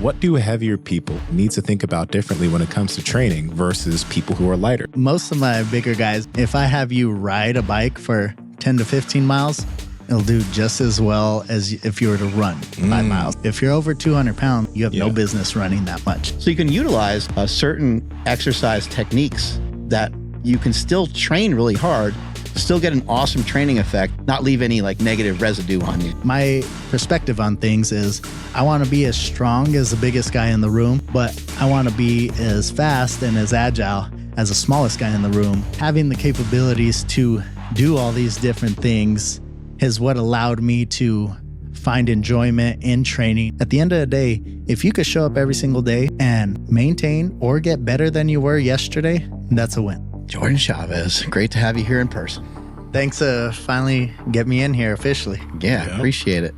What do heavier people need to think about differently when it comes to training versus people who are lighter? Most of my bigger guys, if I have you ride a bike for 10 to 15 miles, it'll do just as well as if you were to run 5 miles. If you're over 200 pounds, you have no business running that much. So you can utilize certain exercise techniques that you can still train really hard, still get an awesome training effect, not leave any like negative residue on you. My perspective on things is I want to be as strong as the biggest guy in the room, but I want to be as fast and as agile as the smallest guy in the room. Having the capabilities to do all these different things is what allowed me to find enjoyment in training. At the end of the day, if you could show up every single day and maintain or get better than you were yesterday, that's a win. Jordan Chavez, great to have you here in person. Thanks to finally get me in here officially. Yeah, appreciate it.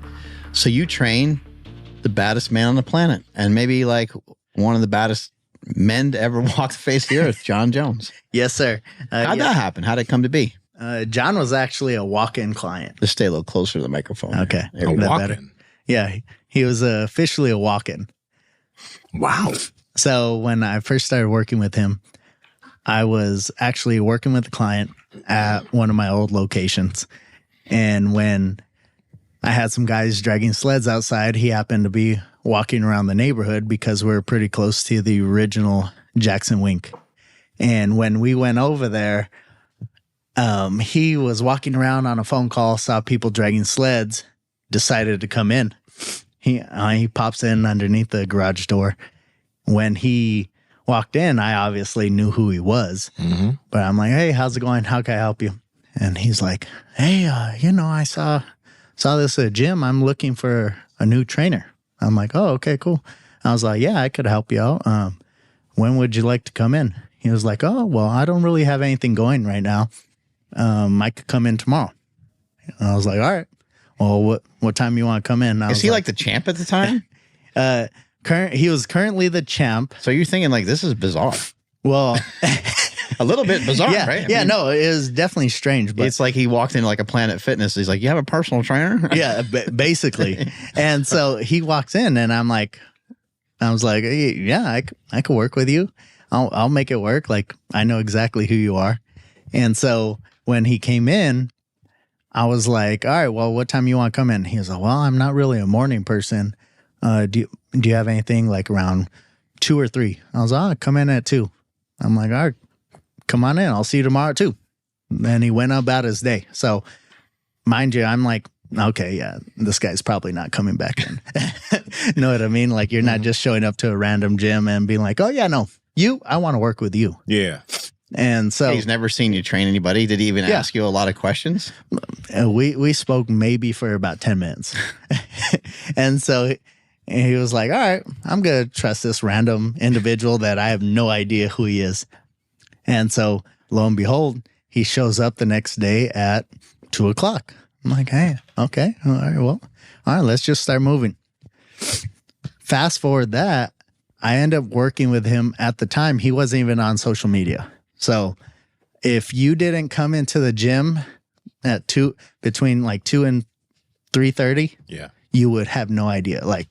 So you train the baddest man on the planet and maybe like one of the baddest men to ever walk the face of the earth, Jon Jones. Yes, sir. How'd that happen? How'd it come to be? Jon was actually a walk-in client. Let's stay a little closer to the microphone. Okay. A walk-in? Yeah, he was officially a walk-in. Wow. So when I first started working with him, I was actually working with a client at one of my old locations. And when I had some guys dragging sleds outside, he happened to be walking around the neighborhood because we're pretty close to the original Jackson Wink. And when we went over there, he was walking around on a phone call, saw people dragging sleds, decided to come in. He pops in underneath the garage door. When he walked in, I obviously knew who he was, but I'm like, "Hey, how's it going? How can I help you?" And he's like, "Hey, I saw this at a gym. I'm looking for a new trainer." I'm like, "Oh, okay, cool." I was like, "Yeah, I could help you out. When would you like to come in?" He was like, "Oh, well, I don't really have anything going right now. I could come in tomorrow." And I was like, "All right. Well, what time you want to come in?" Is he like the champ at the time? He was currently the champ. So you're thinking like, this is bizarre. Well, a little bit bizarre, yeah, right? Yeah, no, it was definitely strange. But it's like he walked into like a Planet Fitness. He's like, "You have a personal trainer?" Yeah, basically. And so he walks in and I was like, "Yeah, I could work with you. I'll make it work. Like, I know exactly who you are." And so when he came in, I was like, "All right, well, what time you want to come in?" He was like, "Well, I'm not really a morning person. Do you have anything like around 2 or 3? I was like, "Come in at 2. I'm like, "All right, come on in. I'll see you tomorrow at 2. Then he went about his day. So mind you, I'm like, "Okay, yeah, this guy's probably not coming back in." You know what I mean? Like, you're not just showing up to a random gym and being like, "Oh yeah, no, I want to work with you." Yeah. And so he's never seen you train anybody. Did he even ask you a lot of questions? We spoke maybe for about 10 minutes. And so he was like, "All right, I'm going to trust this random individual that I have no idea who he is." And so lo and behold, he shows up the next day at 2:00. I'm like, "Hey, okay. All right, well, all right, let's just start moving." Fast forward that, I end up working with him. At the time, he wasn't even on social media. So if you didn't come into the gym at between like 2 and 3:30, you would have no idea. Like,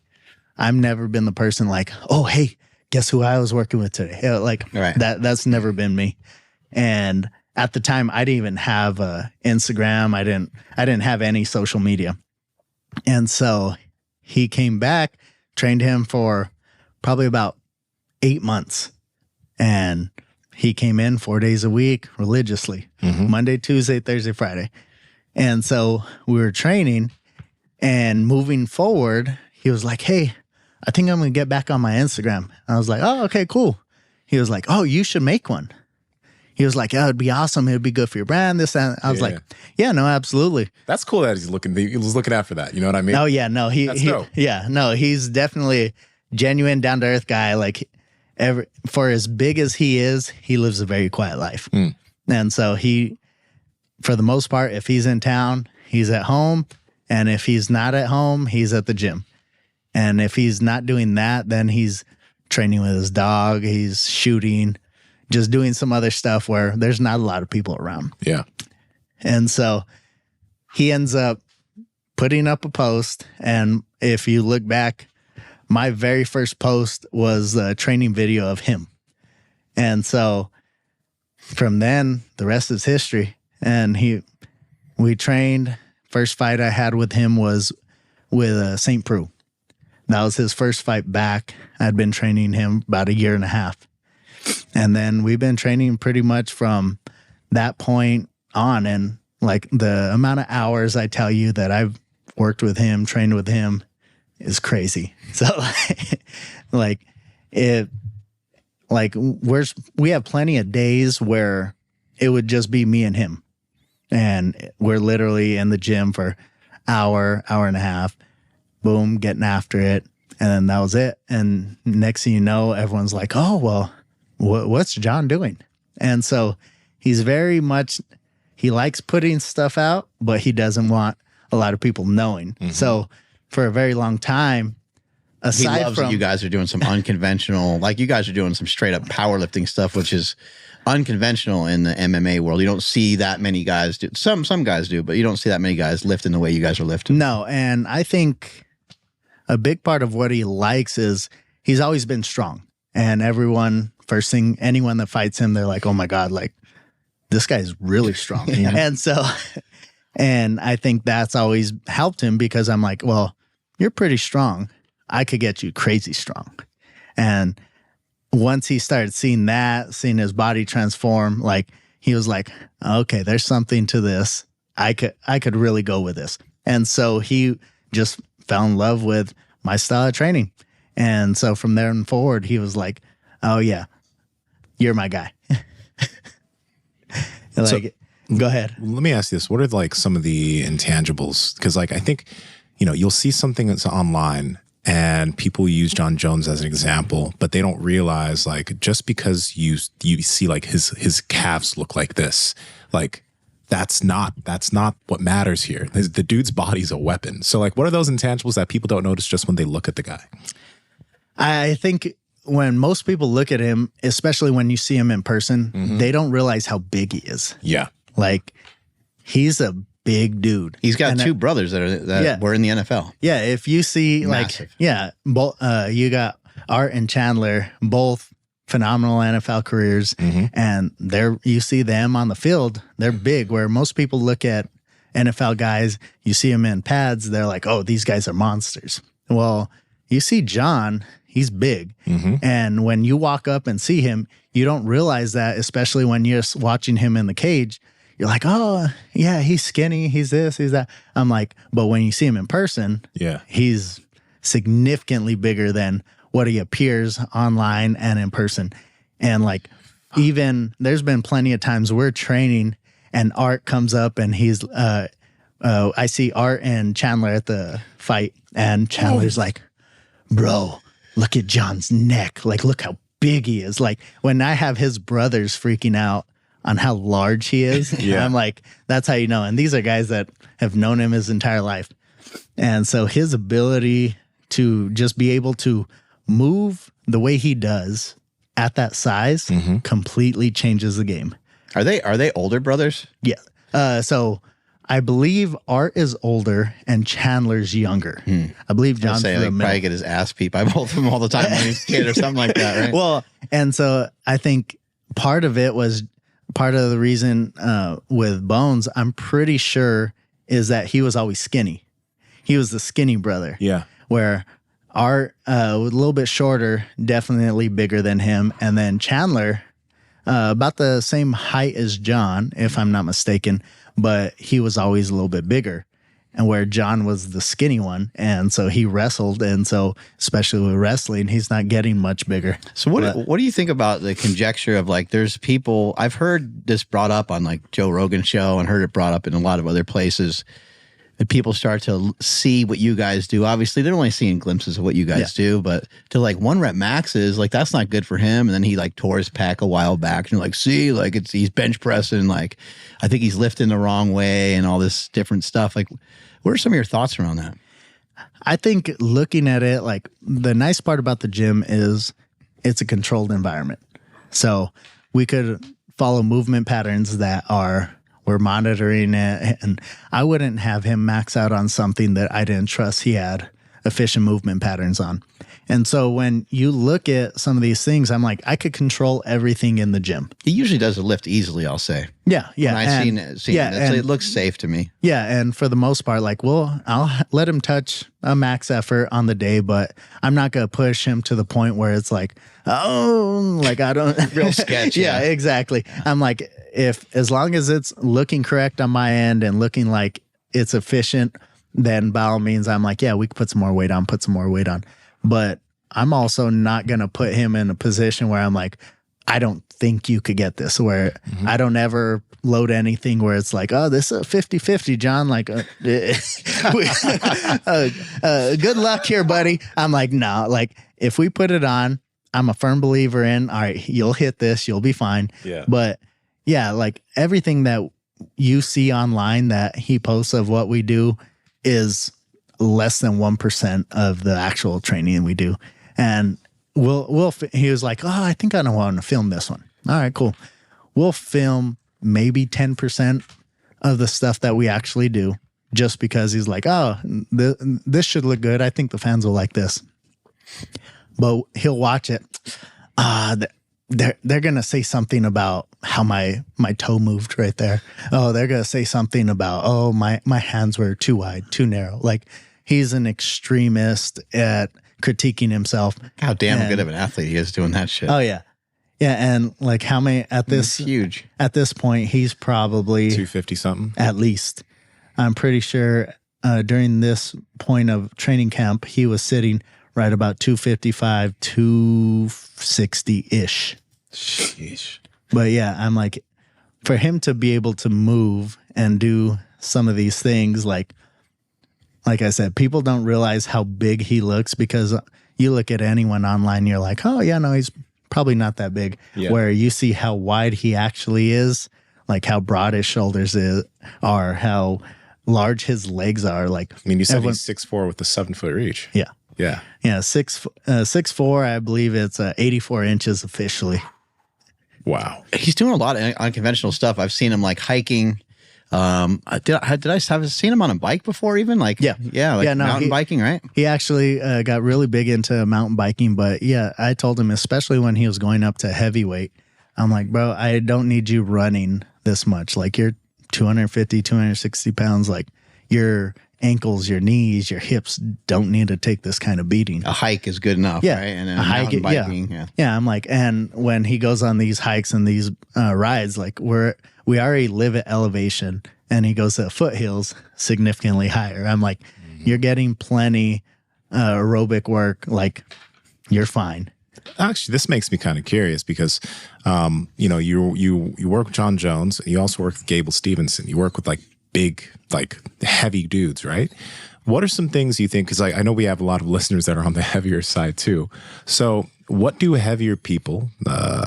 I've never been the person like, "Oh, hey, guess who I was working with today?" That's never been me. And at the time, I didn't even have Instagram. I didn't have any social media. And so he came back, trained him for probably about 8 months. And he came in 4 days a week religiously, Monday, Tuesday, Thursday, Friday. And so we were training and moving forward. He was like, "Hey, I think I'm going to get back on my Instagram." I was like, "Oh, okay, cool." He was like, "Oh, you should make one." He was like, "Oh, it'd be awesome. It'd be good for your brand." This and I was like, "Yeah, no, absolutely." That's cool that he was looking out for that. You know what I mean? Oh yeah, no, he's definitely a genuine, down to earth guy. Like, for as big as he is, he lives a very quiet life. And so for the most part, if he's in town, he's at home. And if he's not at home, he's at the gym. And if he's not doing that, then he's training with his dog, he's shooting, just doing some other stuff where there's not a lot of people around. Yeah. And so he ends up putting up a post. And if you look back my very first post was a training video of him. And so from then, the rest is history. And we trained. First fight I had with him was with St. Preux. That was his first fight back. I'd been training him about 1.5 years. And then we've been training pretty much from that point on. And like the amount of hours I tell you that I've worked with him, trained with him is crazy. So like we have plenty of days where it would just be me and him. And we're literally in the gym for hour and a half, boom, getting after it. And then that was it. And next thing you know, everyone's like, oh, well, what's Jon doing? And so he's very much, he likes putting stuff out, but he doesn't want a lot of people knowing. Mm-hmm. So for a very long time, aside he loves from that you guys are doing some unconventional, like you guys are doing some straight up powerlifting stuff, which is unconventional in the MMA world. You don't see that many guys do. Some guys do, but you don't see that many guys lifting the way you guys are lifting. No, and I think a big part of what he likes is he's always been strong. And everyone, first thing, anyone that fights him, they're like, oh my God, like this guy's really strong. Yeah. And so, and I think that's always helped him because I'm like, well, you're pretty strong. I could get you crazy strong. And once he started seeing that, seeing his body transform, like he was like, okay, there's something to this. I could really go with this. And so he just fell in love with my style of training. And so from there and forward, he was like, oh yeah, you're my guy. Like, so, go ahead. Let me ask you this. What are like some of the intangibles? Because like, I think, you'll see something that's online and people use Jon Jones as an example, but they don't realize like, just because you see like his calves look like this, like that's not what matters here. The dude's body's a weapon. So like, what are those intangibles that people don't notice just when they look at the guy? I think when most people look at him, especially when you see him in person, mm-hmm. they don't realize how big he is. Yeah. Like he's a big dude. He's got two brothers that were in the NFL. Yeah. If you see Massive. you got Art and Chandler, both phenomenal NFL careers. Mm-hmm. And you see them on the field, they're big, where most people look at NFL guys, you see them in pads, they're like, oh, these guys are monsters. Well, you see Jon, he's big. Mm-hmm. And when you walk up and see him, you don't realize that, especially when you're watching him in the cage. You're like, oh, yeah, he's skinny. He's this, he's that. I'm like, but when you see him in person, he's significantly bigger than what he appears online and in person. And like, even there's been plenty of times we're training and Art comes up and he's, I see Art and Chandler at the fight and Chandler's like, bro, look at Jon's neck. Like, look how big he is. Like when I have his brothers freaking out on how large he is, I'm like, that's how you know. And these are guys that have known him his entire life. And so his ability to just be able to move the way he does at that size completely changes the game. Are they older brothers? Yeah. So I believe Art is older and Chandler's younger. I believe Jon's the middle. Probably get his ass beat by both of them all the time when he's a kid or something like that, right? Well, and so I think part of the reason with Bones, I'm pretty sure, is that he was always skinny. He was the skinny brother. Yeah. Where Art, a little bit shorter, definitely bigger than him. And then Chandler, about the same height as Jon, if I'm not mistaken, but he was always a little bit bigger. And where Jon was the skinny one. And so he wrestled. And so, especially with wrestling, he's not getting much bigger. So what do you think about the conjecture of like, there's people, I've heard this brought up on like Joe Rogan's show and heard it brought up in a lot of other places, that people start to see what you guys do. Obviously, they're only seeing glimpses of what you guys do, but to like 1 rep maxes, like that's not good for him. And then he like tore his pec a while back and you're like, see, like he's bench pressing, like I think he's lifting the wrong way and all this different stuff. Like, what are some of your thoughts around that? I think looking at it, like the nice part about the gym is it's a controlled environment. So we could follow movement patterns that we're monitoring it. And I wouldn't have him max out on something that I didn't trust he had efficient movement patterns on. And so when you look at some of these things, I'm like, I could control everything in the gym. He usually does the lift easily, I'll say. Yeah. When I've seen it, it looks safe to me. Yeah. And for the most part, like, well, I'll let him touch a max effort on the day, but I'm not going to push him to the point where it's like, oh, like I don't. Real sketch. Yeah, exactly. I'm like, as long as it's looking correct on my end and looking like it's efficient, then by all means, I'm like, yeah, we can put some more weight on. But I'm also not going to put him in a position where I'm like, I don't think you could get this, where I don't ever load anything where it's like, oh, this is a 50-50, John. Like, good luck here, buddy. I'm like, no, like if we put it on, I'm a firm believer in, all right, you'll hit this, you'll be fine. Yeah. But yeah, like everything that you see online that he posts of what we do is less than 1% of the actual training we do. And he was like, oh, I think I don't want to film this one. All right, cool. We'll film maybe 10% of the stuff that we actually do just because he's like, oh, this should look good. I think the fans will like this. But he'll watch it. They're going to say something about how my toe moved right there. Oh, they're going to say something about, oh, my hands were too wide, too narrow. Like he's an extremist at critiquing himself. How damn good of an athlete he is doing that shit. Oh, yeah. Yeah. And like how many It's huge. At this point, he's probably 250 something. At least. I'm pretty sure during this point of training camp, he was sitting right about 255, 260-ish. Sheesh. But yeah, I'm like, for him to be able to move and do some of these things, like I said, people don't realize how big he looks because you look at anyone online, you're like, oh yeah, no, he's probably not that big. Yeah. Where you see how wide he actually is, like how broad his shoulders are, how large his legs are. Like, I mean, you said he's 6'4" with a 7-foot reach. Yeah. Yeah. Yeah. 6'4", I believe it's 84 inches officially. Wow. He's doing a lot of unconventional stuff. I've seen him like hiking. Did I have seen him on a bike before even? Like, mountain biking, right? He actually got really big into mountain biking, but yeah, I told him, especially when he was going up to heavyweight, I'm like, bro, I don't need you running this much. Like you're 250, 260 pounds. Like your ankles, your knees, your hips don't need to take this kind of beating. A hike is good enough, yeah. right? And then a hike, biking, yeah. I'm like, and when he goes on these hikes and these rides, like we already live at elevation, and he goes to foothills significantly higher. I'm like, you're getting plenty aerobic work. Like, you're fine. Actually, this makes me kind of curious because, you work with Jon Jones. You also work with Gable Stevenson. You work with like big, like heavy dudes, right? What are some things you think? Because I know we have a lot of listeners that are on the heavier side too. So what do heavier people,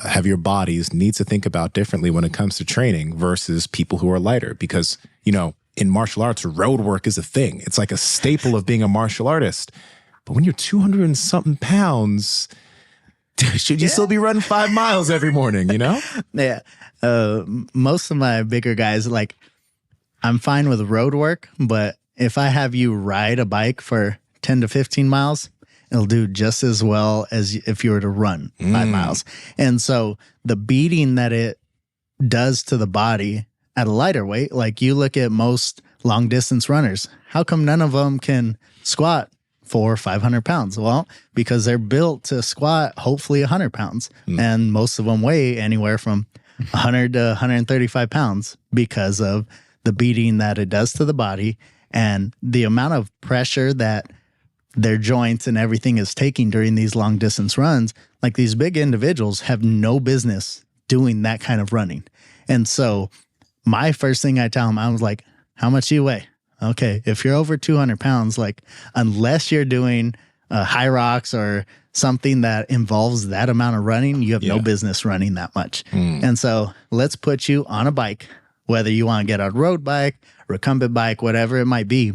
heavier bodies need to think about differently when it comes to training versus people who are lighter? Because, in martial arts, road work is a thing. It's like a staple of being a martial artist. But when you're 200 and something pounds, should you still be running 5 miles every morning, Yeah. Most of my bigger guys, like, I'm fine with road work, but if I have you ride a bike for 10 to 15 miles, it'll do just as well as if you were to run 5 miles. And so the beating that it does to the body at a lighter weight, like you look at most long distance runners, how come none of them can squat 400 or 500 pounds? Well, because they're built to squat hopefully 100 pounds. And most of them weigh anywhere from 100 to 135 pounds because of the beating that it does to the body and the amount of pressure that their joints and everything is taking during these long distance runs. Like these big individuals have no business doing that kind of running. And so my first thing I tell them, I was like, how much do you weigh? Okay, if you're over 200 pounds, like unless you're doing high rocks or something that involves that amount of running, you have no business running that much. And so let's put you on a bike, whether you want to get a road bike, recumbent bike, whatever it might be.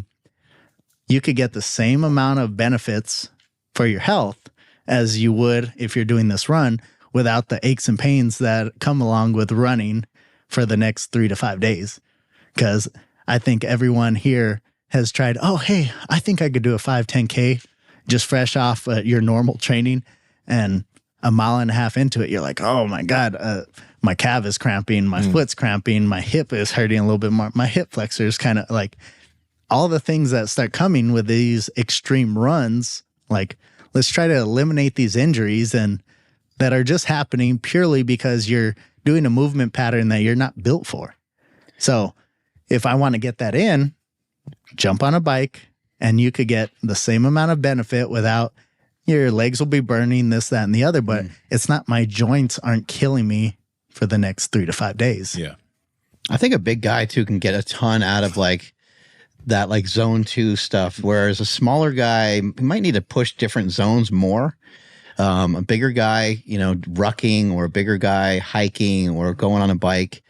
You could get the same amount of benefits for your health as you would if you're doing this run without the aches and pains that come along with running for the next 3 to 5 days. Because I think everyone here has tried, oh, hey, I think I could do a 5, 10K just fresh off your normal training, and a mile and a half into it, you're like, oh my God, my calf is cramping, my foot's cramping, my hip is hurting a little bit more, my hip flexor is kind of like, all the things that start coming with these extreme runs. Like, let's try to eliminate these injuries and that are just happening purely because you're doing a movement pattern that you're not built for. So if I want to get that in, jump on a bike and you could get the same amount of benefit without your legs will be burning, this, that, and the other, but it's not, my joints aren't killing me for the next 3 to 5 days. Yeah. I think a big guy too can get a ton out of like that, like zone 2 stuff. Whereas a smaller guy might need to push different zones more. A bigger guy, you know, rucking, or a bigger guy hiking or going on a bike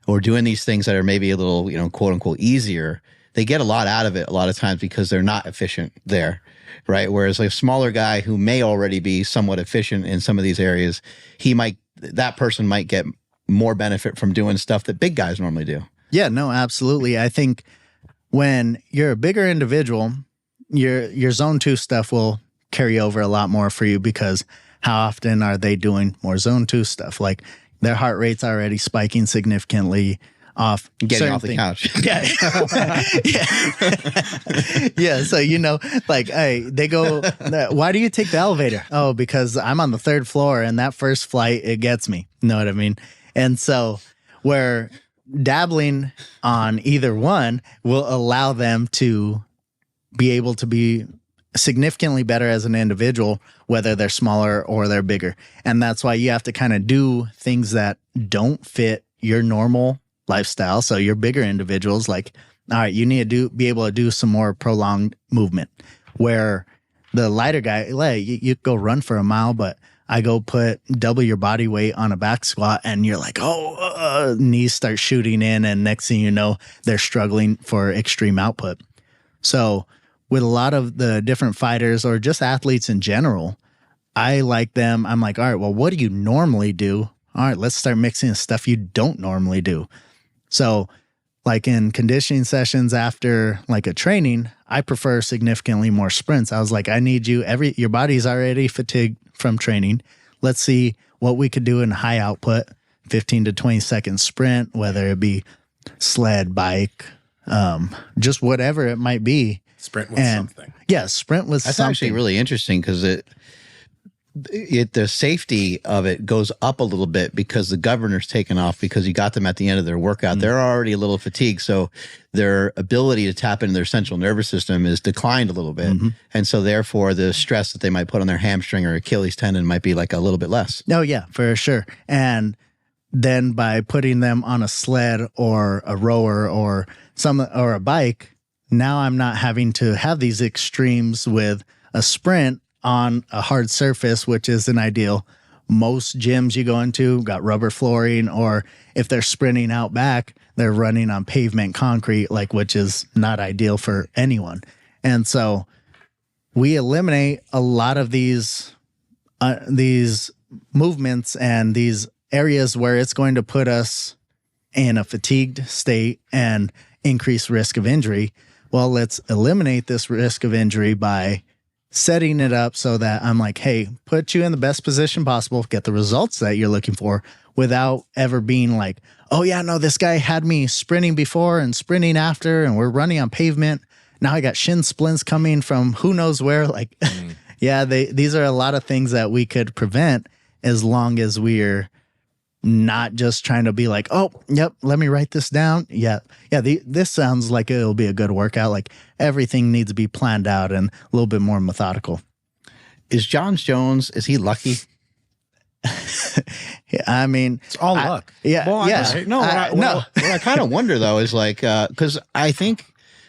or doing these things that are maybe a little, you know, quote unquote easier. They get a lot out of it a lot of times because they're not efficient there. Right. Whereas like a smaller guy who may already be somewhat efficient in some of these areas, that person might get more benefit from doing stuff that big guys normally do. Yeah, no, absolutely. I think when you're a bigger individual, your zone 2 stuff will carry over a lot more for you, because how often are they doing more zone 2 stuff? Like, their heart rate's already spiking significantly off getting off the things. couch. Yeah. Yeah. So, you know, like, hey, they go, why do you take the elevator? Oh, because I'm on the 3rd floor and that first flight, it gets me. You know what I mean? And so where dabbling on either one will allow them to be able to be significantly better as an individual, whether they're smaller or they're bigger. And that's why you have to kind of do things that don't fit your normal lifestyle. So your bigger individuals, like, all right, you need to be able to do some more prolonged movement, where the lighter guy, like, you go run for a mile, but I go put double your body weight on a back squat and you're like, knees start shooting in. And next thing you know, they're struggling for extreme output. So with a lot of the different fighters or just athletes in general, I like them. I'm like, all right, well, what do you normally do? All right, let's start mixing stuff you don't normally do. So like in conditioning sessions after like a training, I prefer significantly more sprints. I was like, I need you, your body's already fatigued from training. Let's see what we could do in high output, 15 to 20 second sprint, whether it be sled, bike, just whatever it might be. Sprint with something. Yeah, sprint with That's something. actually really interesting, because the safety of it goes up a little bit because the governor's taken off, because you got them at the end of their workout. They're already a little fatigued. So their ability to tap into their central nervous system is declined a little bit. And so therefore the stress that they might put on their hamstring or Achilles tendon might be like a little bit less. Oh yeah, for sure. And then by putting them on a sled or a rower or a bike, now I'm not having to have these extremes with a sprint on a hard surface, which is an ideal. Most gyms you go into got rubber flooring, or if they're sprinting out back, they're running on pavement concrete, like, which is not ideal for anyone. And so we eliminate a lot of these movements and these areas where it's going to put us in a fatigued state and increase risk of injury. Well, let's eliminate this risk of injury by setting it up so that I'm like, hey, put you in the best position possible, get the results that you're looking for, without ever being like, oh yeah, no, this guy had me sprinting before and sprinting after, and we're running on pavement. Now I got shin splints coming from who knows where. Like, yeah, these are a lot of things that we could prevent as long as we're not just trying to be like, oh, yep, let me write this down. Yeah, this sounds like it'll be a good workout. Like, everything needs to be planned out and a little bit more methodical. Is Jon Jones, is he lucky? Yeah, I mean, it's all luck. Yeah, well, yeah. What I kind of wonder though is like, because I think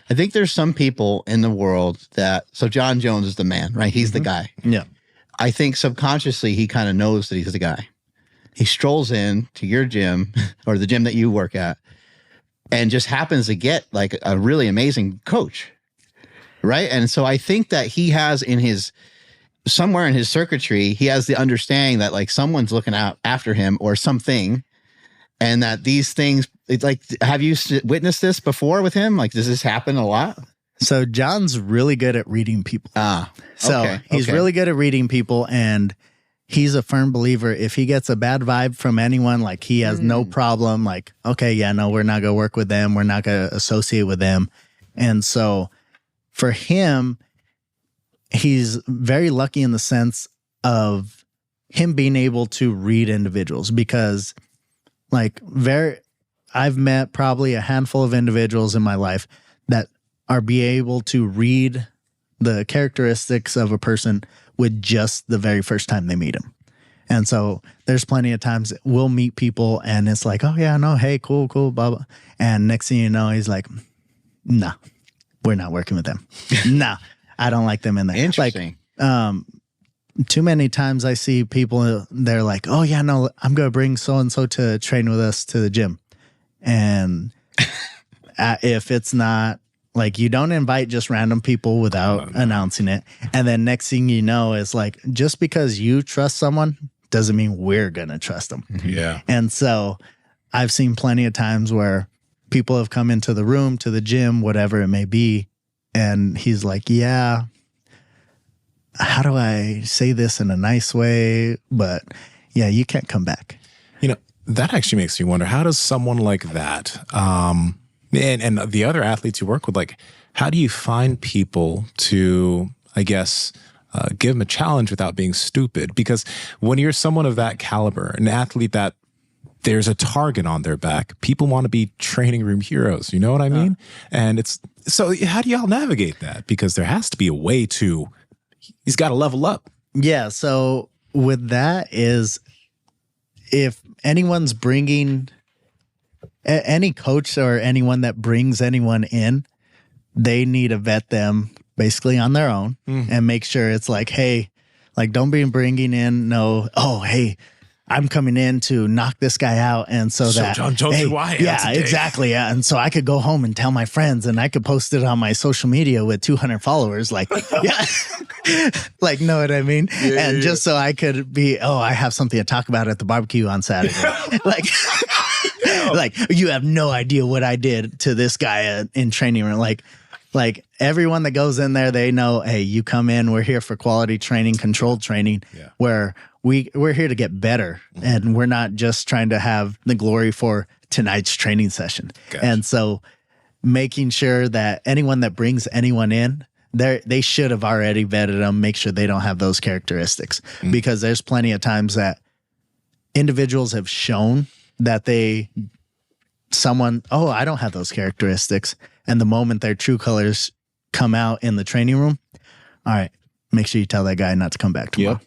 there's some people in the world that, so Jon Jones is the man, right? He's the guy. Yeah. I think subconsciously he kind of knows that he's the guy. He strolls in to your gym or the gym that you work at and just happens to get like a really amazing coach, right? And so I think that he has somewhere in his circuitry, he has the understanding that like someone's looking out after him or something, and that these things, it's like, have you witnessed this before with him? Like, does this happen a lot? So John's really good at reading people. Okay. He's really good at reading people, and he's a firm believer. If he gets a bad vibe from anyone, like he has no problem, like, okay, yeah, no, we're not going to work with them. We're not going to associate with them. And so for him, he's very lucky in the sense of him being able to read individuals, because like I've met probably a handful of individuals in my life that are be able to read the characteristics of a person with just the very first time they meet him. And so there's plenty of times we'll meet people and it's like, oh yeah, no, hey, cool, blah, blah. And next thing you know, he's like, nah, we're not working with them. Nah, I don't like them in there. Interesting. Like, too many times I see people, they're like, oh yeah, no, I'm going to bring so-and-so to train with us to the gym. And if it's not, like, you don't invite just random people without announcing it. And then next thing you know is like, just because you trust someone doesn't mean we're going to trust them. Yeah. And so I've seen plenty of times where people have come into the room, to the gym, whatever it may be. And he's like, yeah, how do I say this in a nice way? But yeah, you can't come back. You know, that actually makes me wonder, how does someone like that, and the other athletes you work with, like, how do you find people to, I guess, give them a challenge without being stupid? Because when you're someone of that caliber, an athlete that there's a target on their back, people want to be training room heroes. You know what I mean? And it's, so how do y'all navigate that? Because there has to be a way to, he's got to level up. Yeah. So with that is, if anyone's bringing, any coach or anyone that brings anyone in, they need to vet them basically on their own and make sure it's like, hey, like, don't be bringing in hey, I'm coming in to knock this guy out. And so that Jon Jones hey, why? Yeah, exactly. Yeah. And so I could go home and tell my friends, and I could post it on my social media with 200 followers. Like, yeah, like, know what I mean? Yeah, and just so I could be, I have something to talk about at the barbecue on Saturday. Like, you have no idea what I did to this guy in training room. Like everyone that goes in there, they know, hey, you come in, we're here for quality training, controlled training, where we're here to get better. And we're not just trying to have the glory for tonight's training session. Gotcha. And so making sure that anyone that brings anyone in, they should have already vetted them, make sure they don't have those characteristics. Because there's plenty of times that individuals have shown that I don't have those characteristics. And the moment their true colors come out in the training room, all right, make sure you tell that guy not to come back tomorrow.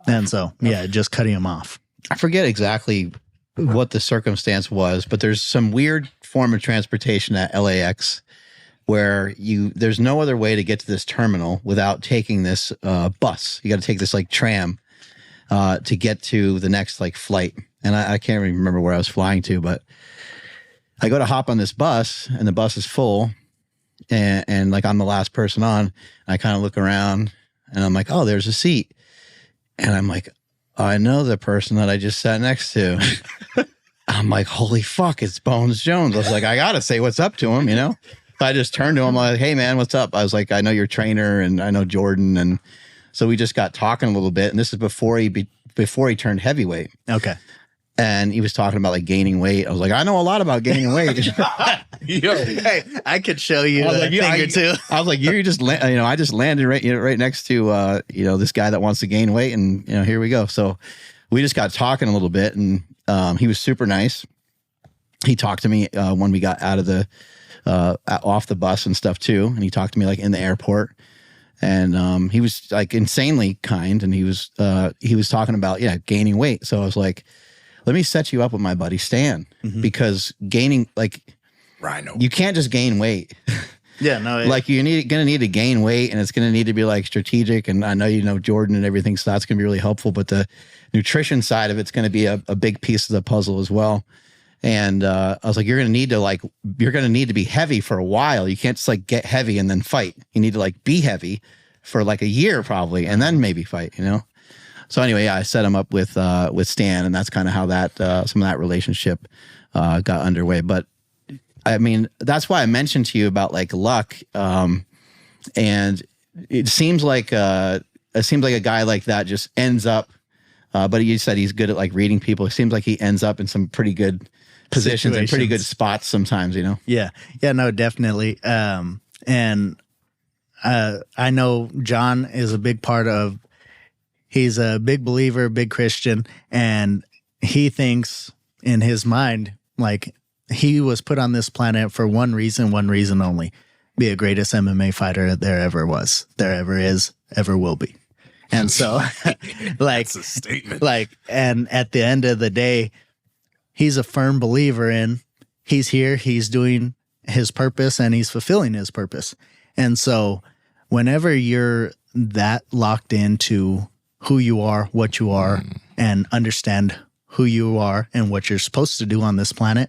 And so, just cutting him off. I forget exactly what the circumstance was, but there's some weird form of transportation at LAX where there's no other way to get to this terminal without taking this bus. You got to take this like tram to get to the next like flight. And I can't even remember where I was flying to, but I go to hop on this bus and the bus is full and like I'm the last person on. I kind of look around and I'm like, oh, there's a seat. And I'm like, I know the person that I just sat next to. I'm like, holy fuck, it's Bones Jones. I was like, I got to say what's up to him, you know? So I just turned to him like, hey man, what's up? I was like, I know your trainer and I know Jordan. And so we just got talking a little bit. And this is before he turned heavyweight. Okay. And he was talking about like gaining weight. I was like, I know a lot about gaining weight. Hey, I could show you a thing or two. I was like, I just landed right next to this guy that wants to gain weight, and here we go. So we just got talking a little bit, and he was super nice. He talked to me when we got out of the off the bus and stuff too, and he talked to me like in the airport. And he was like insanely kind, and he was talking about gaining weight. So I was like, let me set you up with my buddy Stan, because gaining, like, Rhino, you can't just gain weight. Yeah, no, like you're gonna need to gain weight, and it's gonna need to be like strategic. And I know you know Jordan and everything, so that's gonna be really helpful. But the nutrition side of it's gonna be a big piece of the puzzle as well. And I was like, you're gonna need to be heavy for a while. You can't just like get heavy and then fight. You need to like be heavy for like a year probably, and then maybe fight. So anyway, I set him up with Stan, and that's kind of how that some of that relationship got underway. But I mean, that's why I mentioned to you about like luck. And it seems like a guy like that just ends up, but you said he's good at like reading people. It seems like he ends up in some pretty good positions and pretty good spots sometimes, you know? Yeah. Yeah, no, definitely. And I know Jon is a big part of, he's a big believer, big Christian, and he thinks in his mind, like he was put on this planet for one reason only: be a greatest MMA fighter there ever was, there ever is, ever will be. And so like, That's a statement. like, and at the end of the day, he's a firm believer in, he's here, he's doing his purpose and he's fulfilling his purpose. And so whenever you're that locked into who you are, what you are, and understand who you are and what you're supposed to do on this planet,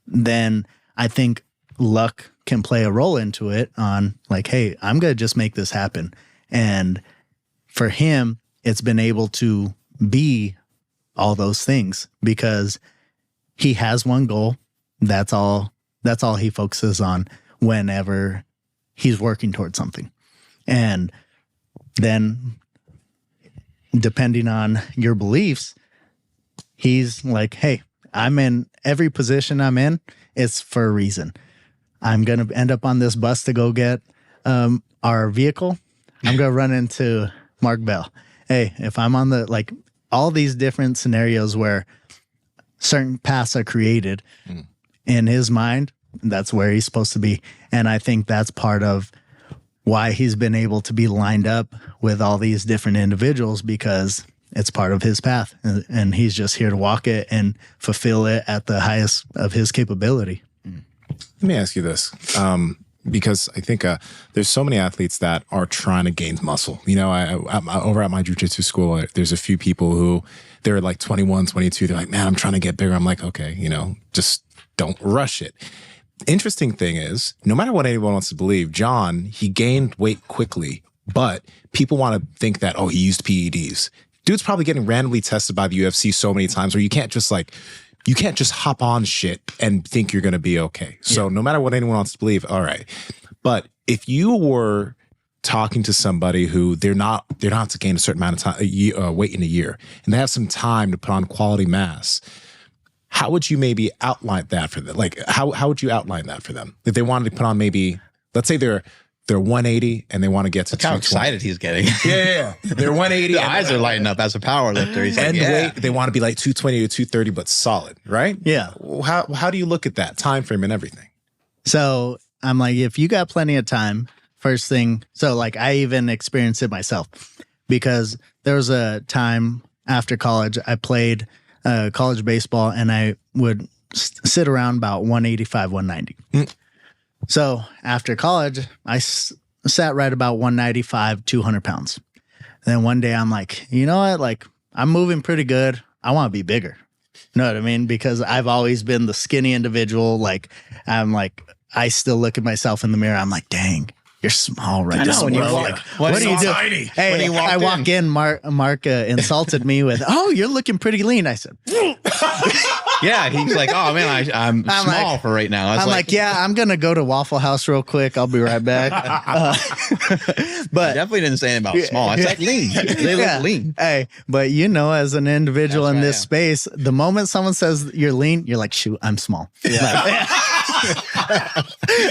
then I think luck can play a role into it on like, hey, I'm going to just make this happen. And for him, it's been able to be all those things because he has one goal. That's all he focuses on whenever he's working towards something. And then depending on your beliefs, he's like, hey, I'm in every position I'm in, it's for a reason. I'm going to end up on this bus to go get our vehicle. I'm going to run into Mark Bell. Hey, if I'm on the, like, all these different scenarios where certain paths are created in his mind, that's where he's supposed to be. And I think that's part of why he's been able to be lined up with all these different individuals, because it's part of his path and he's just here to walk it and fulfill it at the highest of his capability. Let me ask you this, because I think there's so many athletes that are trying to gain muscle. You know, I over at my jiu-jitsu school, there's a few people who they're like 21, 22. They're like, man, I'm trying to get bigger. I'm like, okay, you know, just don't rush it. Interesting thing is, no matter what anyone wants to believe, Jon, he gained weight quickly, but people want to think that, oh, he used PEDs. Dude's probably getting randomly tested by the UFC so many times where you can't just hop on shit and think you're going to be okay. So no matter what anyone wants to believe, all right. But if you were talking to somebody who they're not to gain a certain amount of time, weight in a year, and they have some time to put on quality mass, how would you maybe outline that for them? Like, how would you outline that for them? If they wanted to put on maybe, let's say they're 180 and they want to get to 220. How excited he's getting. Yeah. They're 180. The eyes are lighting up as a power lifter. He's like, weight, they want to be like 220 to 230, but solid, right? Yeah. How do you look at that time frame and everything? So I'm like, if you got plenty of time, first thing, so like I even experienced it myself because there was a time after college, I played college baseball and I would sit around about 185, 190. So after college, I sat right about 195, 200 pounds. And then one day I'm like, you know what? Like, I'm moving pretty good. I want to be bigger. You know what I mean? Because I've always been the skinny individual. Like, I'm like, I still look at myself in the mirror. I'm like, dang, you're small right now. When you walk, what do you do? Hey, when you I walk in, Mark insulted me with, oh, you're looking pretty lean. I said, yeah, he's like, oh man, I'm small like, for right now. I'm like, yeah, I'm gonna go to Waffle House real quick. I'll be right back. But I definitely didn't say anything about small. I said lean. They look lean. Hey, but you know, as an individual in this space, the moment someone says you're lean, you're like, shoot, I'm small. Yeah.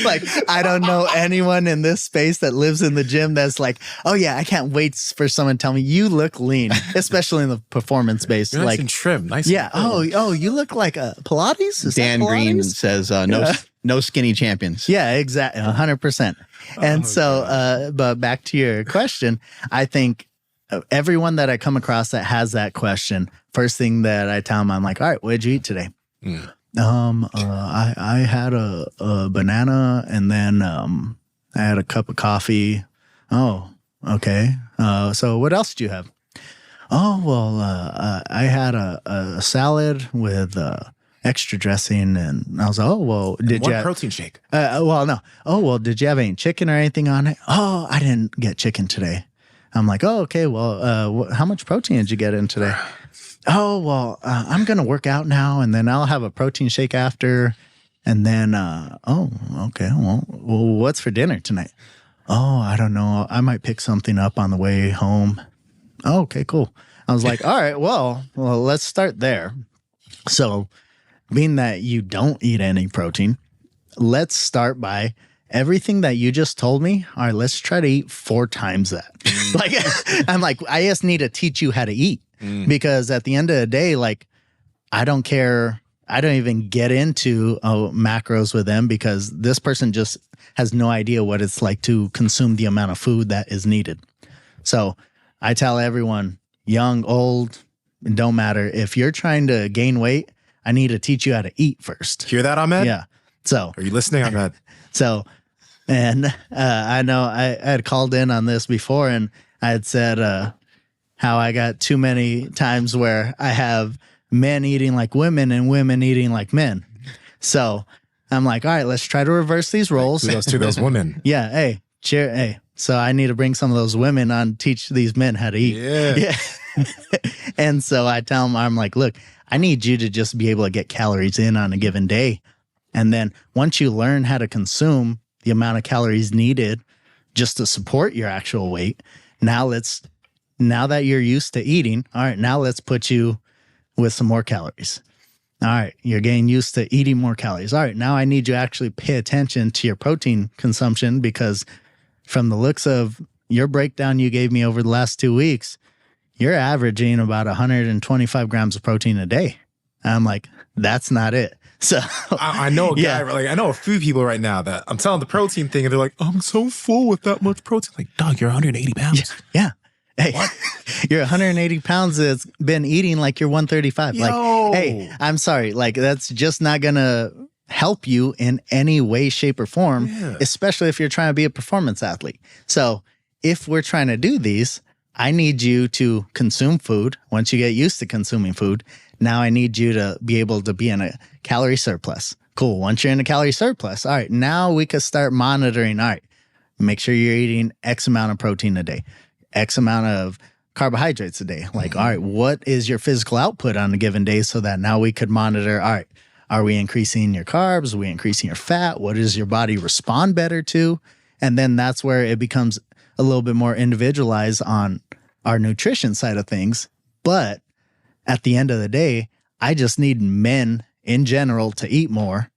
Like, I don't know anyone in this space that lives in the gym that's like, oh yeah, I can't wait for someone to tell me you look lean, especially in the performance space. You're like, nice and trim, nice. Yeah. Oh, you look like a Pilates. Is Dan that Pilates? Green says no skinny champions. Yeah, exactly, 100%. And but back to your question, I think everyone that I come across that has that question, first thing that I tell them, I'm like, all right, what did you eat today? I had a banana and then I had a cup of coffee. Oh, okay. So what else did you have? Oh, well, I had a salad with extra dressing, and I was like, oh, well, did you have protein shake? Well, no. Oh, well, did you have any chicken or anything on it? Oh, I didn't get chicken today. I'm like, oh, okay. Well, how much protein did you get in today? Oh, well, I'm going to work out now and then I'll have a protein shake after. And then, oh, okay. Well, what's for dinner tonight? Oh, I don't know. I might pick something up on the way home. Oh, okay, cool. I was like, all right, well, let's start there. So being that you don't eat any protein, let's start by everything that you just told me. All right, let's try to eat 4 times that. Like, I'm like, I just need to teach you how to eat because at the end of the day, like, I don't care. I don't even get into macros with them because this person just has no idea what it's like to consume the amount of food that is needed. So I tell everyone, young, old, it don't matter. If you're trying to gain weight, I need to teach you how to eat first. Hear that, Ahmed? Yeah. So are you listening, Ahmed? So, and I know I had called in on this before and I had said how I got too many times where I have men eating like women and women eating like men. So I'm like, all right, let's try to reverse these roles. Kudos to those women. Yeah. Hey, cheer. Hey. So I need to bring some of those women on, teach these men how to eat. Yeah. And so I tell them, I'm like, look, I need you to just be able to get calories in on a given day. And then once you learn how to consume the amount of calories needed just to support your actual weight, now that you're used to eating, all right, now let's put you with some more calories. All right, you're getting used to eating more calories. All right, now I need you to actually pay attention to your protein consumption because from the looks of your breakdown you gave me over the last 2 weeks, you're averaging about 125 grams of protein a day. I'm like, that's not it. So I know a guy, like I know a few people right now that I'm telling the protein thing and they're like, I'm so full with that much protein. Like, dog, you're 180 pounds. Yeah. Hey, you're 180 pounds that's been eating like you're 135. Yo. Like, hey, I'm sorry. Like, that's just not going to help you in any way, shape, or form, especially if you're trying to be a performance athlete. So if we're trying to do these, I need you to consume food. Once you get used to consuming food, now I need you to be able to be in a calorie surplus. Cool. Once you're in a calorie surplus, all right, now we can start monitoring. All right, make sure you're eating X amount of protein a day, X amount of carbohydrates a day. Like, all right, what is your physical output on a given day so that now we could monitor, all right, are we increasing your carbs? Are we increasing your fat? What does your body respond better to? And then that's where it becomes a little bit more individualized on our nutrition side of things. But at the end of the day, I just need men in general to eat more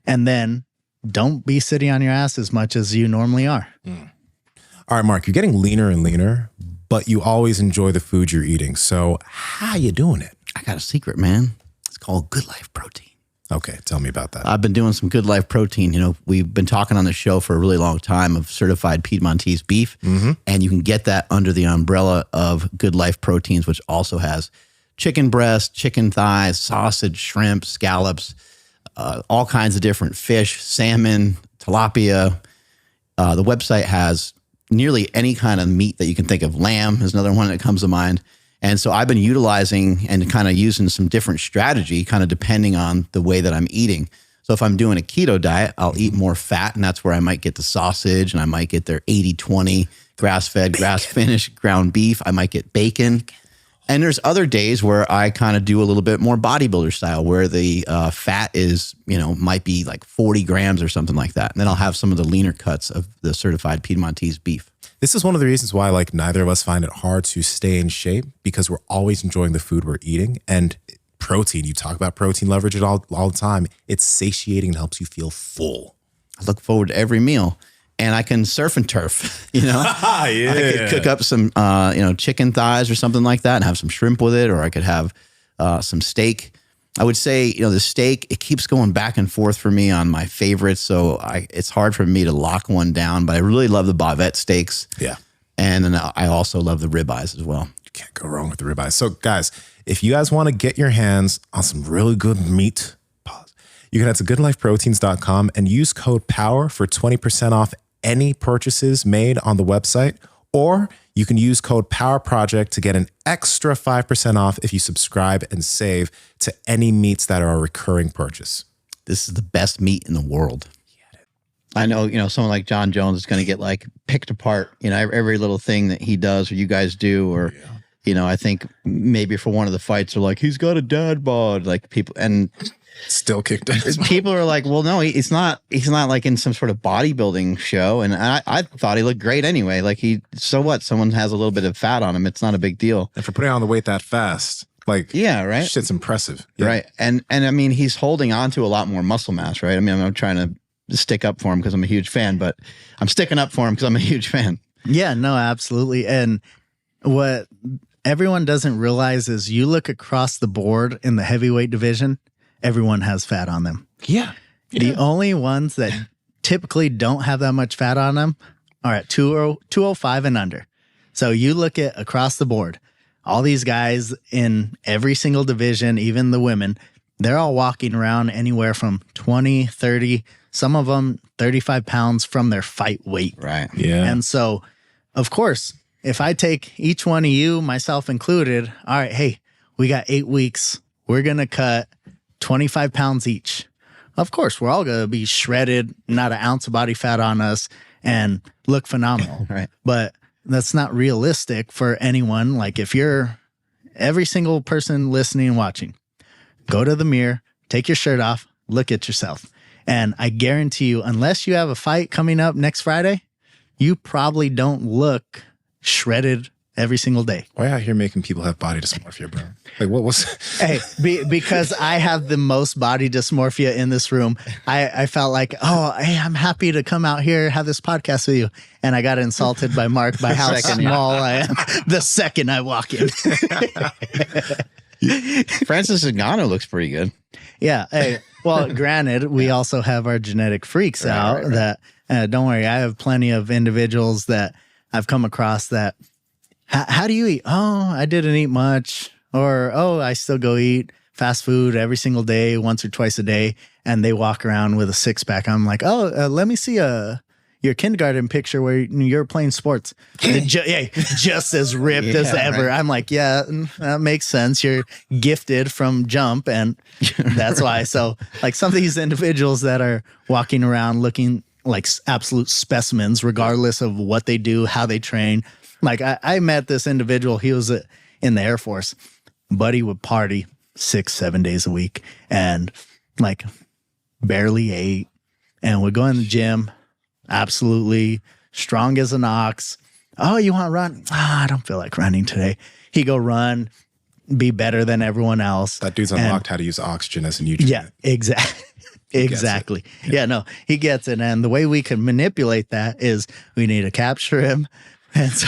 and then don't be sitting on your ass as much as you normally are. All right, Mark, you're getting leaner and leaner, but you always enjoy the food you're eating. So how you doing it? I got a secret, man. It's called Good Life Protein. Okay, tell me about that. I've been doing some Good Life Protein. You know, we've been talking on the show for a really long time of certified Piedmontese beef, and you can get that under the umbrella of Good Life Proteins, which also has chicken breast, chicken thighs, sausage, shrimp, scallops, all kinds of different fish, salmon, tilapia. The website has nearly any kind of meat that you can think of. Lamb is another one that comes to mind. And so I've been utilizing and kind of using some different strategy, kind of depending on the way that I'm eating. So if I'm doing a keto diet, I'll eat more fat, and that's where I might get the sausage, and I might get their 80-20 grass-fed, grass-finished ground beef. I might get bacon. And there's other days where I kind of do a little bit more bodybuilder style, where the fat is, might be like 40 grams or something like that. And then I'll have some of the leaner cuts of the certified Piedmontese beef. This is one of the reasons why neither of us find it hard to stay in shape, because we're always enjoying the food we're eating. And protein, you talk about protein, leverage it all the time. It's satiating and helps you feel full. I look forward to every meal. And I can surf and turf, I could cook up some, chicken thighs or something like that and have some shrimp with it, or I could have some steak. I would say, the steak, it keeps going back and forth for me on my favorites. So it's hard for me to lock one down, but I really love the bavette steaks. Yeah. And then I also love the ribeyes as well. You can't go wrong with the ribeyes. So guys, if you guys want to get your hands on some really good meat, you can head to goodlifeproteins.com and use code POWER for 20% off any purchases made on the website, or you can use code POWERPROJECT to get an extra 5% off if you subscribe and save to any meats that are a recurring purchase. This is the best meat in the world. I know, someone like Jon Jones is going to get picked apart, every little thing that he does or you guys do, or, I think maybe for one of the fights are like, he's got a dad bod, people. And Still kicked it. People are like, well, no, he's not like in some sort of bodybuilding show. And I thought he looked great anyway. Like so what? Someone has a little bit of fat on him. It's not a big deal. And for putting on the weight that fast, like, yeah, right. Shit's impressive. Yeah. Right. And I mean, he's holding on to a lot more muscle mass, right? I mean, I'm trying to stick up for him because I'm a huge fan, but I'm sticking up for him because I'm a huge fan. Yeah, no, absolutely. And what everyone doesn't realize is you look across the board in the heavyweight division, everyone has fat on them. Yeah. The only ones that typically don't have that much fat on them are at 205 and under. So you look at across the board, all these guys in every single division, even the women, they're all walking around anywhere from 20, 30, some of them 35 pounds from their fight weight. Right. Yeah. And so, of course, if I take each one of you, myself included, all right, hey, we got 8 weeks. We're going to cut 25 pounds each. Of course, we're all going to be shredded, not an ounce of body fat on us, and look phenomenal. Right. But that's not realistic for anyone. Like if you're every single person listening and watching, go to the mirror, take your shirt off, look at yourself. And I guarantee you, unless you have a fight coming up next Friday, you probably don't look shredded every single day. Why out here making people have body dysmorphia, bro? Like what was Hey, because I have the most body dysmorphia in this room. I felt like, oh, hey, I'm happy to come out here, have this podcast with you. And I got insulted by Mark by how small I am the second I walk in. Francis Ngannou looks pretty good. Yeah. Hey, well, granted, we also have our genetic freaks out that, don't worry, I have plenty of individuals that I've come across that, how do you eat? Oh, I didn't eat much. Or, oh, I still go eat fast food every single day, once or twice a day. And they walk around with a six pack. I'm like, oh, let me see your kindergarten picture where you're playing sports. Just as ripped as ever. Right. I'm like, yeah, that makes sense. You're gifted from jump. And that's why. So like some of these individuals that are walking around looking like absolute specimens, regardless of what they do, how they train. Like I met this individual. He was in the Air Force. Buddy would party 6-7 days a week and like barely ate and would go in the gym. Absolutely strong as an ox. Oh, you want to run? I don't feel like running today. He go run, be better than everyone else. That dude's unlocked how to use oxygen as a nutrient. Yeah, exactly. Exactly. Yeah, no, he gets it. And the way we can manipulate that is we need to capture him. And so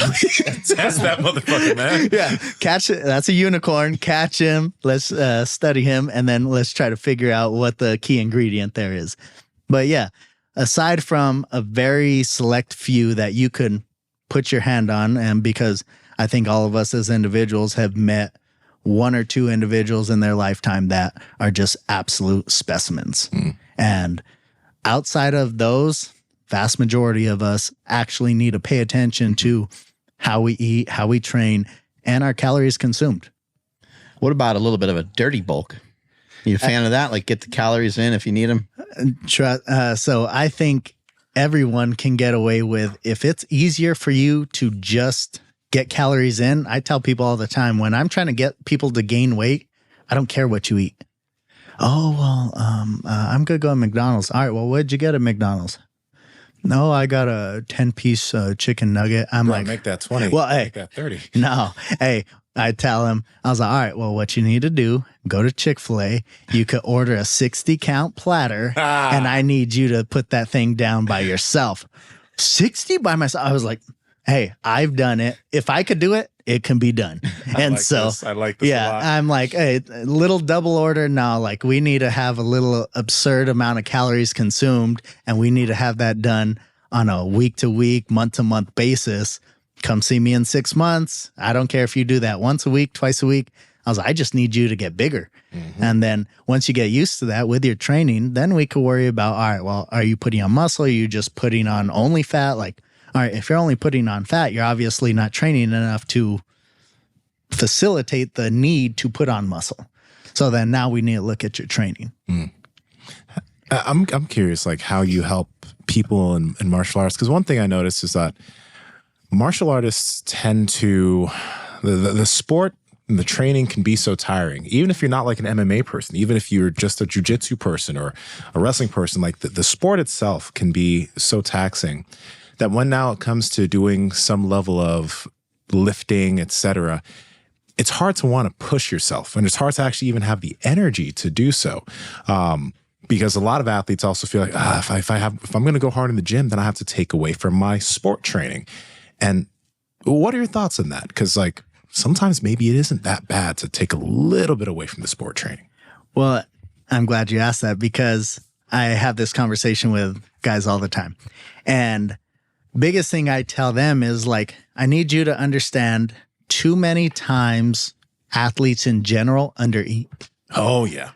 test that motherfucker, man. Yeah, catch it. That's a unicorn. Catch him. Let's study him, and then let's try to figure out what the key ingredient there is. But yeah, aside from a very select few that you could put your hand on, and because I think all of us as individuals have met one or two individuals in their lifetime that are just absolute specimens. And outside of those, vast majority of us actually need to pay attention to how we eat, how we train, and our calories consumed. What about a little bit of a dirty bulk? You a fan of that? Like get the calories in if you need them? So I think everyone can get away with, if it's easier for you to just get calories in. I tell people all the time, when I'm trying to get people to gain weight, I don't care what you eat. Oh, well, I'm going to go to McDonald's. All right, well, what'd you get at McDonald's? No, I got a 10-piece chicken nugget. I'm like, make that 20. Well, hey, make that 30. No, hey, I tell him, I was like, all right, well, what you need to do, go to Chick-fil-A. You could order a 60-count platter, and I need you to put that thing down by yourself. 60 by myself? I was like, hey, I've done it. If I could do it, it can be done. And I like this a lot. I'm like, hey, little double order. No, like we need to have a little absurd amount of calories consumed, and we need to have that done on a week-to-week, month-to-month basis. Come see me in 6 months. I don't care if you do that once a week, twice a week. I was like, I just need you to get bigger. Mm-hmm. And then once you get used to that with your training, then we could worry about, all right, well, are you putting on muscle? Are you just putting on only fat? Like, all right, if you're only putting on fat, you're obviously not training enough to facilitate the need to put on muscle. So then now we need to look at your training. I'm curious, like how you help people in martial arts. Because one thing I noticed is that martial artists tend to, the sport And the training can be so tiring. Even if you're not like an MMA person, even if you're just a jiu-jitsu person or a wrestling person, like the sport itself can be so taxing that when now it comes to doing some level of lifting, etc., it's hard to want to push yourself, and it's hard to actually even have the energy to do so. Because a lot of athletes also feel like, if I'm going to go hard in the gym, then I have to take away from my sport training. And what are your thoughts on that? Because like sometimes maybe it isn't that bad to take a little bit away from the sport training. Well, I'm glad you asked that because I have this conversation with guys all the time. And biggest thing I tell them is like, I need you to understand too many times athletes in general undereat. Oh, yeah.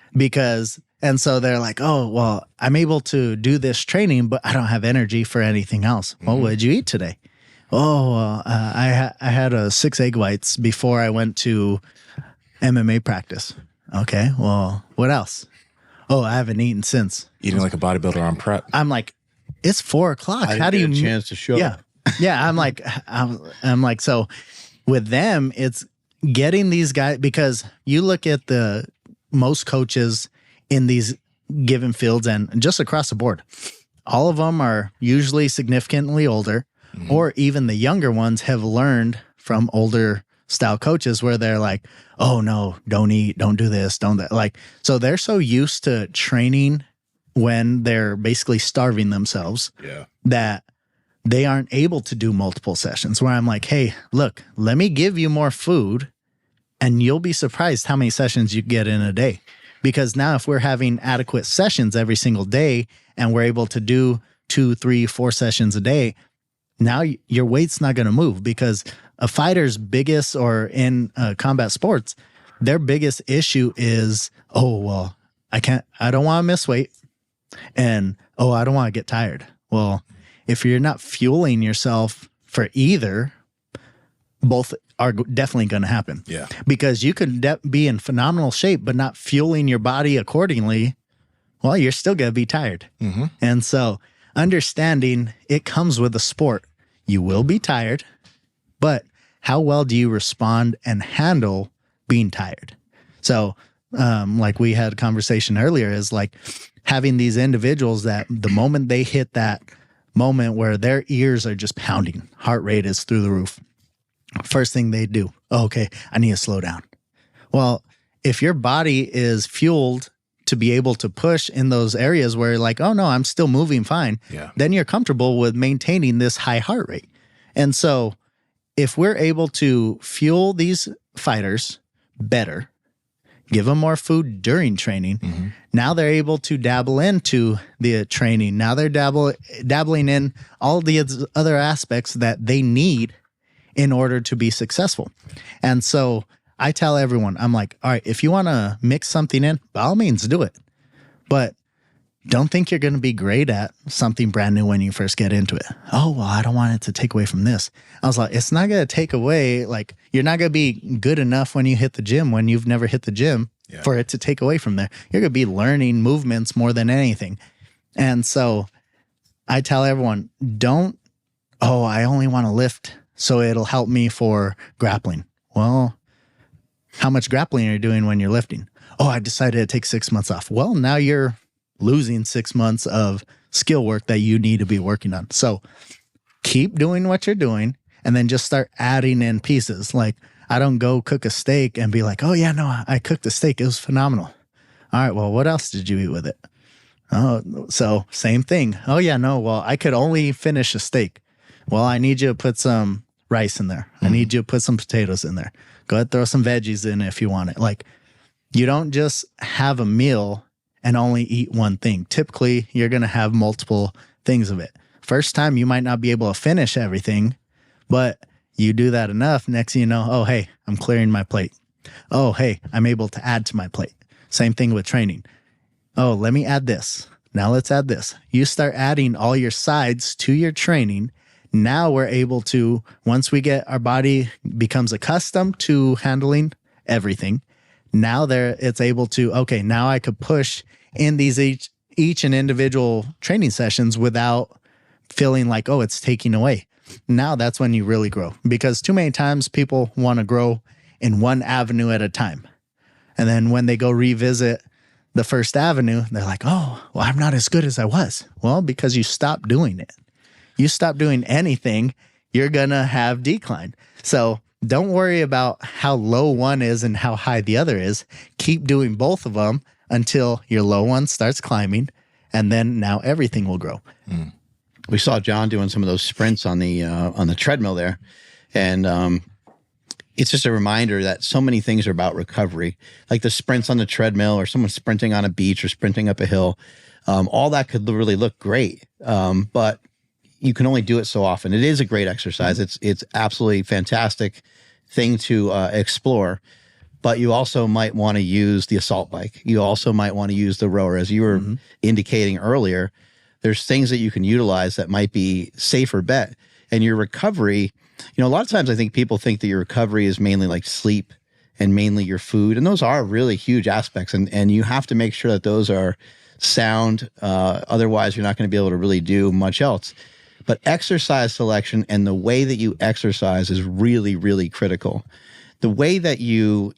And so they're like, oh, well, I'm able to do this training, but I don't have energy for anything else. Well, what did you eat today? Oh, I had 6 egg whites before I went to MMA practice. Okay, well, what else? Oh, I haven't eaten since. Eating like a bodybuilder on prep. I'm like, it's 4:00. How do you get a chance to show? Yeah, yeah. I'm like, so with them, it's getting these guys, because you look at the most coaches in these given fields and just across the board, all of them are usually significantly older, or even the younger ones have learned from older style coaches where they're like, oh no, don't eat, don't do this, don't that. Like, so they're so used to training when they're basically starving themselves that they aren't able to do multiple sessions, where I'm like, hey, look, let me give you more food and you'll be surprised how many sessions you get in a day. Because now if we're having adequate sessions every single day and we're able to do 2, 3, 4 sessions a day, now your weight's not going to move, because a fighter's biggest, or in combat sports, their biggest issue is, oh, well, I don't want to miss weight. And, oh, I don't want to get tired. Well, if you're not fueling yourself for either, both are definitely going to happen. Yeah. Because you could be in phenomenal shape, but not fueling your body accordingly. Well, you're still going to be tired. And so understanding it comes with the sport. You will be tired, but how well do you respond and handle being tired? So, like we had a conversation earlier, is like having these individuals that the moment they hit that moment where their ears are just pounding, heart rate is through the roof, first thing they do, oh, okay, I need to slow down. Well, if your body is fueled to be able to push in those areas where you're like, oh no, I'm still moving fine, then you're comfortable with maintaining this high heart rate. And so if we're able to fuel these fighters better, give them more food during training, now they're able to dabble into the training. Now they're dabbling in all the other aspects that they need in order to be successful. And so I tell everyone, I'm like, all right, if you want to mix something in, by all means do it. But don't think you're going to be great at something brand new when you first get into it. Oh, well, I don't want it to take away from this. I was like, it's not going to take away, like, you're not going to be good enough when you hit the gym, when you've never hit the gym, for it to take away from there. You're going to be learning movements more than anything. And so I tell everyone, don't, oh, I only want to lift so it'll help me for grappling. Well, how much grappling are you doing when you're lifting? Oh, I decided to take 6 months off. Well, now you're losing 6 months of skill work that you need to be working on. So keep doing what you're doing and then just start adding in pieces. Like, I don't go cook a steak and be like, oh yeah, no, I cooked a steak. It was phenomenal. All right, well, what else did you eat with it? Oh, so same thing. Oh yeah, no, well, I could only finish a steak. Well, I need you to put some rice in there. I need you to put some potatoes in there. Go ahead, throw some veggies in if you want it. Like, you don't just have a meal and only eat one thing. Typically, you're going to have multiple things of it. First time, you might not be able to finish everything, but you do that enough, next thing you know, oh, hey, I'm clearing my plate. Oh, hey, I'm able to add to my plate. Same thing with training. Oh, let me add this. Now let's add this. You start adding all your sides to your training. Now we're able to, once we get our body becomes accustomed to handling everything, now it's able to, okay, now I could push in these each and individual training sessions without feeling like, oh, it's taking away. Now that's when you really grow, because too many times people want to grow in one avenue at a time. And then when they go revisit the first avenue, they're like, oh, well, I'm not as good as I was. Well, because you stopped doing it. You stop doing anything, you're going to have decline. So don't worry about how low one is and how high the other is. Keep doing both of them until your low one starts climbing, and then now everything will grow. We saw Jon doing some of those sprints on the treadmill there, and it's just a reminder that so many things are about recovery, like the sprints on the treadmill, or someone sprinting on a beach or sprinting up a hill. All that could really look great, but you can only do it so often. It is a great exercise. It's absolutely fantastic thing to explore, but you also might want to use the assault bike. You also might want to use the rower. As you were indicating earlier, there's things that you can utilize that might be safer bet. And your recovery, a lot of times I think people think that your recovery is mainly like sleep and mainly your food. And those are really huge aspects. And you have to make sure that those are sound. Otherwise, you're not going to be able to really do much else. But exercise selection and the way that you exercise is really, really critical. The way that you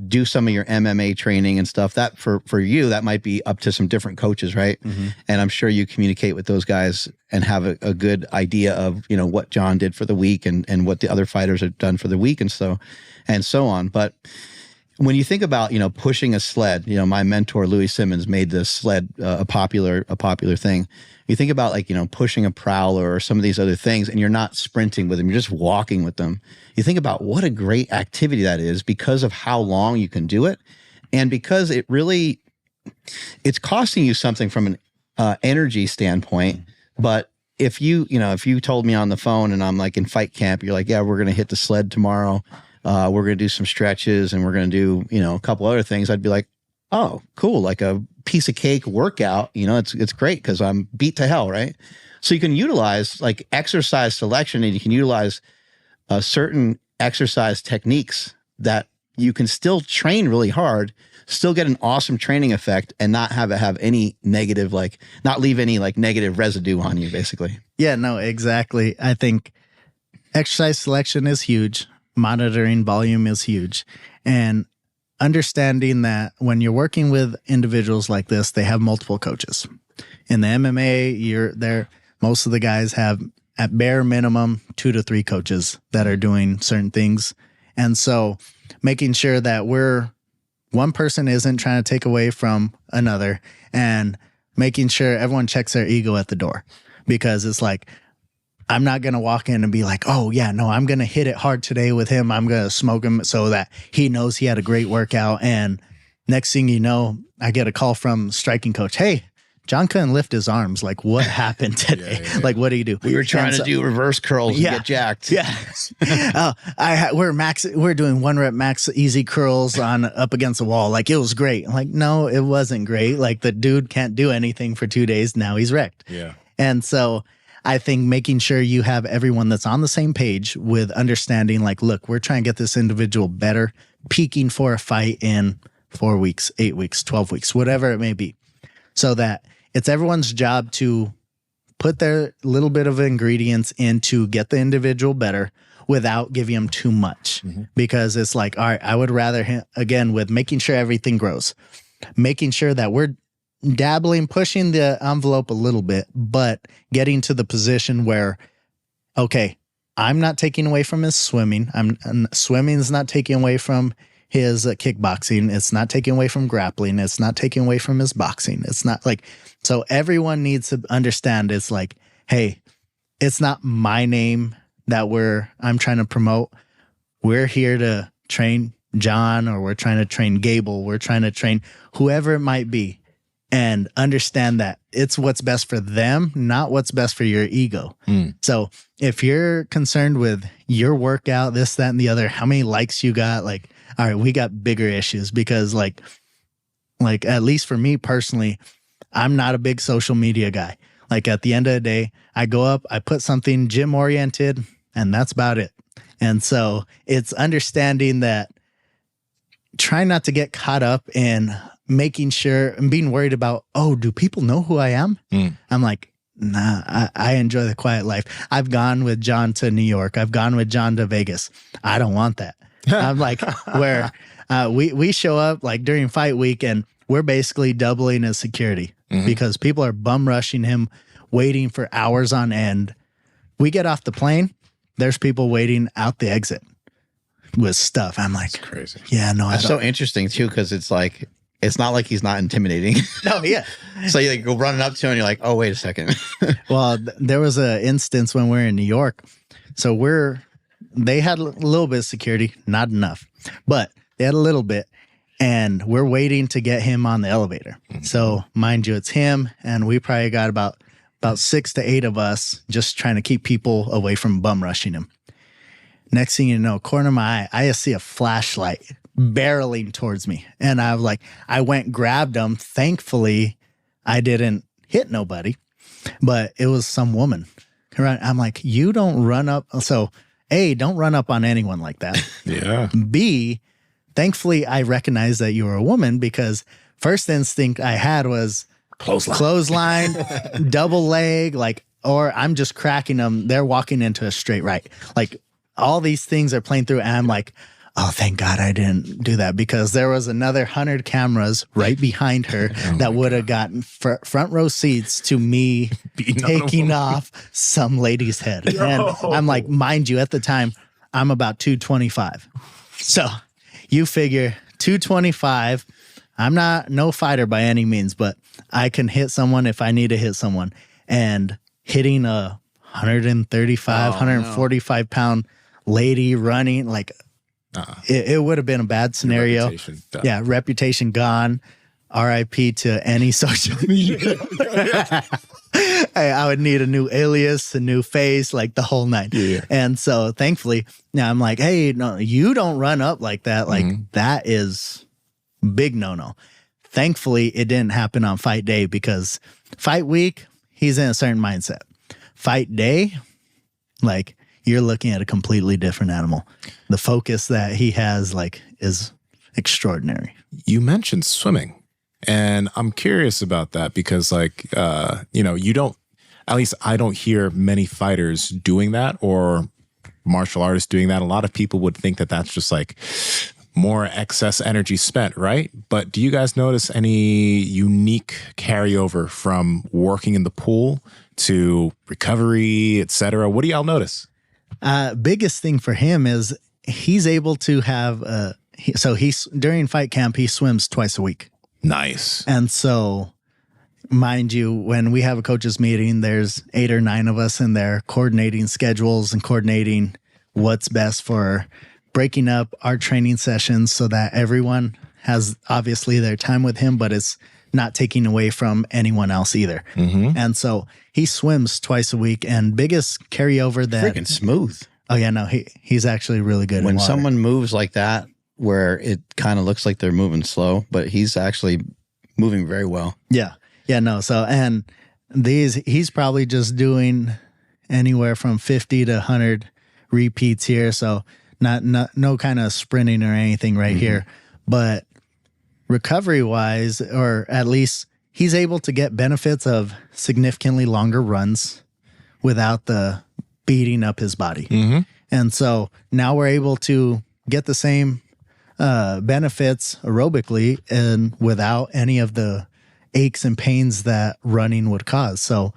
do some of your MMA training and stuff, that for you, that might be up to some different coaches, right? And I'm sure you communicate with those guys and have a good idea of, what Jon did for the week and what the other fighters have done for the week and so on. But when you think about, pushing a sled, my mentor, Louis Simmons, made this sled a popular thing. You think about pushing a prowler or some of these other things, and you're not sprinting with them, you're just walking with them. You think about what a great activity that is because of how long you can do it. And because it's costing you something from an energy standpoint. But if you told me on the phone and I'm like in fight camp, you're like, yeah, we're going to hit the sled tomorrow. We're going to do some stretches and we're going to do, a couple other things. I'd be like, oh, cool. Like a piece of cake workout, it's great because I'm beat to hell. Right. So you can utilize like exercise selection, and you can utilize certain exercise techniques that you can still train really hard, still get an awesome training effect, and not have any negative, not leave any negative residue on you, basically. Yeah, no, exactly. I think exercise selection is huge. Monitoring volume is huge. And understanding that when you're working with individuals like this, they have multiple coaches. In the MMA, most of the guys have at bare minimum 2 to 3 coaches that are doing certain things. And so making sure that one person isn't trying to take away from another, and making sure everyone checks their ego at the door, because it's like, I'm not going to walk in and be like, oh yeah, no, I'm going to hit it hard today with him. I'm going to smoke him so that he knows he had a great workout. And next thing you know, I get a call from striking coach. Hey, Jon couldn't lift his arms. Like, what happened today? Yeah. Like, what do you do? We were trying to do reverse curls and get jacked. Yeah. We're doing 1 rep max easy curls up against the wall. Like, it was great. I'm like, no, it wasn't great. Like, the dude can't do anything for 2 days. Now he's wrecked. Yeah. And so I think making sure you have everyone that's on the same page with understanding, like, look, we're trying to get this individual better, peaking for a fight in 4 weeks, 8 weeks, 12 weeks, whatever it may be, so that it's everyone's job to put their little bit of ingredients in to get the individual better without giving them too much. Because it's like, all right, I would rather, again, with making sure everything grows, making sure that we're dabbling, pushing the envelope a little bit, but getting to the position where, okay, I'm not taking away from his swimming. Swimming is not taking away from his kickboxing. It's not taking away from grappling. It's not taking away from his boxing. It's not like, so everyone needs to understand it's like, hey, it's not my name that I'm trying to promote. We're here to train Jon, or we're trying to train Gable. We're trying to train whoever it might be. And understand that it's what's best for them, not what's best for your ego. So if you're concerned with your workout, this, that, and the other, how many likes you got, like, all right, we got bigger issues, because like at least for me personally, I'm not a big social media guy. Like, at the end of the day, I go up, I put something gym oriented, and that's about it. And so it's understanding that, try not to get caught up in making sure and being worried about, oh, do people know who I am? I'm like, nah, I enjoy the quiet life. I've gone with Jon to New York. I've gone with Jon to Vegas. I don't want that. I'm like, where we show up like during fight week and we're basically doubling his security because people are bum rushing him, waiting for hours on end. We get off the plane, there's people waiting out the exit with stuff. I'm like, That's crazy. Yeah, no, That's so interesting too, because it's like, it's not like he's not intimidating. no, yeah. So you like go running up to him and you're like, oh, wait a second. Well, there was an instance when we were in New York. So they had a little bit of security, not enough, but they had a little bit. And we're waiting to get him on the elevator. So mind you, it's him. And we probably got about 6 to 8 of us just trying to keep people away from bum rushing him. Next thing you know, corner of my eye, I just see a flashlight barreling towards me. And I was like, I went, grabbed him. Thankfully, I didn't hit nobody, but it was some woman. I'm like, you don't run up. So A, don't run up on anyone like that. Yeah. B, thankfully, I recognized that you were a woman because first instinct I had was clothesline, double leg, like, or I'm just cracking them. They're walking into a straight right. Like all these things are playing through. And I'm like, oh, thank God I didn't do that because there was another 100 cameras right behind her that would have gotten front row seats to me taking off some lady's head. And I'm like, mind you, at the time, I'm about 225. So you figure 225, I'm not no fighter by any means, but I can hit someone if I need to hit someone. And hitting a 135, 145 pound lady running, like it would have been a bad scenario. Reputation gone. RIP to any social media. I would need a new alias, a new face, like the whole night. Yeah. And so thankfully, now I'm like, hey, no, you don't run up like that. Like that is big no-no. Thankfully, it didn't happen on fight day because fight week, he's in a certain mindset. Fight day, like you're looking at a completely different animal. The focus that he has like is extraordinary. You mentioned swimming. And I'm curious about that because like, you don't, at least I don't hear many fighters doing that or martial artists doing that. A lot of people would think that that's just like more excess energy spent, right? But do you guys notice any unique carryover from working in the pool to recovery, et cetera? What do y'all notice? Biggest thing for him is he's able to have, during fight camp, he swims twice a week. Nice. And so, mind you, when we have a coaches meeting, there's 8 or 9 of us in there coordinating schedules and coordinating what's best for breaking up our training sessions so that everyone has obviously their time with him, but it's not taking away from anyone else either. And so he swims twice a week and biggest carryover that freaking smooth. Oh yeah, no, he's actually really good. When someone moves like that, where it kind of looks like they're moving slow, but he's actually moving very well. Yeah. Yeah, no. So, and he's probably just doing anywhere from 50 to 100 repeats here. So no kind of sprinting or anything right here, but recovery wise, or at least he's able to get benefits of significantly longer runs without the beating up his body. And so now we're able to get the same benefits aerobically and without any of the aches and pains that running would cause. So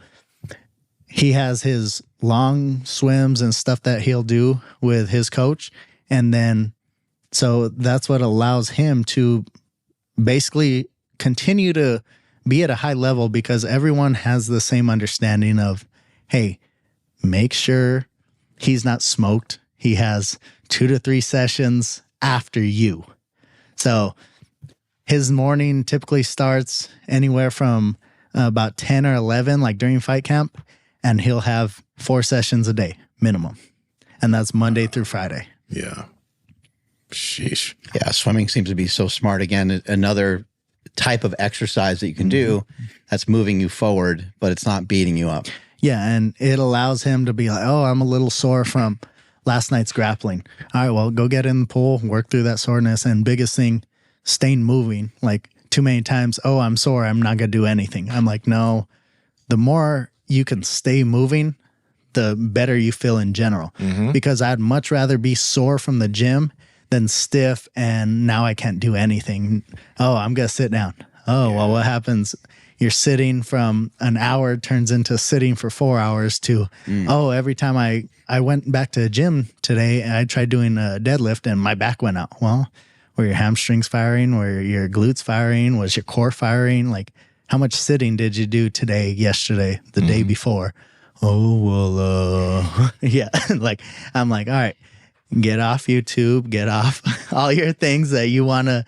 he has his long swims and stuff that he'll do with his coach. And then, so that's what allows him to basically continue to be at a high level because everyone has the same understanding of, hey, make sure he's not smoked. He has 2 to 3 sessions after you. So his morning typically starts anywhere from about 10 or 11, like during fight camp, and he'll have 4 sessions a day minimum. And that's Monday through Friday. Yeah. Sheesh. Yeah. Swimming seems to be so smart. Again, another type of exercise that you can do that's moving you forward, but it's not beating you up. Yeah. And it allows him to be like, oh, I'm a little sore from last night's grappling. All right, well, go get in the pool, work through that soreness. And biggest thing, staying moving. Like too many times, oh, I'm sore, I'm not going to do anything. I'm like, no, the more you can stay moving, the better you feel in general. Because I'd much rather be sore from the gym then stiff, and now I can't do anything. Oh, I'm going to sit down. Oh, well, what happens? You're sitting from an hour turns into sitting for 4 hours to, oh, every time I went back to the gym today and I tried doing a deadlift and my back went out. Well, were your hamstrings firing? Were your glutes firing? Was your core firing? Like, how much sitting did you do today, yesterday, the day before? Oh, well, yeah. Like, I'm like, all right, get off YouTube, get off all your things that you want to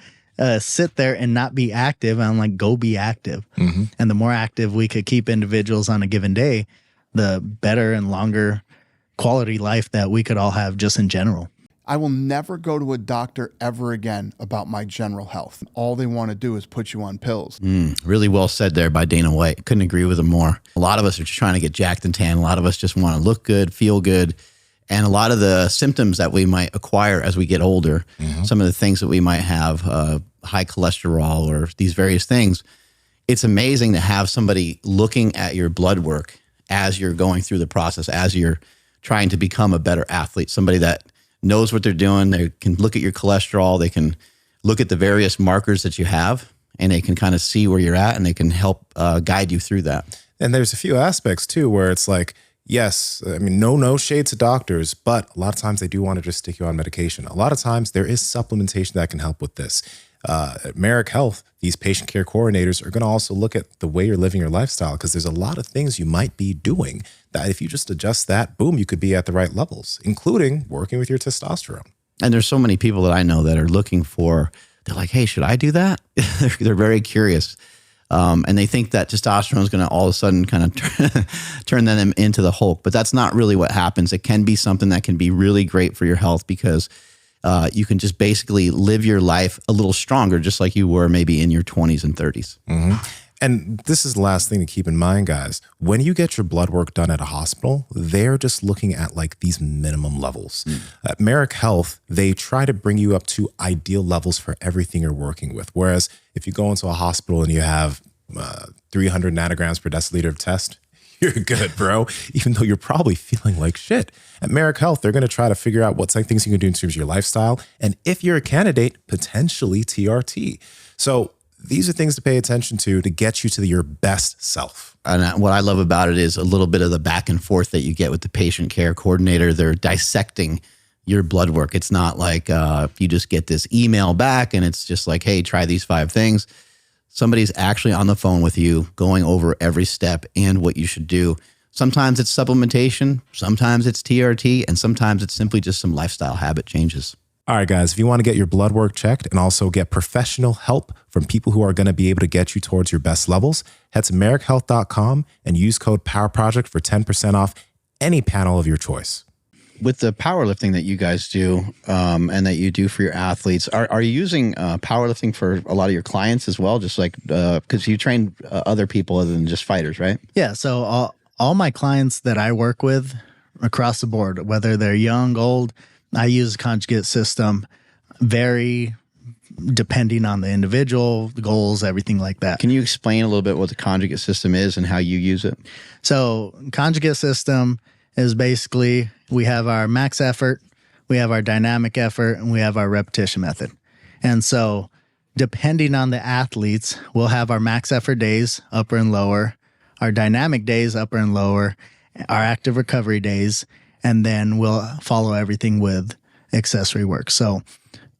sit there and not be active. And I'm like, go be active. And the more active we could keep individuals on a given day, the better and longer quality life that we could all have just in general. I will never go to a doctor ever again about my general health. All they want to do is put you on pills. Really well said there by Dana White. Couldn't agree with him more. A lot of us are just trying to get jacked and tan. A lot of us just want to look good, feel good. And a lot of the symptoms that we might acquire as we get older, some of the things that we might have, high cholesterol or these various things, it's amazing to have somebody looking at your blood work as you're going through the process, as you're trying to become a better athlete, somebody that knows what they're doing. They can look at your cholesterol. They can look at the various markers that you have, and they can kind of see where you're at, and they can help guide you through that. And there's a few aspects too, where it's like, yes, I mean, no shade to doctors, but a lot of times they do want to just stick you on medication. A lot of times there is supplementation that can help with this. At Merrick Health, these patient care coordinators are going to also look at the way you're living your lifestyle, because there's a lot of things you might be doing that if you just adjust that, boom, you could be at the right levels, including working with your testosterone. And there's so many people that I know that are looking for, they're like, hey, should I do that? They're very curious. And they think that testosterone is going to all of a sudden kind of turn them into the Hulk. But that's not really what happens. It can be something that can be really great for your health, because you can just basically live your life a little stronger, just like you were maybe in your 20s and 30s. And this is the last thing to keep in mind, guys. When you get your blood work done at a hospital, they're just looking at like these minimum levels. At Merrick Health, they try to bring you up to ideal levels for everything you're working with. Whereas if you go into a hospital and you have 300 nanograms per deciliter of test, you're good, bro, even though you're probably feeling like shit. At Merrick Health, they're going to try to figure out what things you can do in terms of your lifestyle. And if you're a candidate, potentially TRT. So these are things to pay attention to get you to your best self. And what I love about it is a little bit of the back and forth that you get with the patient care coordinator. They're dissecting your blood work. It's not like you just get this email back and it's just like, hey, try these 5 things. Somebody's actually on the phone with you, going over every step and what you should do. Sometimes it's supplementation, sometimes it's TRT, and sometimes it's simply just some lifestyle habit changes. All right, guys, if you want to get your blood work checked and also get professional help from people who are going to be able to get you towards your best levels, head to merrickhealth.com and use code POWERPROJECT for 10% off any panel of your choice. With the powerlifting that you guys do and that you do for your athletes, are you using powerlifting for a lot of your clients as well? Just like, because you train other people other than just fighters, right? Yeah. So all my clients that I work with across the board, whether they're young, old, I use a conjugate system, very depending on the individual, the goals, everything like that. Can you explain a little bit what the conjugate system is and how you use it? So conjugate system is basically, we have our max effort, we have our dynamic effort, and we have our repetition method. And so depending on the athletes, we'll have our max effort days, upper and lower, our dynamic days, upper and lower, our active recovery days, and then we'll follow everything with accessory work. So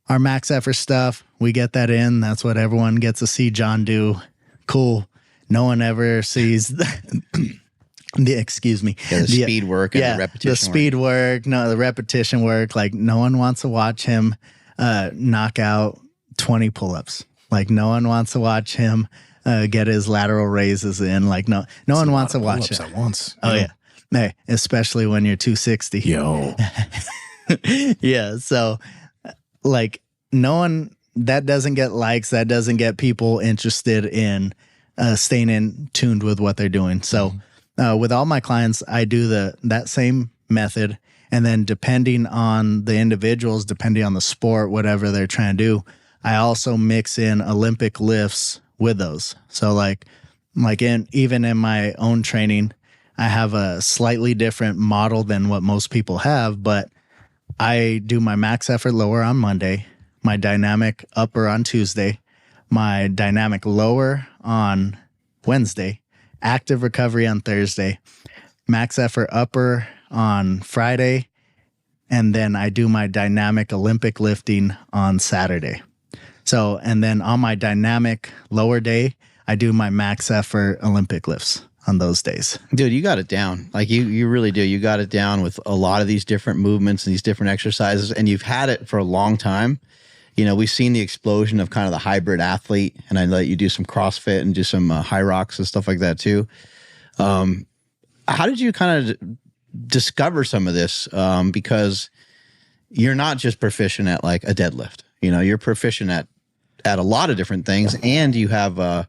our max effort stuff, we get that in. That's what everyone gets to see Jon do. Cool. No one ever sees the speed work and the repetition the speed work. No, the repetition work. Like, no one wants to watch him knock out 20 pull-ups. Like, no one wants to watch him get his lateral raises in. Like, no one wants to watch it at once. Oh yeah. Hey, especially when you're 260. Yo. Yeah. So like, no one, that doesn't get likes, that doesn't get people interested in staying in tuned with what they're doing. So with all my clients, I do that same method. And then depending on the individuals, depending on the sport, whatever they're trying to do, I also mix in Olympic lifts with those. So like even in my own training, I have a slightly different model than what most people have, but I do my max effort lower on Monday, my dynamic upper on Tuesday, my dynamic lower on Wednesday, active recovery on Thursday, max effort upper on Friday, and then I do my dynamic Olympic lifting on Saturday. So, and then on my dynamic lower day, I do my max effort Olympic lifts on those days. Dude, you got it down. Like you really do. You got it down with a lot of these different movements and these different exercises, and you've had it for a long time. You know, we've seen the explosion of kind of the hybrid athlete, and I let you do some CrossFit and do some high rocks and stuff like that too. How did you kind of discover some of this? Because you're not just proficient at like a deadlift. You know, you're proficient at a lot of different things, and you have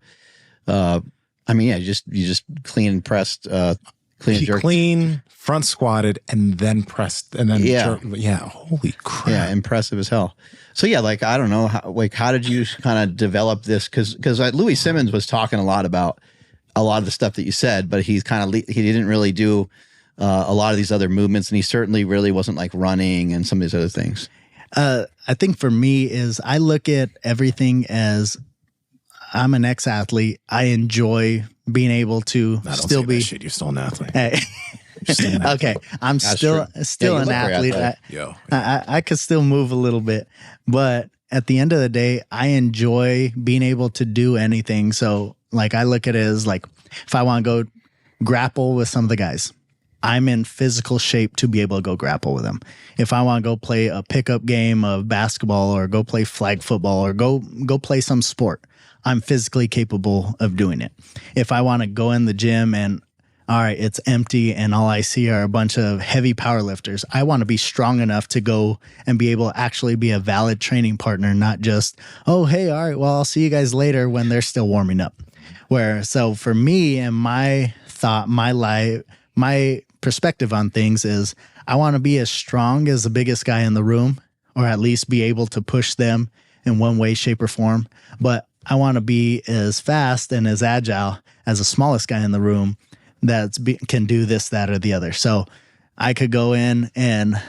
you just clean and pressed, clean and jerk. Clean, front squatted, and then pressed, and then jerk. Yeah, holy crap. Yeah, impressive as hell. So yeah, like I don't know, how did you kind of develop this? Because Louis Simmons was talking a lot about a lot of the stuff that you said, but he didn't really do a lot of these other movements, and he certainly really wasn't like running and some of these other things. I think for me is I look at everything as I'm an ex-athlete. I enjoy being able to still be. Shit, you're still an athlete. Hey. Okay, I'm still an athlete. I could still move a little bit, but at the end of the day, I enjoy being able to do anything. So, like, I look at it as like if I want to go grapple with some of the guys, I'm in physical shape to be able to go grapple with them. If I want to go play a pickup game of basketball or go play flag football or go play some sport, I'm physically capable of doing it. If I want to go in the gym and, all right, it's empty and all I see are a bunch of heavy powerlifters, I want to be strong enough to go and be able to actually be a valid training partner, not just, oh, hey, all right, well, I'll see you guys later when they're still warming up. So for me and my thought, my life, my perspective on things is I want to be as strong as the biggest guy in the room, or at least be able to push them in one way, shape, or form. But I want to be as fast and as agile as the smallest guy in the room that can do this, that, or the other. So I could go in and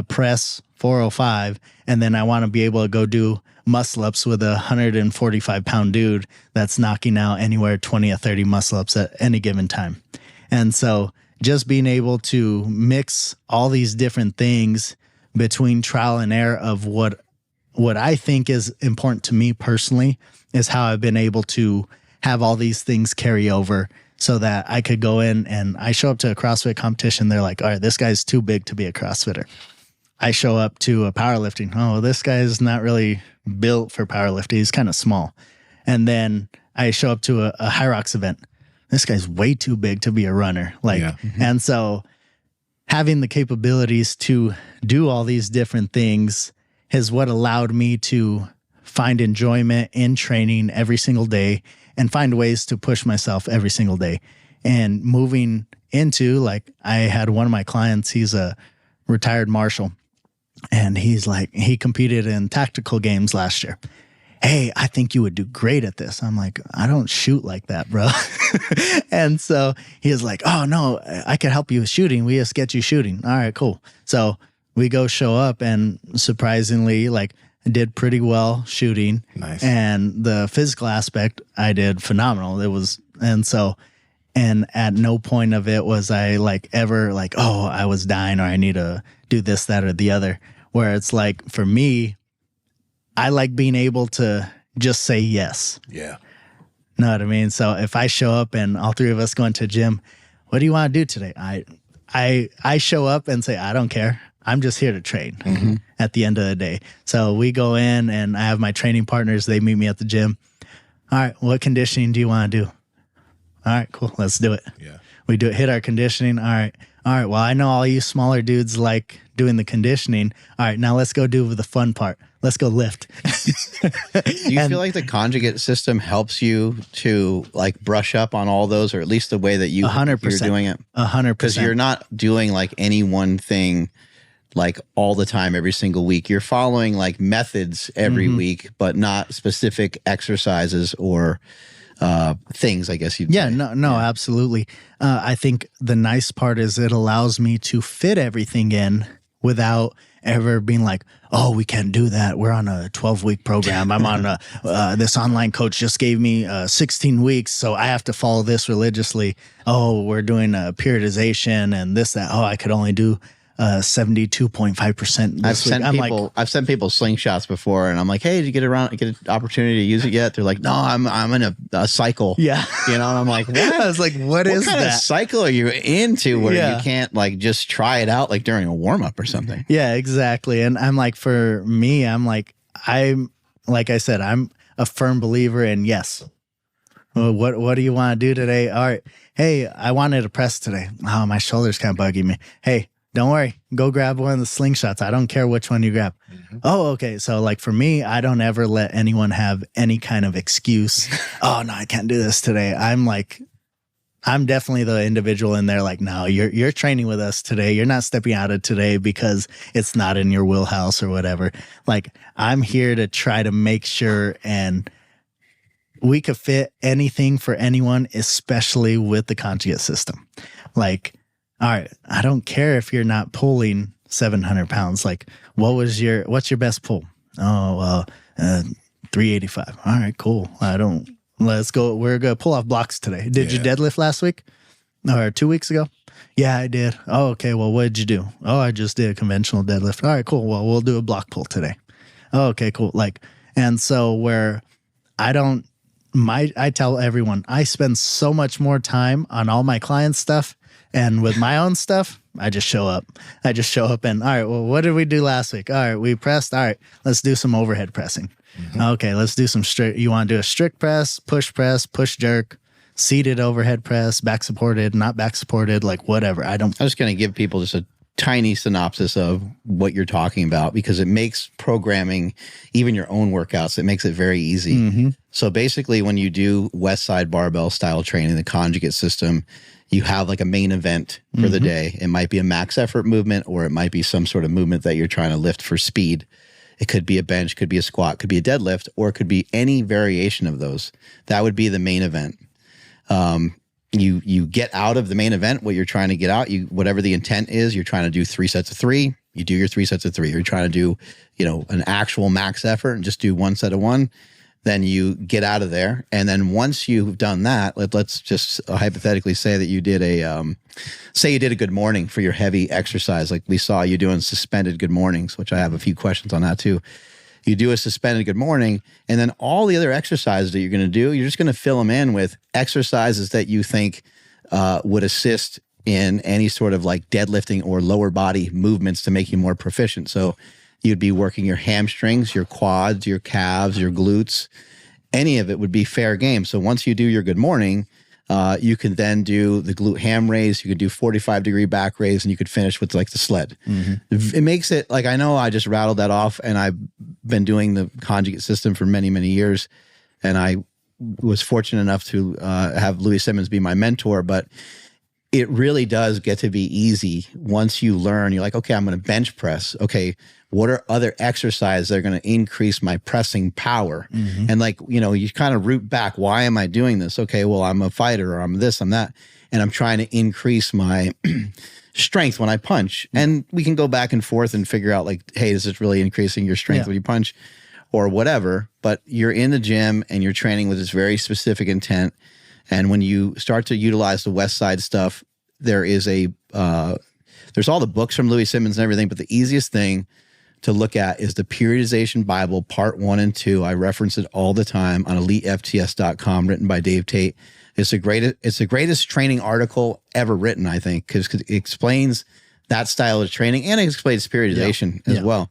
press 405, and then I want to be able to go do muscle ups with a 145-pound dude that's knocking out anywhere 20 or 30 muscle ups at any given time. And so just being able to mix all these different things between trial and error of what I think is important to me personally is how I've been able to have all these things carry over so that I could go in and I show up to a CrossFit competition. They're like, all right, this guy's too big to be a CrossFitter. I show up to a powerlifting. Oh, this guy's not really built for powerlifting. He's kind of small. And then I show up to a High Rocks event. This guy's way too big to be a runner. And so having the capabilities to do all these different things is what allowed me to find enjoyment in training every single day and find ways to push myself every single day. And moving into, like, I had one of my clients, he's a retired marshal, and he's like, he competed in tactical games last year. Hey, I think you would do great at this. I'm like, I don't shoot like that, bro. And so he was like, oh no, I can help you with shooting. We just get you shooting. All right, cool. So we go show up, and surprisingly, like, I did pretty well shooting. Nice. And the physical aspect, I did phenomenal. And at no point of it was I like ever like, oh, I was dying or I need to do this, that, or the other. Where it's like, for me, I like being able to just say yes. Yeah. Know what I mean? So if I show up and all three of us go into a gym, what do you want to do today? I show up and say, I don't care. I'm just here to train at the end of the day. So we go in and I have my training partners. They meet me at the gym. All right, what conditioning do you want to do? All right, cool. Let's do it. Yeah. We do it, hit our conditioning. All right. Well, I know all you smaller dudes like doing the conditioning. All right, now let's go do the fun part. Let's go lift. Do you feel like the conjugate system helps you to like brush up on all those, or at least the way that you're doing it? 100%. Because you're not doing like any one thing like all the time, every single week. You're following like methods every week, but not specific exercises or things, I guess you'd say. No, absolutely. I think the nice part is it allows me to fit everything in without ever being like, oh, we can't do that. We're on a 12-week program. I'm on this online coach just gave me 16 weeks, so I have to follow this religiously. Oh, we're doing a periodization and this, that. Oh, I could only do 72.5% this week. I've sent people slingshots before, and I'm like, hey, did you get an opportunity to use it yet? They're like, no, I'm in a cycle. Yeah. You know, and I'm like, what? I was like, what is kind that? of cycle are you into where you can't like just try it out like during a warm up or something? Yeah, exactly. And I'm like, for me, like I said, I'm a firm believer in yes. Well, what do you want to do today? All right. Hey, I wanted to press today. Oh, my shoulder's kind of bugging me. Hey, don't worry. Go grab one of the slingshots. I don't care which one you grab. Mm-hmm. Oh, okay. So like for me, I don't ever let anyone have any kind of excuse. Oh no, I can't do this today. I'm definitely the individual in there like, no, you're training with us today. You're not stepping out of today because it's not in your wheelhouse or whatever. Like I'm here to try to make sure and we could fit anything for anyone, especially with the conjugate system. Like, all right, I don't care if you're not pulling 700 pounds. Like, what's your best pull? Oh, 385. All right, cool. Let's go. We're going to pull off blocks today. Did you deadlift last week or 2 weeks ago? Yeah, I did. Oh, okay. Well, what did you do? Oh, I just did a conventional deadlift. All right, cool. Well, we'll do a block pull today. Oh, okay, cool. Like, and so where I tell everyone, I spend so much more time on all my clients' stuff. And with my own stuff, I just show up. And all right, well, what did we do last week? All right, we pressed. All right, let's do some overhead pressing. Mm-hmm. Okay, let's do some strict. You want to do a strict press, push jerk, seated overhead press, back supported, not back supported, like whatever. I'm just going to give people just a tiny synopsis of what you're talking about because it makes programming, even your own workouts, it makes it very easy. Mm-hmm. So basically when you do West Side barbell style training, the conjugate system, you have like a main event for the day. It might be a max effort movement, or it might be some sort of movement that you're trying to lift for speed. It could be a bench, could be a squat, could be a deadlift, or it could be any variation of those. That would be the main event. You get out of the main event what you're trying to get out. Whatever the intent is, you're trying to do 3 sets of 3. You do your 3 sets of 3. You're trying to do, an actual max effort and just do 1 set of 1. Then you get out of there. And then once you've done that, let's just hypothetically say that you did a good morning for your heavy exercise. Like we saw you doing suspended good mornings, which I have a few questions on that too. You do a suspended good morning, and then all the other exercises that you're going to do, you're just going to fill them in with exercises that you think would assist in any sort of like deadlifting or lower body movements to make you more proficient. So you'd be working your hamstrings, your quads, your calves, your glutes. Any of it would be fair game. So once you do your good morning, you can then do the glute ham raise. You could do 45-degree back raise, and you could finish with like the sled. Mm-hmm. It makes it like, I know I just rattled that off, and I've been doing the conjugate system for many, many years. And I was fortunate enough to have Louis Simmons be my mentor, but it really does get to be easy once you learn. You're like, okay, I'm going to bench press. Okay, what are other exercises that are going to increase my pressing power? Mm-hmm. And like, you kind of root back. Why am I doing this? Okay, well, I'm a fighter, or I'm this, I'm that. And I'm trying to increase my strength when I punch. And we can go back and forth and figure out like, hey, is this really increasing your strength when you punch or whatever? But you're in the gym and you're training with this very specific intent. And when you start to utilize the West Side stuff, there's all the books from Louis Simmons and everything, but the easiest thing to look at is the Periodization Bible, part 1 and 2. I reference it all the time on elitefts.com, written by Dave Tate. It's the greatest training article ever written, I think, because it explains that style of training, and it explains periodization as well.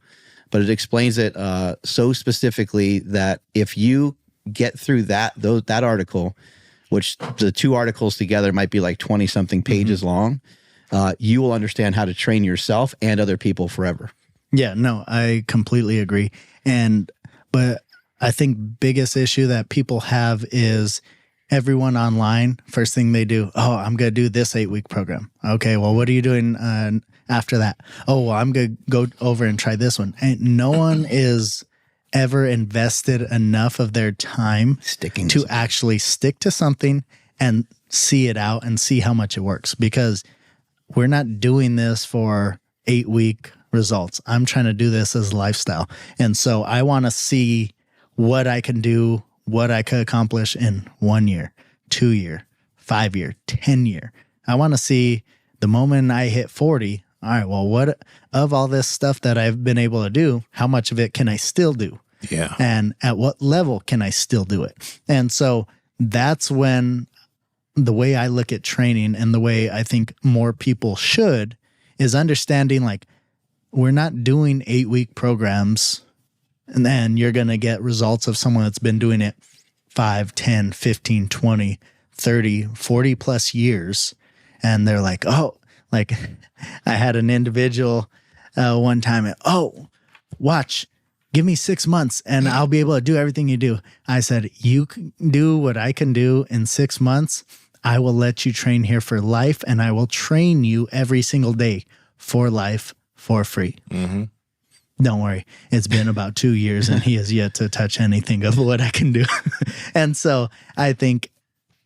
But it explains it so specifically that if you get through that article, which the 2 articles together might be like 20-something pages long, you will understand how to train yourself and other people forever. Yeah, no, I completely agree. But I think biggest issue that people have is everyone online, first thing they do, oh, I'm going to do this 8-week program. Okay, well, what are you doing after that? Oh, well, I'm going to go over and try this one. And no one is ever invested enough of their time to actually stick to something and see it out and see how much it works, because we're not doing this for 8-week results. I'm trying to do this as a lifestyle. And so I want to see what I can do, what I could accomplish in 1 year, 2 year, 5 year, 10 year. I want to see the moment I hit 40. All right, well, what of all this stuff that I've been able to do, how much of it can I still do? Yeah. And at what level can I still do it? And so that's when the way I look at training and the way I think more people should is understanding like we're not doing 8-week programs and then you're going to get results of someone that's been doing it 5, 10, 15, 20, 30, 40 plus years. And they're like, oh, like I had an individual one time, watch, give me 6 months and I'll be able to do everything you do. I said, you can do what I can do in 6 months. I will let you train here for life and I will train you every single day for life for free. Mm-hmm. Don't worry. It's been about 2 years and he has yet to touch anything of what I can do. And so I think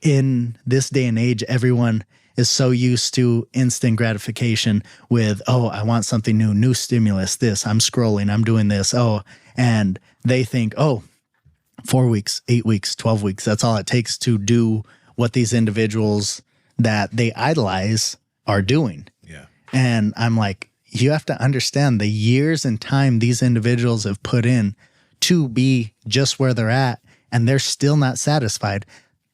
in this day and age, everyone is so used to instant gratification with, oh, I want something new stimulus, this, I'm scrolling, I'm doing this. Oh, and they think, 4 weeks, 8 weeks, 12 weeks, that's all it takes to do what these individuals that they idolize are doing. Yeah. And I'm like, you have to understand the years and time these individuals have put in to be just where they're at, and they're still not satisfied.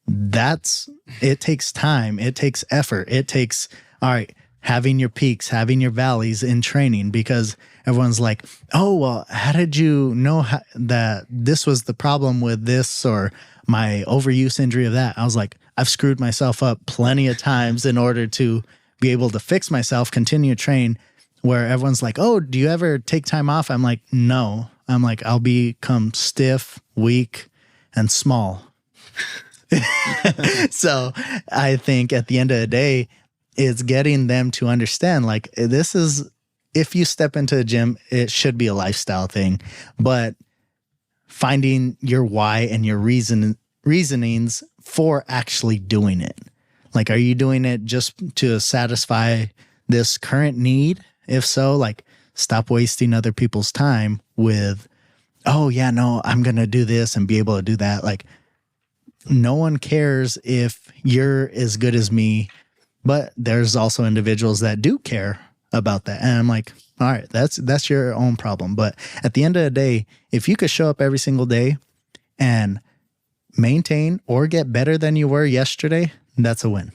It takes time. It takes effort. It takes, all right, having your peaks, having your valleys in training, because everyone's like, oh, well, how did you know that this was the problem with this or my overuse injury of that? I was like, I've screwed myself up plenty of times in order to be able to fix myself, continue to train, where everyone's like, oh, do you ever take time off? I'm like, no. I'm like, I'll become stiff, weak, and small. So I think at the end of the day, it's getting them to understand like this is, if you step into a gym, it should be a lifestyle thing, but finding your why and your reasonings for actually doing it. Like, are you doing it just to satisfy this current need? If so, like stop wasting other people's time with, oh yeah, no, I'm going to do this and be able to do that. Like, no one cares if you're as good as me, but there's also individuals that do care about that. And I'm like, all right, that's your own problem. But at the end of the day, if you could show up every single day and maintain or get better than you were yesterday, that's a win.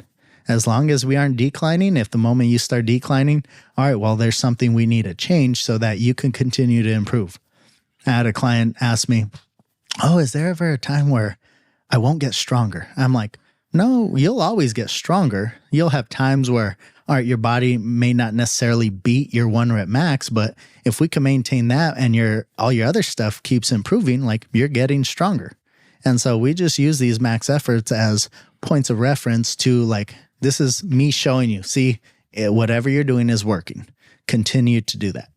As long as we aren't declining, if the moment you start declining, all right, well, there's something we need to change so that you can continue to improve. I had a client ask me, oh, is there ever a time where I won't get stronger? I'm like, no, you'll always get stronger. You'll have times where, all right, your body may not necessarily beat your 1 rep max, but if we can maintain that and all your other stuff keeps improving, like you're getting stronger. And so we just use these max efforts as points of reference to like, this is me showing you, see, whatever you're doing is working. Continue to do that.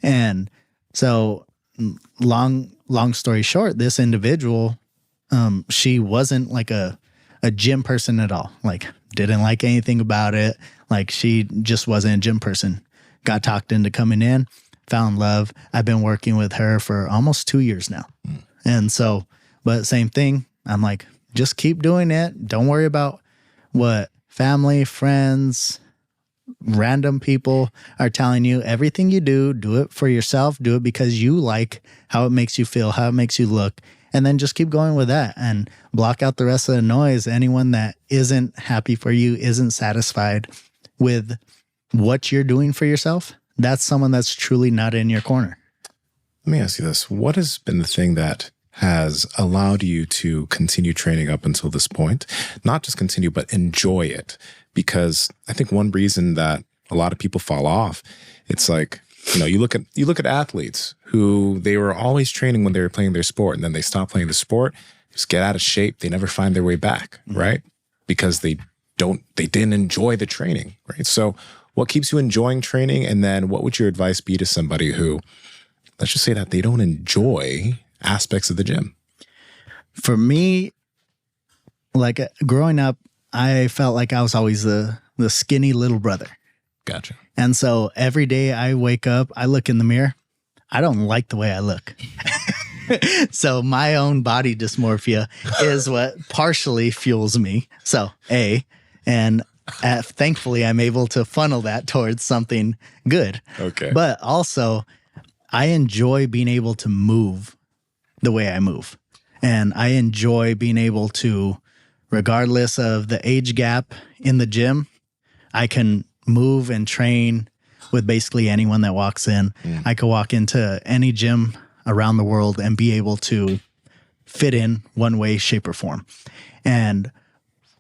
And so long story short, this individual, she wasn't like a gym person at all. Like didn't like anything about it. Like she just wasn't a gym person. Got talked into coming in, found love. I've been working with her for almost 2 years now. And so, but same thing. I'm like, just keep doing it. Don't worry about what family, friends, random people are telling you. Everything you do it for yourself. Do it because you like how it makes you feel, how it makes you look. And then just keep going with that and block out the rest of the noise. Anyone that isn't happy for you, isn't satisfied with what you're doing for yourself, that's someone that's truly not in your corner. Let me ask you this. What has been the thing that has allowed you to continue training up until this point? Not just continue, but enjoy it. Because I think one reason that a lot of people fall off, it's like, you look at athletes who they were always training when they were playing their sport, and then they stop playing the sport, just get out of shape. They never find their way back, right? Because they didn't enjoy the training, right? So what keeps you enjoying training? And then what would your advice be to somebody who, let's just say that they don't enjoy aspects of the gym? For me, like growing up, I felt like I was always the skinny little brother Gotcha. And so every day I wake up, I look in the mirror. I don't like the way I look. So my own body dysmorphia is what partially fuels me. So thankfully I'm able to funnel that towards something good. Okay. But also I enjoy being able to move the way I move. And I enjoy being able to, regardless of the age gap in the gym, I can move and train with basically anyone that walks in. I could walk into any gym around the world and be able to fit in one way, shape, or form. And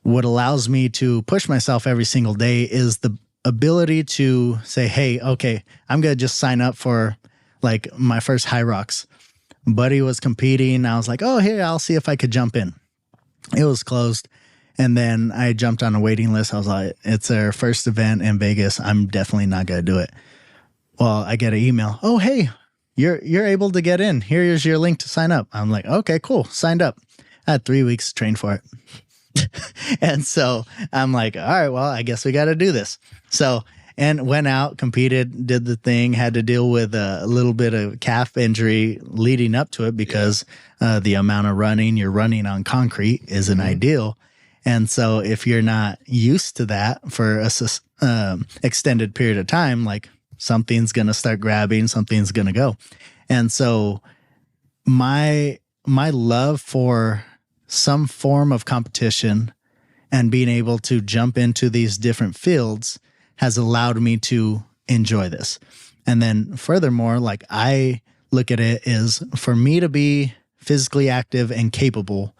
what allows me to push myself every single day is the ability to say, hey, okay, I'm going to just sign up for like my first High Rocks. Buddy was competing. I was like, oh, here, I'll see if I could jump in. It was closed. And then I jumped on a waiting list. I was like, it's our first event in Vegas. I'm definitely not going to do it. Well, I get an email. Oh, hey, you're able to get in. Here's your link to sign up. I'm like, okay, cool. Signed up. I had 3 weeks to train for it. And so I'm like, all right, well, I guess we got to do this. So, and went out, competed, did the thing, had to deal with a little bit of calf injury leading up to it because the amount of running you're running on concrete isn't ideal. And so if you're not used to that for a extended period of time, like something's going to start grabbing, something's going to go. And so my love for some form of competition and being able to jump into these different fields has allowed me to enjoy this. And then furthermore, like I look at it is for me to be physically active and capable,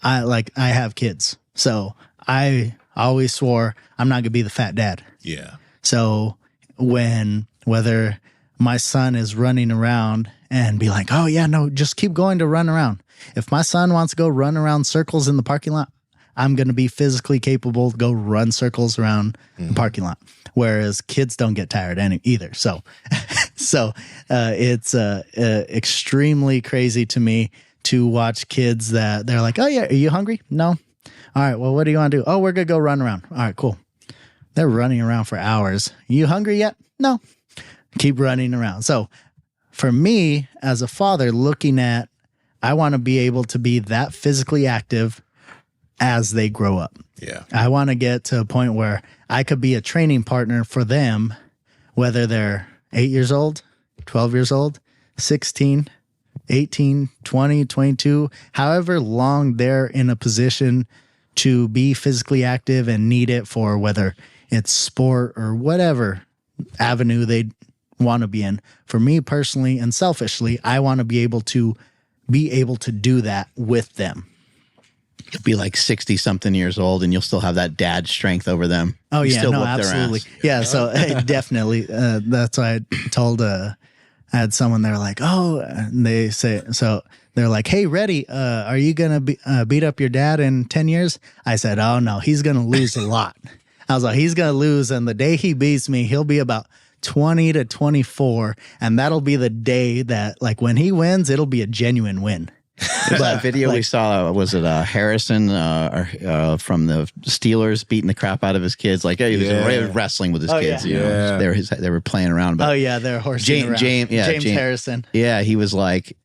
I have kids. So I always swore I'm not going to be the fat dad. Yeah. So whether my son is running around and be like, oh yeah, no, just keep going to run around. If my son wants to go run around circles in the parking lot, I'm going to be physically capable to go run circles around the parking lot. Whereas kids don't get tired either. So, it's extremely crazy to me to watch kids that they're like, oh yeah, are you hungry? No. All right. Well, what do you want to do? Oh, we're going to go run around. All right, cool. They're running around for hours. You hungry yet? No. Keep running around. So for me as a father looking at, I want to be able to be that physically active as they grow up. Yeah. I want to get to a point where I could be a training partner for them, whether they're 8 years old, 12 years old, 16, 18, 20, 22, however long they're in a position to be physically active and need it for whether it's sport or whatever avenue they want to be in. For me personally and selfishly, I want to be able to do that with them. You'll be like 60 something years old and you'll still have that dad strength over them. Oh You yeah, still no, whoop their absolutely. ass. Yeah. So definitely, that's why I told, I had someone, they're like, oh, and they say, so they're like, hey, Reddy, are you going to beat up your dad in 10 years? I said, oh no, he's going to lose a lot. I was like, he's going to lose. And the day he beats me, he'll be about 20 to 24. And that'll be the day that like when he wins, it'll be a genuine win. There's that video we saw, was it Harrison from the Steelers beating the crap out of his kids? Like he was wrestling with his kids. Yeah. You know? They were playing around. But They're horsing around. James Harrison. Yeah, he was like,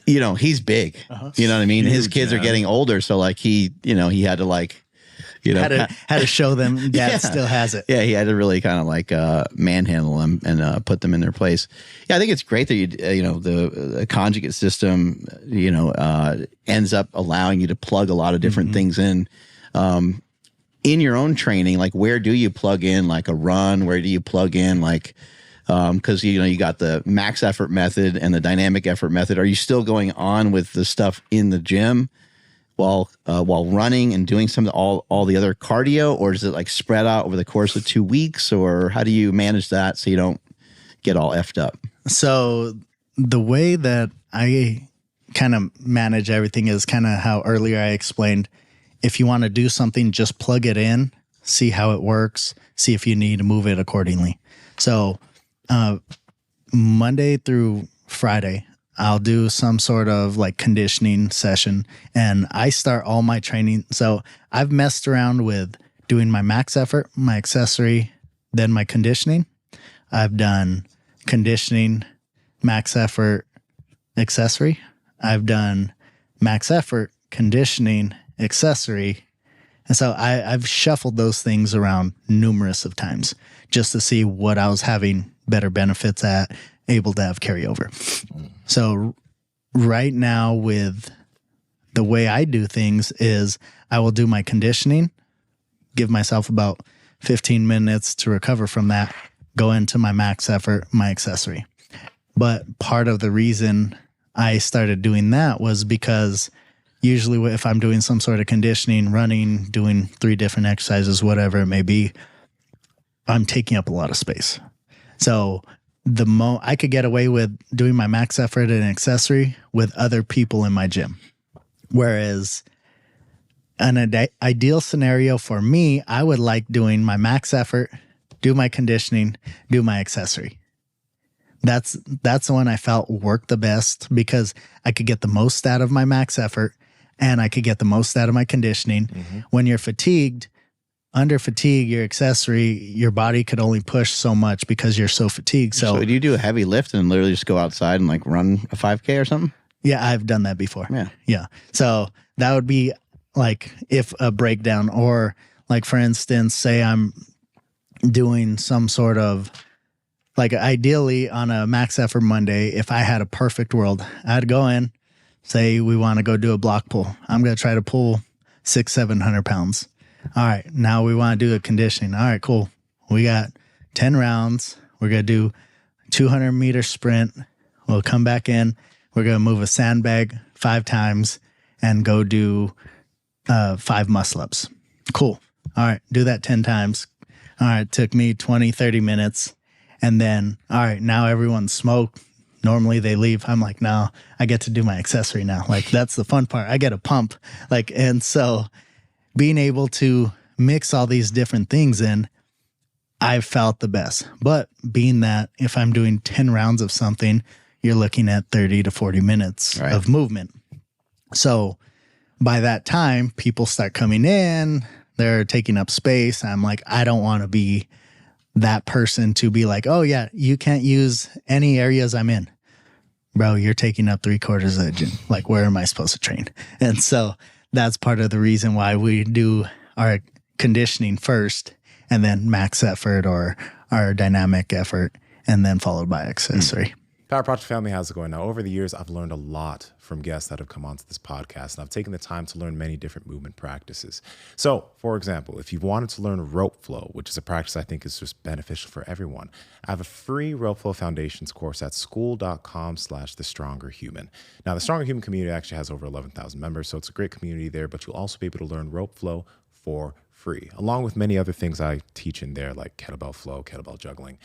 you know, he's big. You know what I mean? His kids are getting older, so like he had to like, had to show them dad still has it. Yeah, he had to really kind of like manhandle them and put them in their place. Yeah, I think it's great that the conjugate system ends up allowing you to plug a lot of different things in your own training. Like, where do you plug in like a run? Where do you plug in like because you got the max effort method and the dynamic effort method. Are you still going on with the stuff in the gym while running and doing some of all the other cardio, or is it like spread out over the course of 2 weeks, or how do you manage that so you don't get all effed up? So the way that I kind of manage everything is kind of how earlier I explained. If you want to do something, just plug it in, see how it works, see if you need to move it accordingly. So Monday through Friday, I'll do some sort of like conditioning session, and I start all my training. So I've messed around with doing my max effort, my accessory, then my conditioning. I've done conditioning, max effort, accessory. I've done max effort, conditioning, accessory. And so I've shuffled those things around numerous of times just to see what I was having better benefits at, able to have carryover. So right now with the way I do things is I will do my conditioning, give myself about 15 minutes to recover from that, go into my max effort, my accessory. But part of the reason I started doing that was because usually if I'm doing some sort of conditioning, running, doing 3 different exercises, whatever it may be, I'm taking up a lot of space. So I could get away with doing my max effort and accessory with other people in my gym. Whereas an ideal scenario for me, I would like doing my max effort, do my conditioning, do my accessory. That's the one I felt worked the best because I could get the most out of my max effort and I could get the most out of my conditioning. Mm-hmm. When you're fatigued, under fatigue, your accessory, your body could only push so much because you're so fatigued. So do you do a heavy lift and literally just go outside and like run a 5K or something? Yeah, I've done that before. Yeah. So that would be like if a breakdown, or like, for instance, say I'm doing some sort of, like, ideally on a max effort Monday, if I had a perfect world, I'd go in, say we want to go do a block pull. I'm going to try to pull 600-700 pounds. All right, now we want to do a conditioning. All right, cool. We got 10 rounds. We're going to do 200-meter sprint. We'll come back in. We're going to move a sandbag 5 times and go do 5 muscle-ups. Cool. All right, do that 10 times. All right, took me 20, 30 minutes. And then, all right, now everyone's smoked. Normally they leave. I'm like, no, I get to do my accessory now. Like, that's the fun part. I get a pump. Like, and so being able to mix all these different things in, I felt the best. But being that if I'm doing 10 rounds of something, you're looking at 30 to 40 minutes of movement. So by that time, people start coming in, they're taking up space. I'm like, I don't want to be that person to be like, oh yeah, you can't use any areas I'm in. Bro, you're taking up 3/4 of the gym. Like, where am I supposed to train? And so that's part of the reason why we do our conditioning first and then max effort or our dynamic effort and then followed by accessory. Power Project family, how's it going? Now, over the years, I've learned a lot from guests that have come onto this podcast, and I've taken the time to learn many different movement practices. So, for example, if you wanted to learn rope flow, which is a practice I think is just beneficial for everyone, I have a free rope flow foundations course at school.com/thestrongerhuman. Now, the Stronger Human community actually has over 11,000 members, so it's a great community there, but you'll also be able to learn rope flow for free, along with many other things I teach in there, like kettlebell flow, kettlebell juggling,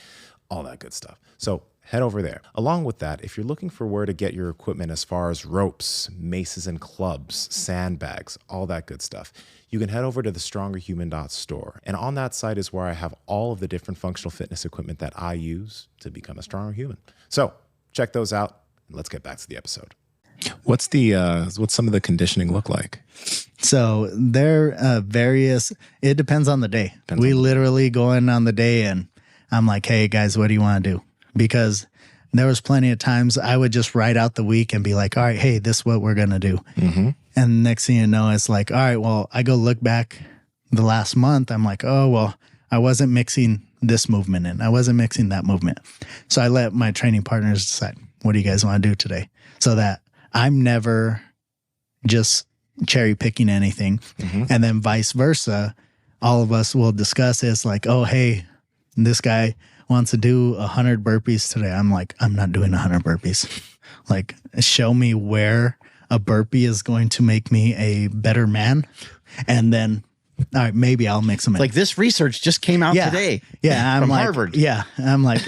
all that good stuff. So head over there. Along with that, if you're looking for where to get your equipment as far as ropes, maces and clubs, sandbags, all that good stuff, you can head over to thestrongerhuman.store. And on that site is where I have all of the different functional fitness equipment that I use to become a stronger human. So check those out, and let's get back to the episode. What's some of the conditioning look like? So there various, it depends on the day. We literally go in on the day and I'm like, hey guys, what do you want to do? Because there was plenty of times I would just write out the week and be like, all right, hey, this is what we're going to do. Mm-hmm. And next thing you know, it's like, all right, well, I go look back the last month. I'm like, oh, well, I wasn't mixing this movement in. I wasn't mixing that movement. So I let my training partners decide, what do you guys want to do today? So that I'm never just cherry picking anything. Mm-hmm. And then vice versa, all of us will discuss it. It's like, oh, hey, this guy wants to do 100 burpees today. I'm like, I'm not doing 100 burpees. Like, show me where a burpee is going to make me a better man. And then, all right, maybe I'll mix them in. Like, this research just came out today. Yeah. I'm from like, Harvard. Yeah. I'm like,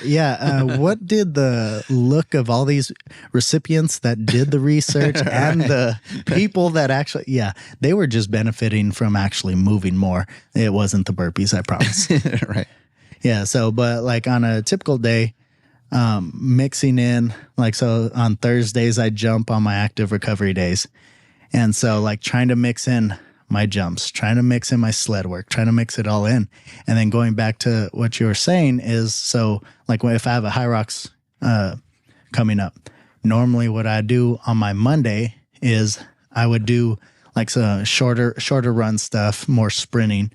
what did the look of all these recipients that did the research and the people that actually, they were just benefiting from actually moving more. It wasn't the burpees, I promise. Right. Yeah. So, but like on a typical day, mixing in, like, so on Thursdays, I jump on my active recovery days. And so like trying to mix in my jumps, trying to mix in my sled work, trying to mix it all in. And then going back to what you were saying is, so like if I have a high rocks coming up, normally what I do on my Monday is I would do like some shorter run stuff, more sprinting.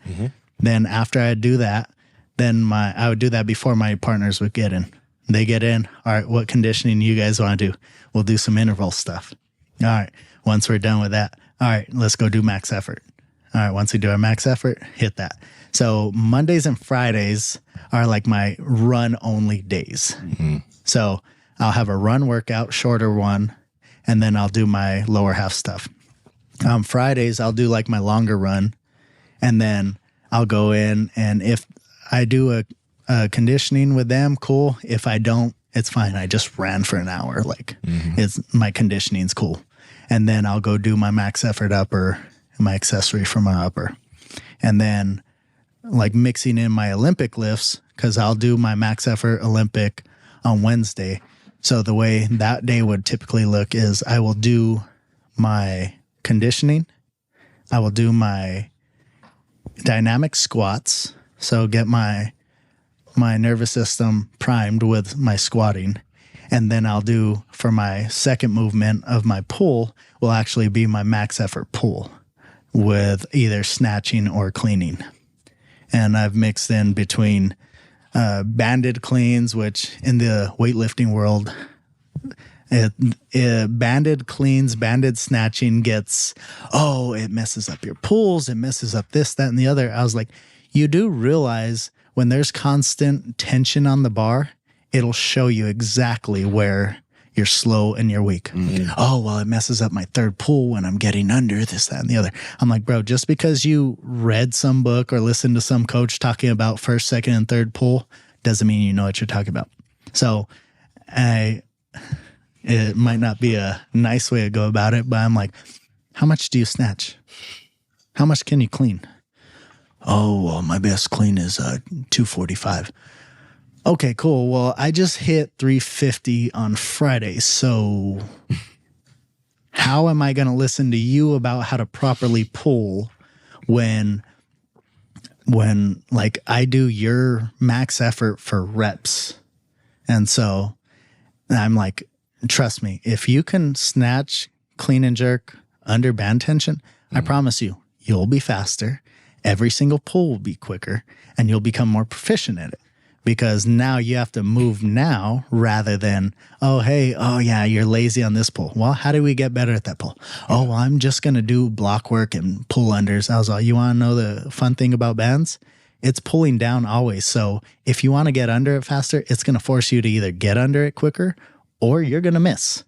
Then after I do that, then I would do that before my partners would get in. They get in. All right, what conditioning you guys want to do? We'll do some interval stuff. All right, once we're done with that, all right, let's go do max effort. All right, once we do our max effort, hit that. So Mondays and Fridays are like my run only days. So I'll have a run workout, shorter one, and then I'll do my lower half stuff. Fridays, I'll do like my longer run, and then I'll go in, and if I do a conditioning with them, cool. If I don't, it's fine. I just ran for an hour. Like it's my conditioning's cool. And then I'll go do my max effort upper, my accessory for my upper. And then like mixing in my Olympic lifts, because I'll do my max effort Olympic on Wednesday. So the way that day would typically look is I will do my conditioning. I will do my dynamic squats. So get my nervous system primed with my squatting. And then I'll do, for my second movement of my pull, will actually be my max effort pull with either snatching or cleaning. And I've mixed in between banded cleans, which in the weightlifting world, banded cleans, banded snatching gets, it messes up your pulls, it messes up this, that, and the other. I was like, you do realize when there's constant tension on the bar, it'll show you exactly where you're slow and you're weak. Oh, well, it messes up my third pull when I'm getting under this, that, and the other. I'm like, bro, just because you read some book or listened to some coach talking about first, second, and third pull doesn't mean you know what you're talking about. So it might not be a nice way to go about it, but I'm like, how much do you snatch? How much can you clean? Oh, well, my best clean is 245. Okay, cool. Well, I just hit 350 on Friday. So how am I going to listen to you about how to properly pull when like I do your max effort for reps? And so I'm like, trust me, if you can snatch, clean and jerk under band tension, I promise you, you'll be faster. Every single pull will be quicker and you'll become more proficient at it. Because now you have to move now rather than, you're lazy on this pull. Well, how do we get better at that pull? Oh, well, I'm just going to do block work and pull unders. I was like, you want to know the fun thing about bands? It's pulling down always. So if you want to get under it faster, it's going to force you to either get under it quicker or you're going to miss.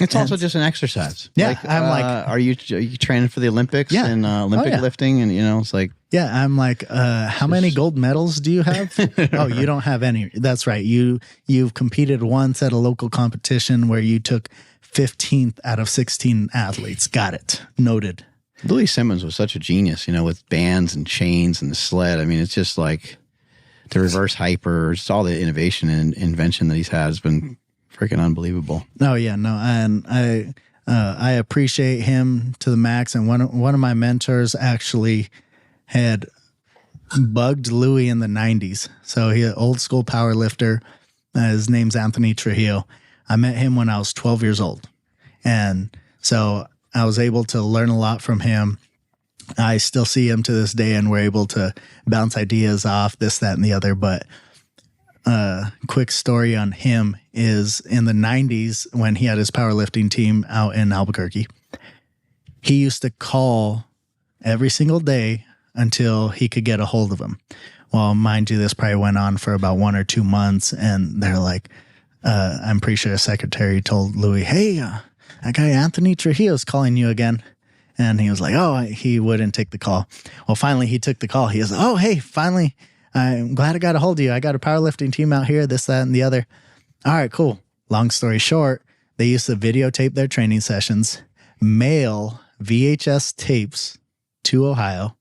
It's also just an exercise. Yeah, like, I'm like, are you training for the Olympics and Olympic lifting? And it's like, yeah, I'm like, how many gold medals do you have? Oh, you don't have any. That's right. You've competed once at a local competition where you took 15th out of 16 athletes. Got it. Noted. Louis Simmons was such a genius, with bands and chains and the sled. I mean, it's just like the reverse hyper, just all the innovation and invention that he's had has been freaking unbelievable. Oh yeah, no, and I appreciate him to the max. And one of my mentors actually had bugged Louis in the 90s. So he an old school power lifter. His name's Anthony Trujillo. I met him when I was 12 years old, and so I was able to learn a lot from him. I still see him to this day, and we're able to bounce ideas off this, that, and the other. But quick story on him is in the 90s when he had his powerlifting team out in Albuquerque, he used to call every single day until he could get a hold of him. Well, mind you, this probably went on for about 1 or 2 months, and they're like, I'm pretty sure a secretary told Louis, hey, that guy Anthony Trujillo's calling you again. And he was like, he wouldn't take the call. Well, finally he took the call. He was, hey, finally, I'm glad I got a hold of you. I got a powerlifting team out here, this, that, and the other. All right, cool. Long story short, they used to videotape their training sessions, mail VHS tapes to Ohio.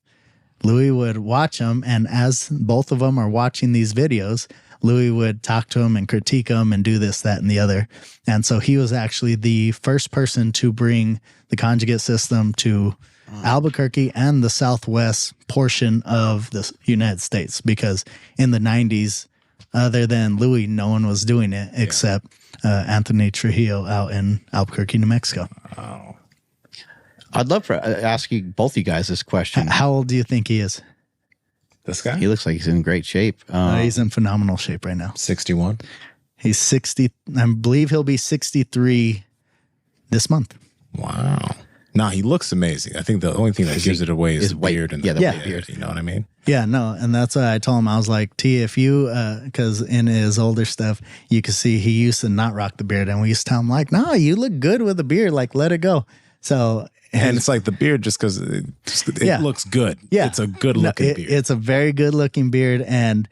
Louis would watch them, and as both of them are watching these videos, Louis would talk to him and critique him and do this, that, and the other. And so he was actually the first person to bring the Conjugate system to Albuquerque and the southwest portion of the United States, because in the 90s, other than Louis, no one was doing it except Anthony Trujillo out in Albuquerque, New Mexico. Wow. I'd love to ask you both you guys this question. How old do you think he is? This guy? He looks like he's in great shape. He's in phenomenal shape right now. 61. He's 60. I believe he'll be 63 this month. Wow. No, he looks amazing. I think the only thing that gives it away is the white. beard and Yeah, the the beard. beard. You know what I mean? Yeah, no, and that's why I told him, I was like, T, if you, because in his older stuff, you could see he used to not rock the beard, and we used to tell him, like, no, you look good with a beard, like, let it go. So, And it's like the beard just because it looks good. Yeah. It's a good looking beard. It's a very good looking beard, and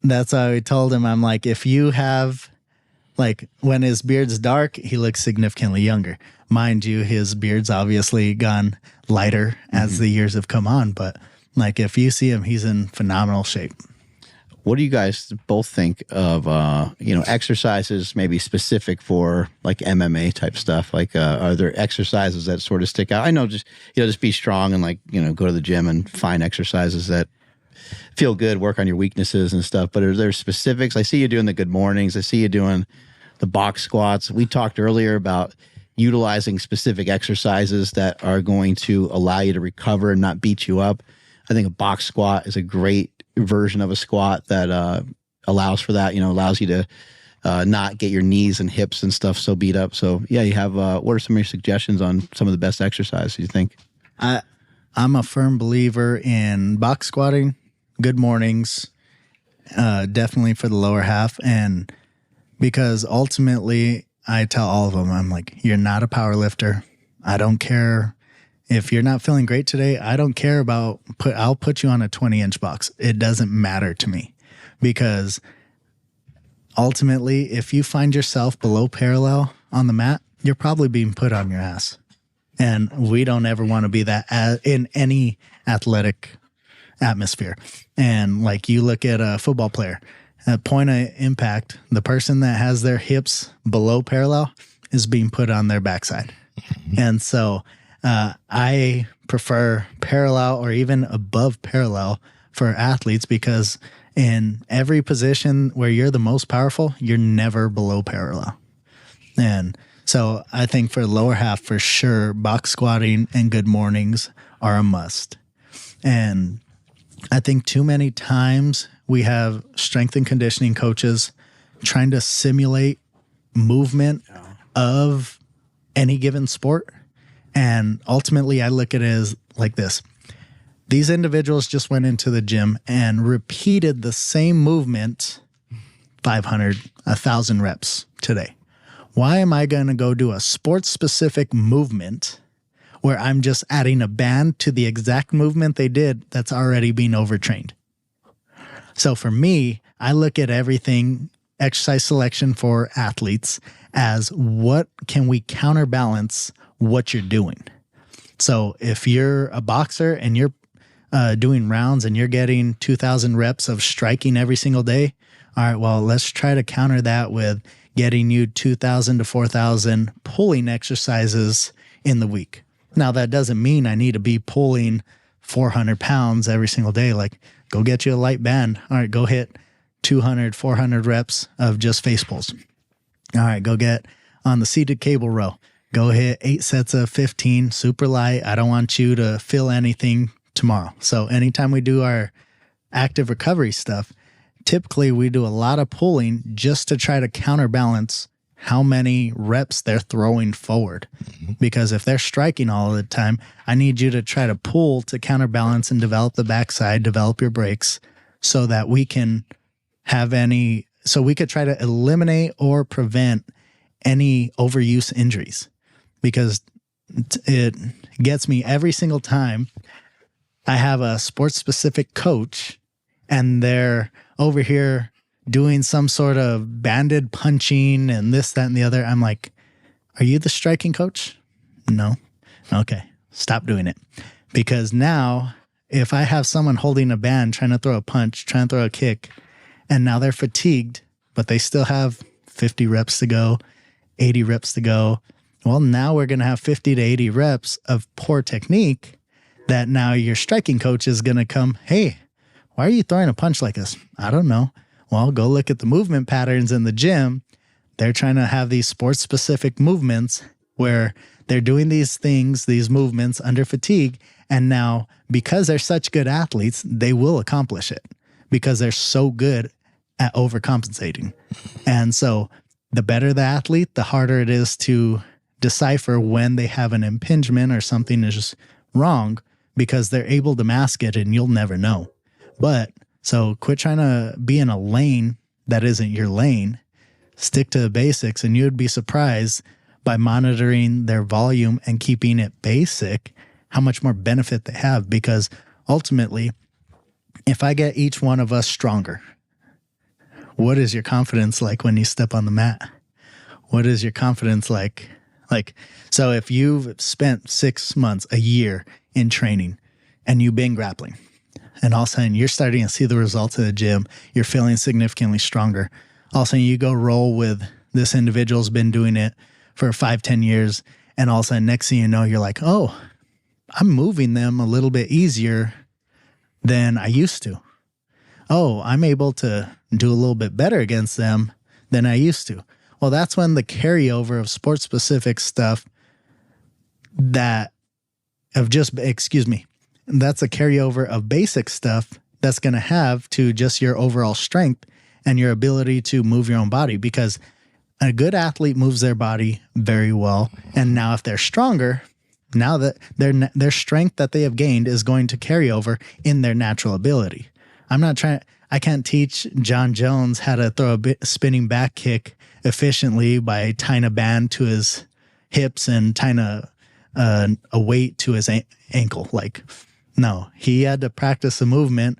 that's why we told him, I'm like, if you have, like, when his beard's dark, he looks significantly younger. Mind you, his beard's obviously gone lighter as the years have come on, but like if you see him, he's in phenomenal shape. What do you guys both think of, exercises maybe specific for like MMA type stuff? Like, are there exercises that sort of stick out? I know just be strong and go to the gym and find exercises that feel good, work on your weaknesses and stuff. But are there specifics? I see you doing the good mornings. I see you doing the box squats. We talked earlier about utilizing specific exercises that are going to allow you to recover and not beat you up. I think a box squat is a great version of a squat that allows for that, allows you to not get your knees and hips and stuff so beat up. So yeah, you have, what are some of your suggestions on some of the best exercises you think? I'm a firm believer in box squatting, good mornings, definitely for the lower half. And because ultimately I tell all of them, I'm like, you're not a power lifter. I don't care. If you're not feeling great today, I don't care about I'll put you on a 20-inch box. It doesn't matter to me, because ultimately, if you find yourself below parallel on the mat, you're probably being put on your ass. And we don't ever want to be that in any athletic atmosphere. And like you look at a football player, at point of impact, the person that has their hips below parallel is being put on their backside. And so I prefer parallel or even above parallel for athletes, because in every position where you're the most powerful, you're never below parallel. And so I think for lower half, for sure, box squatting and good mornings are a must. And I think too many times we have strength and conditioning coaches trying to simulate movement of any given sport. And ultimately, I look at it as like this. These individuals just went into the gym and repeated the same movement 500, 1,000 reps today. Why am I going to go do a sports-specific movement where I'm just adding a band to the exact movement they did that's already being overtrained? So for me, I look at everything, exercise selection for athletes, as what can we counterbalance what you're doing. So if you're a boxer and you're doing rounds and you're getting 2,000 reps of striking every single day, all right, well, let's try to counter that with getting you 2,000 to 4,000 pulling exercises in the week. Now, that doesn't mean I need to be pulling 400 pounds every single day. Like, go get you a light band. All right, go hit 200, 400 reps of just face pulls. All right, go get on the seated cable row. Go hit 8 sets of 15, super light. I don't want you to feel anything tomorrow. So anytime we do our active recovery stuff, typically we do a lot of pulling just to try to counterbalance how many reps they're throwing forward. Because if they're striking all the time, I need you to try to pull to counterbalance and develop the backside, develop your breaks, so that we can so we could try to eliminate or prevent any overuse injuries. Because it gets me every single time I have a sports specific coach and they're over here doing some sort of banded punching and this, that, and the other. I'm like, are you the striking coach? No. Okay. Stop doing it. Because now if I have someone holding a band, trying to throw a punch, trying to throw a kick, and now they're fatigued, but they still have 50 reps to go, 80 reps to go. Well, now we're going to have 50 to 80 reps of poor technique that now your striking coach is going to come, hey, why are you throwing a punch like this? I don't know. Well, go look at the movement patterns in the gym. They're trying to have these sports-specific movements where they're doing these things, these movements under fatigue. And now, because they're such good athletes, they will accomplish it because they're so good at overcompensating. And so the better the athlete, the harder it is to decipher when they have an impingement or something is just wrong because they're able to mask it and you'll never know. But so quit trying to be in a lane that isn't your lane. Stick to the basics, and you would be surprised by monitoring their volume and keeping it basic, how much more benefit they have. Because ultimately, if I get each one of us stronger, what is your confidence like when you step on the mat? What is your confidence like? So if you've spent 6 months, a year in training and you've been grappling, and all of a sudden you're starting to see the results in the gym, you're feeling significantly stronger. All of a sudden you go roll with this individual's been doing it for 5-10 years. And all of a sudden, next thing you know, you're like, oh, I'm moving them a little bit easier than I used to. Oh, I'm able to do a little bit better against them than I used to. Well, that's when the carryover of sports specific stuff that's a carryover of basic stuff that's going to have to just your overall strength and your ability to move your own body, because a good athlete moves their body very well. And now if they're stronger, now that their strength that they have gained is going to carry over in their natural ability. I can't teach Jon Jones how to throw a spinning back kick efficiently by tying a band to his hips and tying a weight to his ankle. Like, no, he had to practice the movement,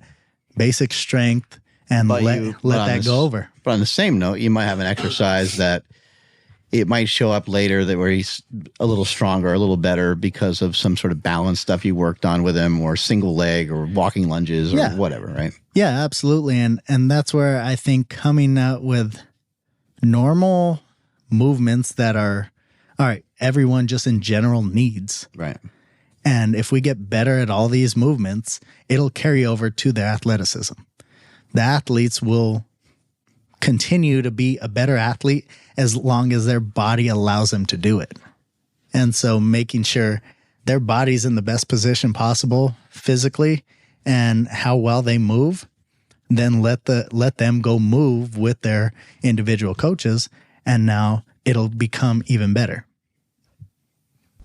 basic strength, and let that go over. But on the same note, you might have an exercise that it might show up later that where he's a little stronger, a little better because of some sort of balance stuff you worked on with him, or single leg or walking lunges or whatever, right? Yeah, absolutely. And that's where I think coming out with normal movements that are, all right, everyone just in general needs. Right. And if we get better at all these movements, it'll carry over to their athleticism. The athletes will continue to be a better athlete as long as their body allows them to do it. And so making sure their body's in the best position possible physically and how well they move, then let them go move with their individual coaches, and now it'll become even better.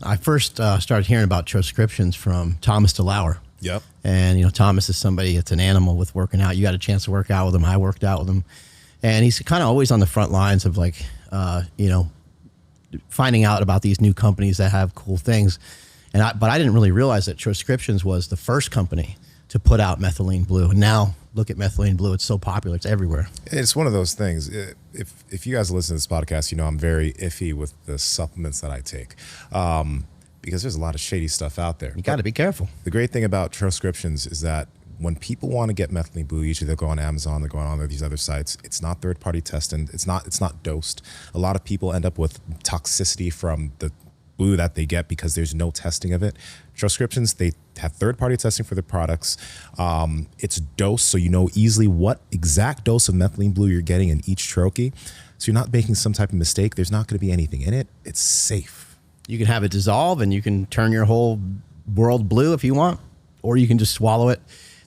I first started hearing about transcriptions from Thomas DeLauer. Yep. And, Thomas is somebody that's an animal with working out. You got a chance to work out with him. I worked out with him. And he's kind of always on the front lines of finding out about these new companies that have cool things. But I didn't really realize that Transcriptions was the first company to put out methylene blue. And now look at methylene blue. It's so popular. It's everywhere. It's one of those things. If you guys listen to this podcast, I'm very iffy with the supplements that I take. Because there's a lot of shady stuff out there. You got to be careful. The great thing about Transcriptions is that when people want to get methylene blue, usually they'll go on Amazon, they're going on these other sites. It's not third-party tested. It's not dosed. A lot of people end up with toxicity from the blue that they get because there's no testing of it. Transcriptions, they have third-party testing for their products. It's dosed, so you know easily what exact dose of methylene blue you're getting in each troche. So you're not making some type of mistake. There's not going to be anything in it. It's safe. You can have it dissolve and you can turn your whole world blue if you want, or you can just swallow it.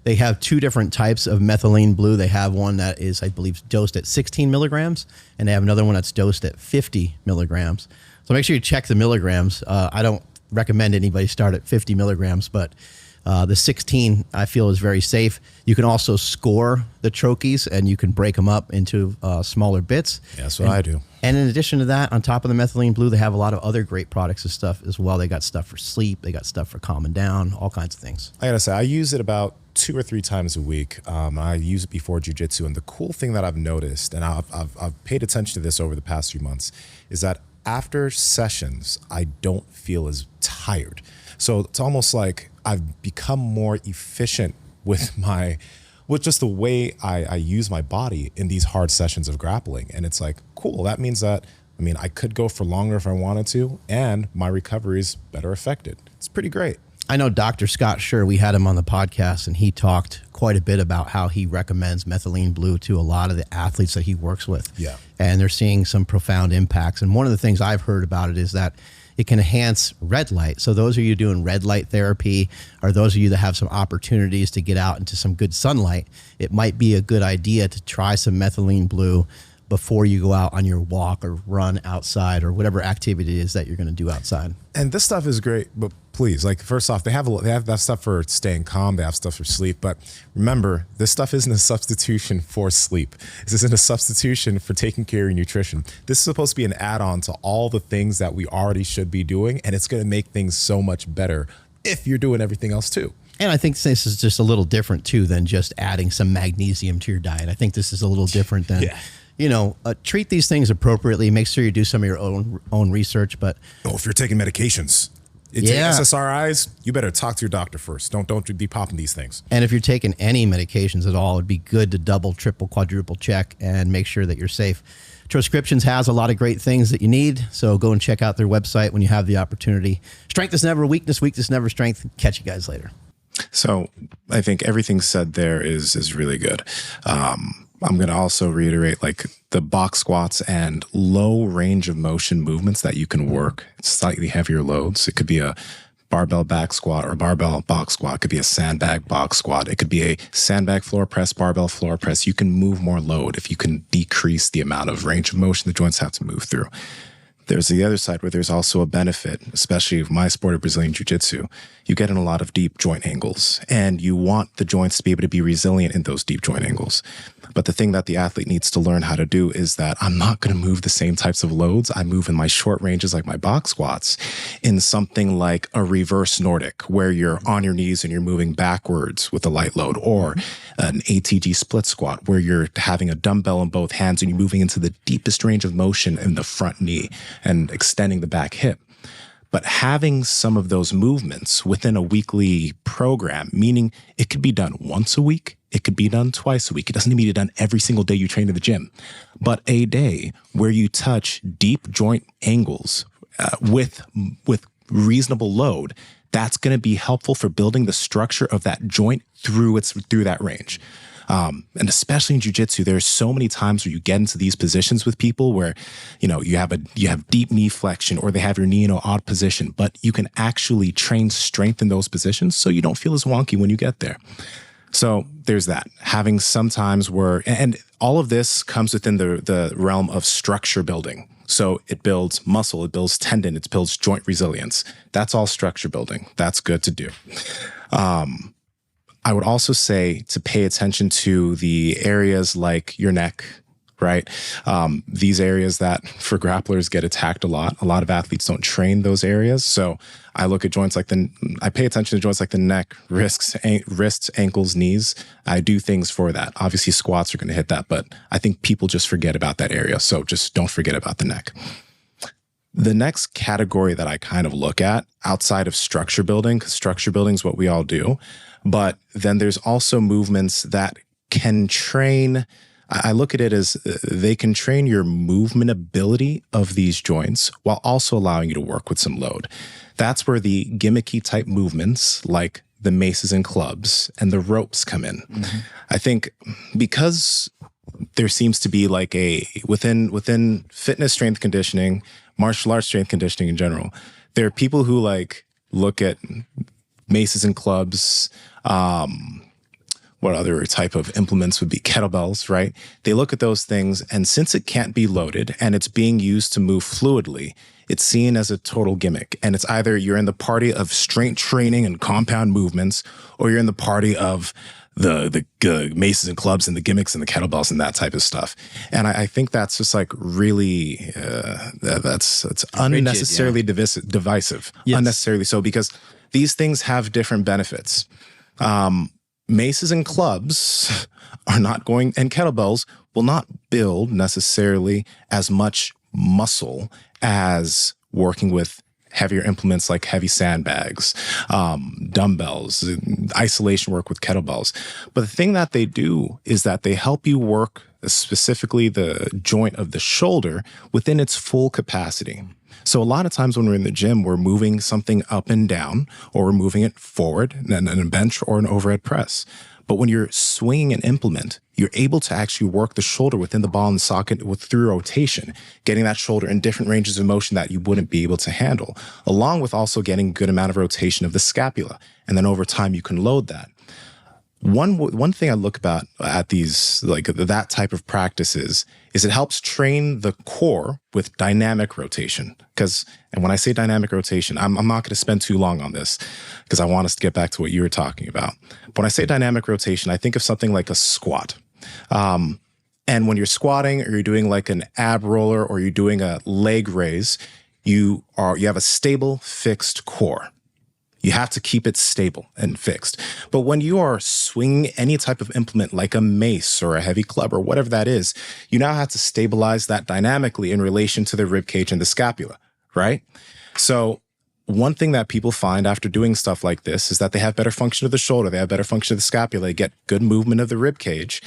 They have two different types of methylene blue. They have one that is, I believe, dosed at 16 milligrams, and they have another one that's dosed at 50 milligrams. So make sure you check the milligrams. I don't recommend anybody start at 50 milligrams, but the 16 I feel is very safe. You can also score the troches and you can break them up into smaller bits. Yeah, that's what I do. And in addition to that, on top of the methylene blue, they have a lot of other great products and stuff as well. They got stuff for sleep. They got stuff for calming down, all kinds of things. I got to say, I use it about 2 or 3 times a week. I use it before jiu-jitsu. And the cool thing that I've noticed, and I've paid attention to this over the past few months, is that after sessions, I don't feel as tired. So it's almost like I've become more efficient with just the way I use my body in these hard sessions of grappling. And it's like, cool. That means that, I could go for longer if I wanted to, and my recovery is better affected. It's pretty great. I know Dr. Scott Schur, we had him on the podcast, and he talked quite a bit about how he recommends methylene blue to a lot of the athletes that he works with. Yeah. And they're seeing some profound impacts. And one of the things I've heard about it is that it can enhance red light. So those of you doing red light therapy, or those of you that have some opportunities to get out into some good sunlight, it might be a good idea to try some methylene blue before you go out on your walk or run outside or whatever activity it is that you're going to do outside. And this stuff is great, but please, like, first off, they have that stuff for staying calm. They have stuff for sleep. But remember, this stuff isn't a substitution for sleep. This isn't a substitution for taking care of your nutrition. This is supposed to be an add-on to all the things that we already should be doing. And it's going to make things so much better if you're doing everything else too. And I think this is just a little different too than just adding some magnesium to your diet. I think this is a little different than... Yeah. Treat these things appropriately. Make sure you do some of your own research. But if you're taking medications, SSRIs, you better talk to your doctor first. Don't be popping these things. And if you're taking any medications at all, it'd be good to double, triple, quadruple check and make sure that you're safe. Transcriptions has a lot of great things that you need, so go and check out their website when you have the opportunity. Strength is never weakness, weakness never strength. Catch you guys later. So I think everything said there is really good. I'm going to also reiterate, like, the box squats and low range of motion movements that you can work, slightly heavier loads. It could be a barbell back squat or barbell box squat. It could be a sandbag box squat. It could be a sandbag floor press, barbell floor press. You can move more load if you can decrease the amount of range of motion the joints have to move through. There's the other side where there's also a benefit, especially with my sport of Brazilian Jiu-Jitsu. You get in a lot of deep joint angles, and you want the joints to be able to be resilient in those deep joint angles. But the thing that the athlete needs to learn how to do is that I'm not going to move the same types of loads. I move in my short ranges, like my box squats, in something like a reverse Nordic, where you're on your knees and you're moving backwards with a light load, or an ATG split squat, where you're having a dumbbell in both hands and you're moving into the deepest range of motion in the front knee and extending the back hip. But having some of those movements within a weekly program, meaning it could be done once a week, it could be done twice a week. It doesn't need to be done every single day you train in the gym, but a day where you touch deep joint angles with reasonable load, that's going to be helpful for building the structure of that joint through that range. And especially in jiu-jitsu, there's so many times where you get into these positions with people where, you have deep knee flexion, or they have your knee in an odd position, but you can actually train strength in those positions so you don't feel as wonky when you get there. So there's that. Having sometimes and all of this comes within the realm of structure building. So it builds muscle, it builds tendon, it builds joint resilience. That's all structure building. That's good to do. I would also say to pay attention to the areas like your neck, right? These areas that for grapplers get attacked a lot. A lot of athletes don't train those areas. So I look at joints like I pay attention to joints like the neck, wrists, ankles, knees. I do things for that. Obviously squats are going to hit that, but I think people just forget about that area. So just don't forget about the neck. The next category that I kind of look at outside of structure building, because structure building is what we all do, but then there's also movements that can train. I look at it as they can train your movement ability of these joints while also allowing you to work with some load. That's where the gimmicky type movements like the maces and clubs and the ropes come in. Mm-hmm. I think because there seems to be like within fitness strength conditioning, martial arts strength conditioning in general, there are people who like look at maces and clubs. What other type of implements would be kettlebells, right? They look at those things, and since it can't be loaded and it's being used to move fluidly, it's seen as a total gimmick. And it's either you're in the party of strength training and compound movements, or you're in the party of the maces and clubs and the gimmicks and the kettlebells and that type of stuff. And I think that's just like really, that's unnecessarily divisive, Yes. Unnecessarily so, because these things have different benefits. Maces and clubs are not going, and kettlebells will not build necessarily as much muscle as working with heavier implements like heavy sandbags, dumbbells, isolation work with kettlebells. But the thing that they do is that they help you work specifically the joint of the shoulder within its full capacity. So a lot of times when we're in the gym, we're moving something up and down, or we're moving it forward and a bench or an overhead press. But when you're swinging an implement, you're able to actually work the shoulder within the ball and socket through rotation, getting that shoulder in different ranges of motion that you wouldn't be able to handle, along with also getting a good amount of rotation of the scapula. And then over time, you can load that. One thing I look about at these, like that type of practices, is it helps train the core with dynamic rotation. And when I say dynamic rotation, I'm not going to spend too long on this because I want us to get back to what you were talking about. But when I say dynamic rotation, I think of something like a squat. And when you're squatting, or you're doing like an ab roller, or you're doing a leg raise, you have a stable, fixed core. You have to keep it stable and fixed. But when you are swinging any type of implement like a mace or a heavy club or whatever that is, you now have to stabilize that dynamically in relation to the rib cage and the scapula, right? So one thing that people find after doing stuff like this is that they have better function of the shoulder, they have better function of the scapula, they get good movement of the rib cage,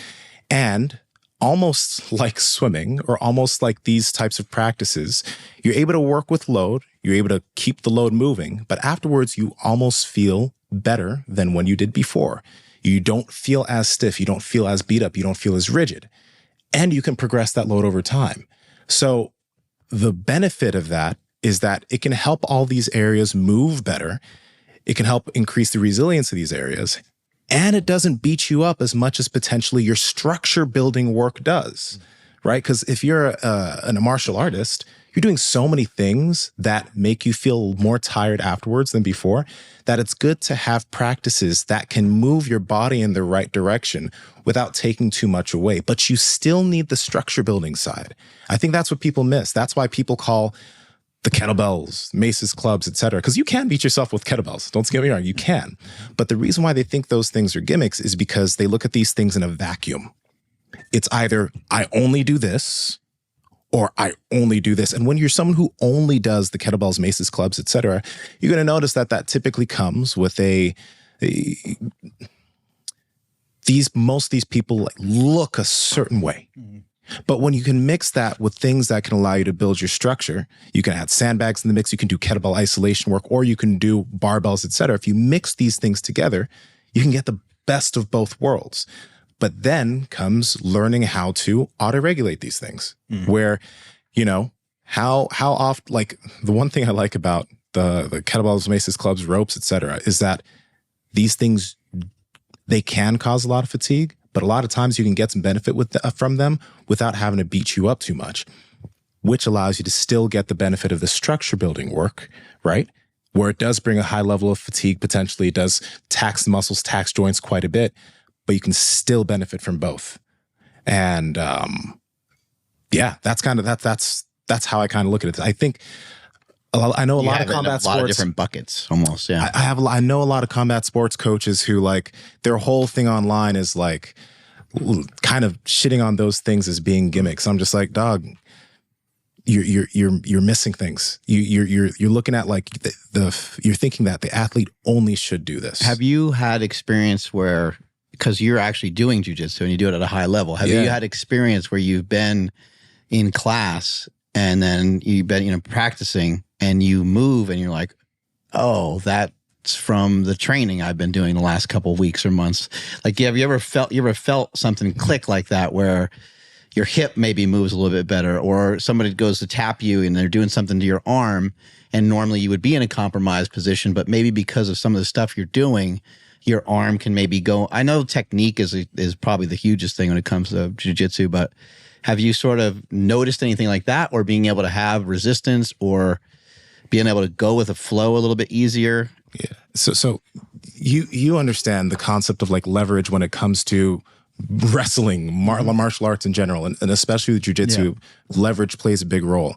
and almost like swimming, or almost like these types of practices, you're able to work with load, you're able to keep the load moving, but afterwards you almost feel better than when you did before. You don't feel as stiff, you don't feel as beat up, you don't feel as rigid, and you can progress that load over time. So the benefit of that is that it can help all these areas move better. It can help increase the resilience of these areas. And it doesn't beat you up as much as potentially your structure building work does, right? Because if you're a martial artist, you're doing so many things that make you feel more tired afterwards than before, that it's good to have practices that can move your body in the right direction without taking too much away. But you still need the structure building side. I think that's what people miss. That's why people call the kettlebells, maces, clubs, etc. Because you can beat yourself with kettlebells. Don't get me wrong, you can. But the reason why they think those things are gimmicks is because they look at these things in a vacuum. It's either I only do this, or I only do this. And when you're someone who only does the kettlebells, maces, clubs, etc., you're going to notice that typically comes with most of these people look a certain way. But when you can mix that with things that can allow you to build your structure, you can add sandbags in the mix, you can do kettlebell isolation work, or you can do barbells, etc. If you mix these things together, you can get the best of both worlds. But then comes learning how to auto-regulate these things, where, how often, like the one thing I like about the kettlebells, maces, clubs, ropes, etc., is that these things, they can cause a lot of fatigue, but a lot of times you can get some benefit from them without having to beat you up too much, which allows you to still get the benefit of the structure building work, right? Where it does bring a high level of fatigue, potentially it does tax the muscles, tax joints quite a bit, but you can still benefit from both. And that's how I kind of look at it. I think I know a lot of combat sports. A lot of different buckets, almost. Yeah, I know a lot of combat sports coaches who, like, their whole thing online is like kind of shitting on those things as being gimmicks. I'm just like, dog, you're missing things. You're looking at like you're thinking that the athlete only should do this. Have you had experience where, because you're actually doing jujitsu and you do it at a high level, have you had experience where you've been in class and then you've been practicing, and you move and you're like, oh, that's from the training I've been doing the last couple of weeks or months? Like, have you ever felt something click like that, where your hip maybe moves a little bit better, or somebody goes to tap you and they're doing something to your arm, and normally you would be in a compromised position, but maybe because of some of the stuff you're doing, your arm can maybe go. I know technique is probably the hugest thing when it comes to jiu-jitsu, but have you sort of noticed anything like that, or being able to have resistance, or being able to go with a flow a little bit easier? Yeah. So you understand the concept of like leverage when it comes to wrestling, martial arts in general, and especially with jiu-jitsu. Leverage plays a big role.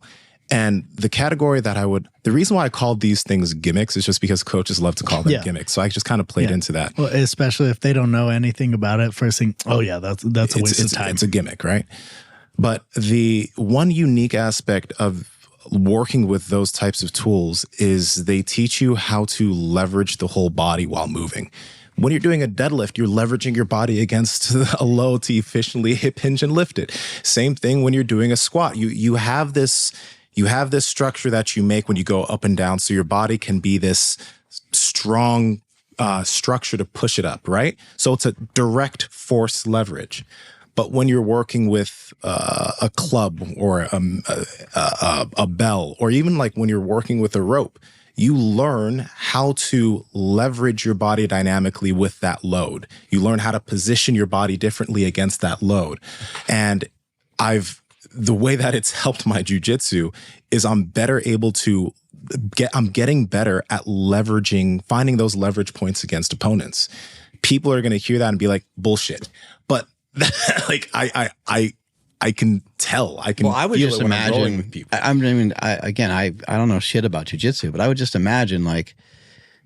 And the category that the reason why I called these things gimmicks is just because coaches love to call them gimmicks. So I just kind of played into that. Well, especially if they don't know anything about it, first thing, that's a waste of time. It's a gimmick, right? But the one unique aspect of working with those types of tools is they teach you how to leverage the whole body while moving. When you're doing a deadlift, you're leveraging your body against a load to efficiently hip hinge and lift it. Same thing when you're doing a squat. You have this You have this structure that you make when you go up and down, so your body can be this strong structure to push it up, right? So it's a direct force leverage. But when you're working with a club or a bell, or even like when you're working with a rope, you learn how to leverage your body dynamically with that load. You learn how to position your body differently against that load. And the way that it's helped my jujitsu is I'm getting better at finding those leverage points against opponents. People are going to hear that and be like, bullshit. But like, I can tell. I can. Well, I would feel just it when I'm rolling imagine. with people. I don't know shit about jujitsu, but I would just imagine, like,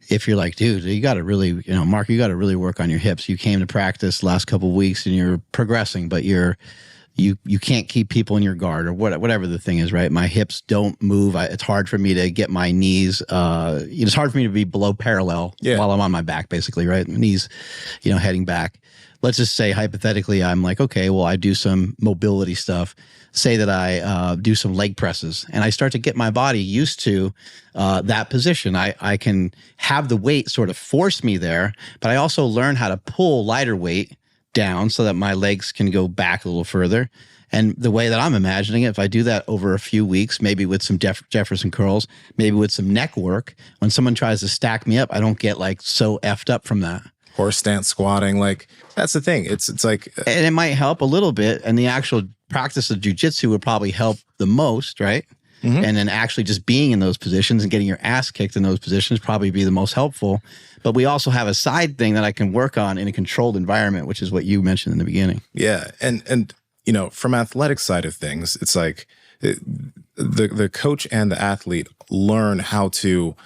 if you're like, dude, you got to really, Mark, you got to really work on your hips. You came to practice last couple of weeks and you're progressing, but you can't keep people in your guard or whatever the thing is, right? My hips don't move. It's hard for me to get my knees. It's hard for me to be below parallel while I'm on my back, basically, right? My knees, heading back. Let's just say hypothetically, I'm like, okay, well, I do some mobility stuff. Say that I do some leg presses and I start to get my body used to that position. I can have the weight sort of force me there, but I also learn how to pull lighter weight down so that my legs can go back a little further. And the way that I'm imagining it, if I do that over a few weeks, maybe with some Jefferson curls, maybe with some neck work, when someone tries to stack me up, I don't get like so effed up from that. Horse stance squatting, like that's the thing. It's like, and it might help a little bit. And the actual practice of jujitsu would probably help the most, right? Mm-hmm. And then actually just being in those positions and getting your ass kicked in those positions probably be the most helpful. But we also have a side thing that I can work on in a controlled environment, which is what you mentioned in the beginning. Yeah. And from athletic side of things, it's like the coach and the athlete learn how to,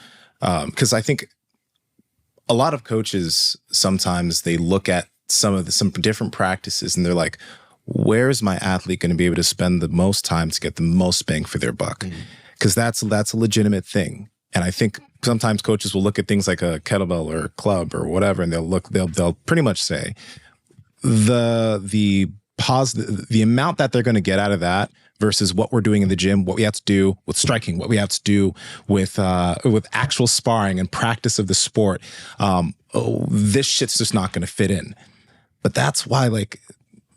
because I think a lot of coaches, sometimes they look at some different practices and they're like, where's my athlete going to be able to spend the most time to get the most bang for their buck? Because that's a legitimate thing. And I think sometimes coaches will look at things like a kettlebell or a club or whatever, and they'll pretty much say the amount that they're going to get out of that versus what we're doing in the gym, what we have to do with striking, what we have to do with actual sparring and practice of the sport. This shit's just not going to fit in. But that's why, like,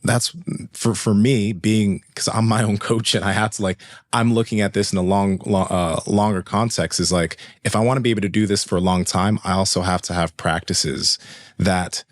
that's for me being, because I'm my own coach and I have to, like, I'm looking at this in a longer context, is like, if I want to be able to do this for a long time, I also have to have practices that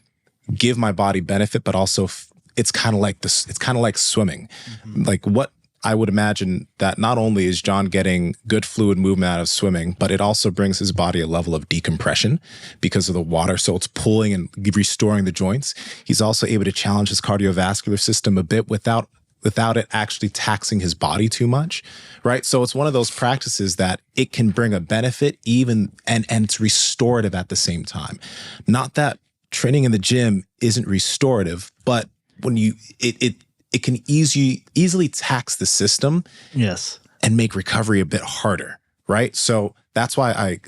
give my body benefit, but also it's kind of like this. It's kind of like swimming. Mm-hmm. Like, what I would imagine that not only is Jon getting good fluid movement out of swimming, but it also brings his body a level of decompression because of the water. So it's pulling and restoring the joints. He's also able to challenge his cardiovascular system a bit without it actually taxing his body too much, right? So it's one of those practices that it can bring a benefit and it's restorative at the same time. Not that training in the gym isn't restorative, but when it can easily tax the system, yes, and make recovery a bit harder, right? So that's why I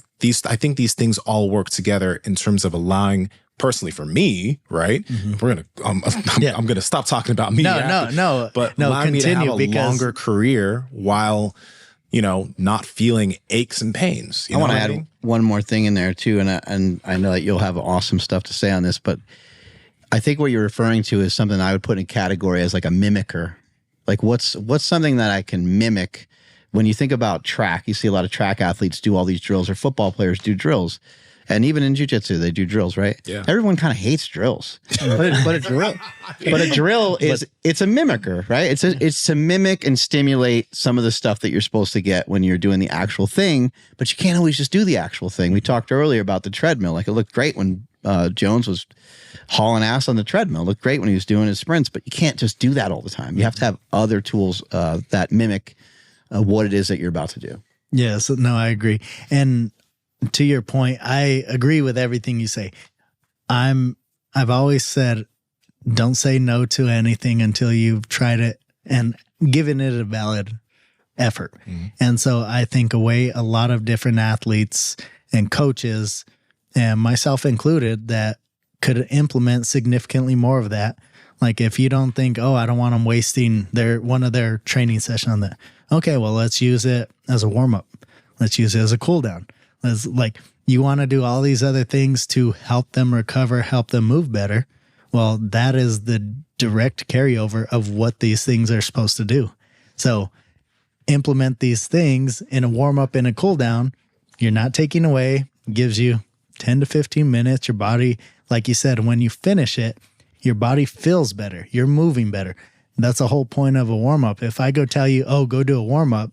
think these things all work together in terms of allowing, personally for me, right? Mm-hmm. I'm gonna stop talking about me. But allowing me to have a longer career while not feeling aches and pains. I want to add one more thing in there too, and I know that you'll have awesome stuff to say on this, but I think what you're referring to is something I would put in a category as like a mimicker. Like what's something that I can mimic? When you think about track, you see a lot of track athletes do all these drills, or football players do drills. And even in jiu-jitsu, they do drills, right? Yeah. Everyone kind of hates drills. But a drill is it's a mimicker, right? It's to mimic and stimulate some of the stuff that you're supposed to get when you're doing the actual thing, but you can't always just do the actual thing. We talked earlier about the treadmill. Like, it looked great when Jones was hauling ass on the treadmill. It looked great when he was doing his sprints, but you can't just do that all the time. You have to have other tools that mimic what it is that you're about to do. Yes, no, I agree. And to your point, I agree with everything you say. I've always said, don't say no to anything until you've tried it and given it a valid effort. Mm-hmm. And so I think a lot of different athletes and coaches, and myself included, that could implement significantly more of that. Like, if you don't think, I don't want them wasting one of their training session on that. Okay, well, let's use it as a warm up. Let's use it as a cool down. Let's like, you want to do all these other things to help them recover, help them move better. Well, that is the direct carryover of what these things are supposed to do. So implement these things in a warm up and a cool down. You're not taking away, gives you 10 to 15 minutes. Your body, like you said, when you finish it, your body feels better. You're moving better. That's the whole point of a warm up. If I go tell you, oh, go do a warm up.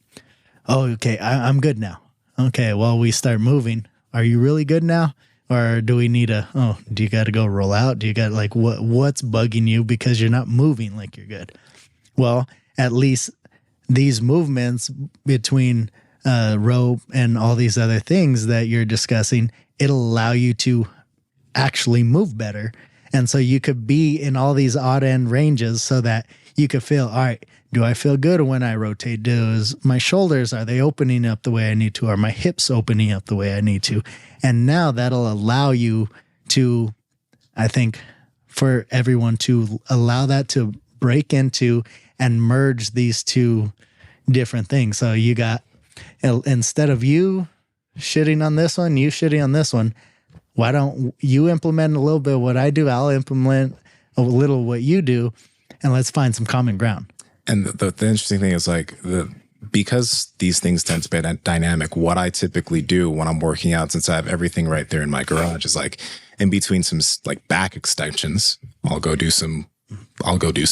Oh, okay, I'm good now. Okay, well, we start moving. Are you really good now? Or do we need do you got to go roll out? Do you got like, what's bugging you because you're not moving like you're good? Well, at least these movements between rope and all these other things that you're discussing, it'll allow you to actually move better. And so you could be in all these odd end ranges so that you could feel, all right, do I feel good when I rotate? Does my shoulders, are they opening up the way I need to? Are my hips opening up the way I need to? And now that'll allow you to, I think, for everyone to allow that to break into and merge these two different things. So you got, instead of you shitting on this one, you shitting on this one, why don't you implement a little bit of what I do? I'll implement a little what you do, and let's find some common ground. And the interesting thing is like because these things tend to be dynamic, what I typically do when I'm working out, since I have everything right there in my garage, is like in between some like back extensions, I'll go do some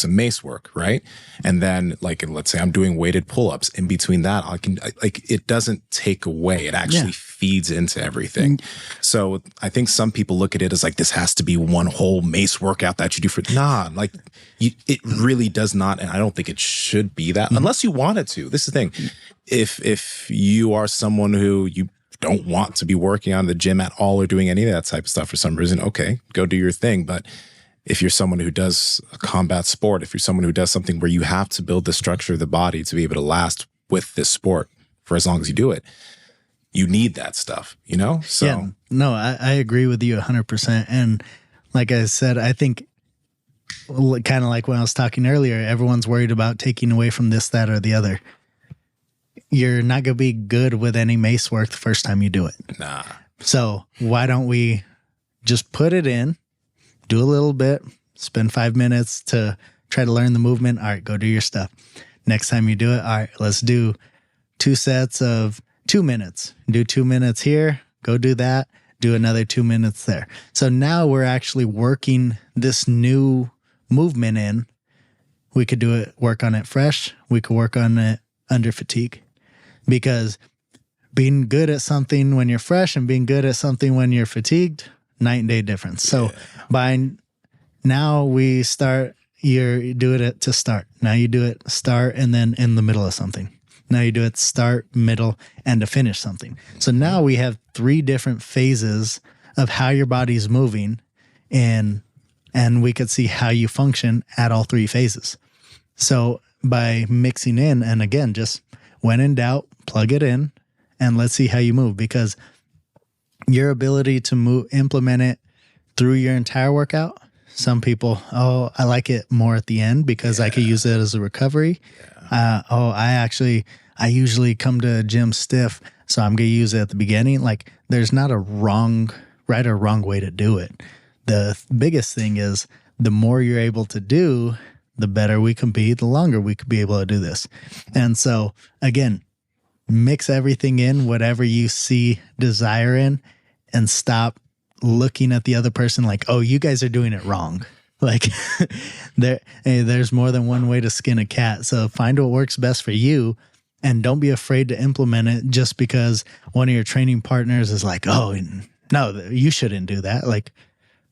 mace work, right? And then like, let's say I'm doing weighted pull-ups. In between that, it doesn't take away. It actually feeds into everything. So I think some people look at it as like, this has to be one whole mace workout that you do for, like it really does not. And I don't think it should be that unless you want it to. This is the thing. If you are someone who you don't want to be working on the gym at all or doing any of that type of stuff for some reason, okay, go do your thing. But if you're someone who does a combat sport, if you're someone who does something where you have to build the structure of the body to be able to last with this sport for as long as you do it, you need that stuff, you know? So yeah, no, I agree with you 100%. And like I said, I think kind of like when I was talking earlier, everyone's worried about taking away from this, that, or the other. You're not going to be good with any mace work the first time you do it. Nah. So why don't we just put it in, do a little bit, spend 5 minutes to try to learn the movement. All right, go do your stuff. Next time you do it, all right, let's do 2 sets of 2 minutes. Do 2 minutes here, go do that, do another 2 minutes there. So now we're actually working this new movement in. We could do it, work on it fresh. We could work on it under fatigue. Because being good at something when you're fresh and being good at something when you're fatigued, night and day difference. So by now we start, you do it to start. Now you do it start and then in the middle of something. Now you do it start, middle, and to finish something. So now we have 3 different phases of how your body's moving, and we could see how you function at all 3 phases. So by mixing in, and again, just when in doubt, plug it in and let's see how you move, because your ability to implement it through your entire workout. Some people, I like it more at the end because I could use it as a recovery. I usually come to a gym stiff, so I'm going to use it at the beginning. Like, there's not a right or wrong way to do it. The biggest thing is the more you're able to do, the better we can be, the longer we could be able to do this. And so again, mix everything in, whatever you see desire in, and stop looking at the other person like, oh, you guys are doing it wrong. Like there's more than one way to skin a cat. So find what works best for you, and don't be afraid to implement it just because one of your training partners is like, oh, no, you shouldn't do that. Like,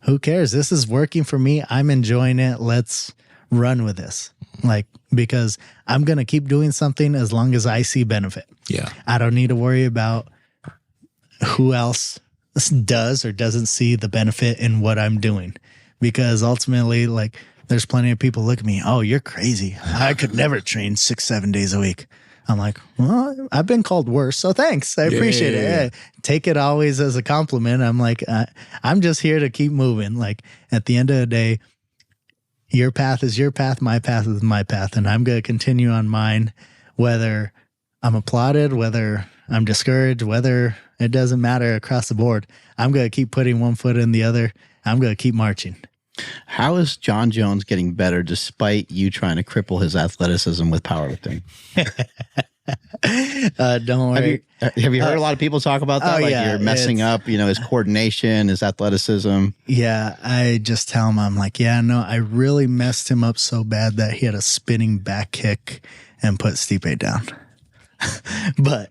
who cares? This is working for me. I'm enjoying it. Let's run with this. Like, because I'm going to keep doing something as long as I see benefit. Yeah. I don't need to worry about who else does or doesn't see the benefit in what I'm doing, because ultimately, like, there's plenty of people look at me, oh, you're crazy. I could never train 6-7 days a week. I'm like, well, I've been called worse, so thanks. I appreciate it. Yeah. Take it always as a compliment. I'm like, I'm just here to keep moving. Like, at the end of the day, your path is your path, my path is my path, and I'm going to continue on mine whether I'm applauded, whether I'm discouraged, whether it doesn't matter across the board. I'm going to keep putting one foot in the other. I'm going to keep marching. How is Jon Jones getting better despite you trying to cripple his athleticism with powerlifting? Don't worry. Have you heard a lot of people talk about that? You're messing up, his coordination, his athleticism. Yeah, I just tell him, I'm like, yeah, no, I really messed him up so bad that he had a spinning back kick and put Stipe down. But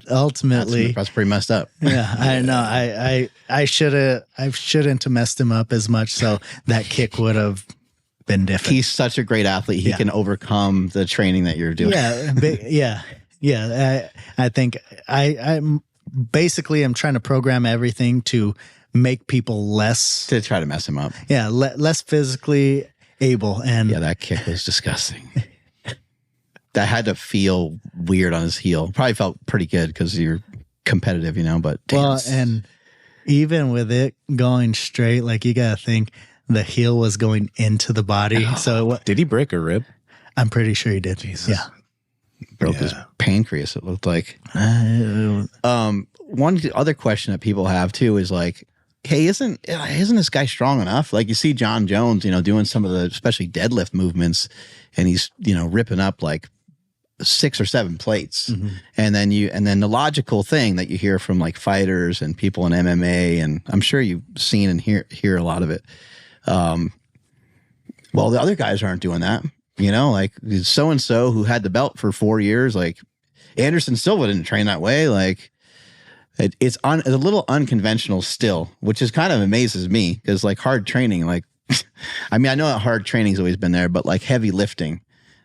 ultimately, that's pretty messed up. Yeah, I know. I shouldn't have messed him up as much, so that kick would have been different. He's such a great athlete. He can overcome the training that you're doing. Yeah. I think I'm basically I'm trying to program everything to make people less To try to mess him up. Yeah, less physically able. And yeah, that kick was disgusting. That had to feel weird on his heel. Probably felt pretty good because you're competitive, but damn. Well, and even with it going straight, like you got to think the heel was going into the body. So did he break a rib? I'm pretty sure he did. Jesus. Yeah. Broke his pancreas, it looked like. One other question that people have too is like, hey, isn't this guy strong enough? Like you see Jon Jones, doing some of the especially deadlift movements, and he's ripping up like 6 or 7 plates. Mm-hmm. And then the logical thing that you hear from like fighters and people in MMA, and I'm sure you've seen and hear a lot of it. Well, the other guys aren't doing that. Like so-and-so who had the belt for 4 years, like Anderson Silva didn't train that way. Like it's a little unconventional still, which is kind of amazes me because like hard training, like, I mean, I know that hard training's always been there, but like heavy lifting,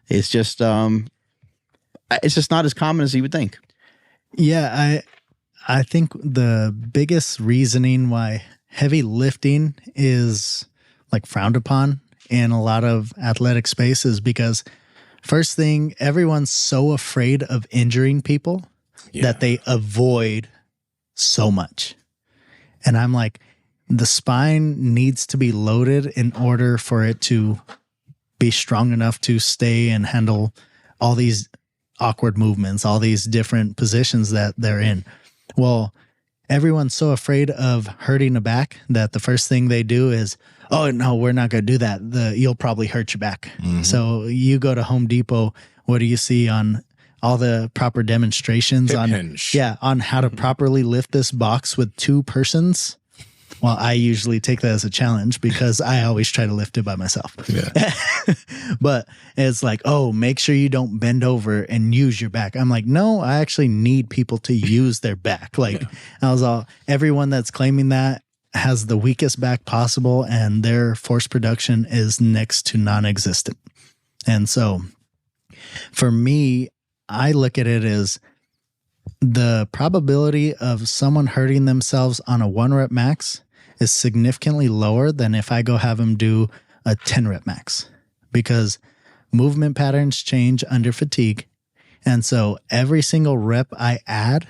it's just not as common as you would think. Yeah. I think the biggest reasoning why heavy lifting is like frowned upon in a lot of athletic spaces because first thing, everyone's so afraid of injuring people that they avoid so much. And I'm like, the spine needs to be loaded in order for it to be strong enough to stay and handle all these awkward movements, all these different positions that they're in. Well, everyone's so afraid of hurting a back that the first thing they do is, oh, no, we're not going to do that. You'll probably hurt your back. Mm-hmm. So you go to Home Depot, what do you see on all the proper demonstrations on how to properly lift this box with 2 persons? Well, I usually take that as a challenge because I always try to lift it by myself. Yeah. But it's like, oh, make sure you don't bend over and use your back. I'm like, no, I actually need people to use their back. Like everyone that's claiming that has the weakest back possible and their force production is next to non-existent. And so for me, I look at it as the probability of someone hurting themselves on a 1 rep max is significantly lower than if I go have them do a 10 rep max because movement patterns change under fatigue. And so every single rep I add,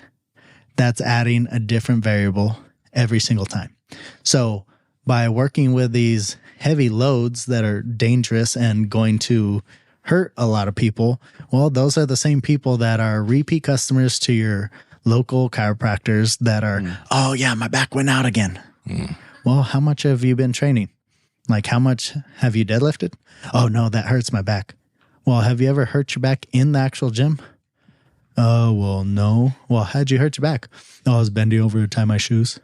that's adding a different variable every single time. So by working with these heavy loads that are dangerous and going to hurt a lot of people, well, those are the same people that are repeat customers to your local chiropractors that are, oh yeah, my back went out again. Well, how much have you been training? Like how much have you deadlifted? Oh no, that hurts my back. Well, have you ever hurt your back in the actual gym? Oh, well, no. Well, how'd you hurt your back? Oh, I was bending over to tie my shoes.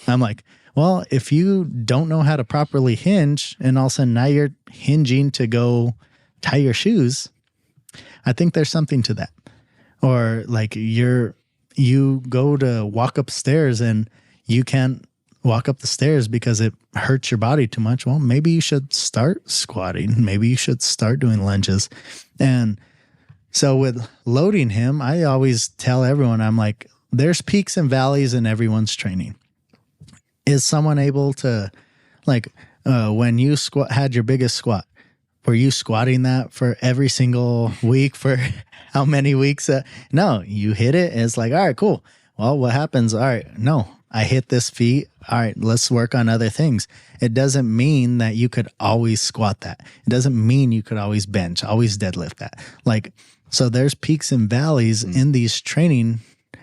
I'm like, well, if you don't know how to properly hinge and all of a sudden now you're hinging to go tie your shoes, I think there's something to that. Or like you go to walk upstairs and you can't walk up the stairs because it hurts your body too much. Well, maybe you should start squatting. Maybe you should start doing lunges. And so with loading him, I always tell everyone, I'm like, there's peaks and valleys in everyone's training. Is someone able to, like, when you had your biggest squat, were you squatting that for every single week for how many weeks? No, you hit it. And it's like, all right, cool. Well, what happens? All right, no, I hit this feat. All right, let's work on other things. It doesn't mean that you could always squat that. It doesn't mean you could always bench, always deadlift that. Like So there's peaks and valleys in these training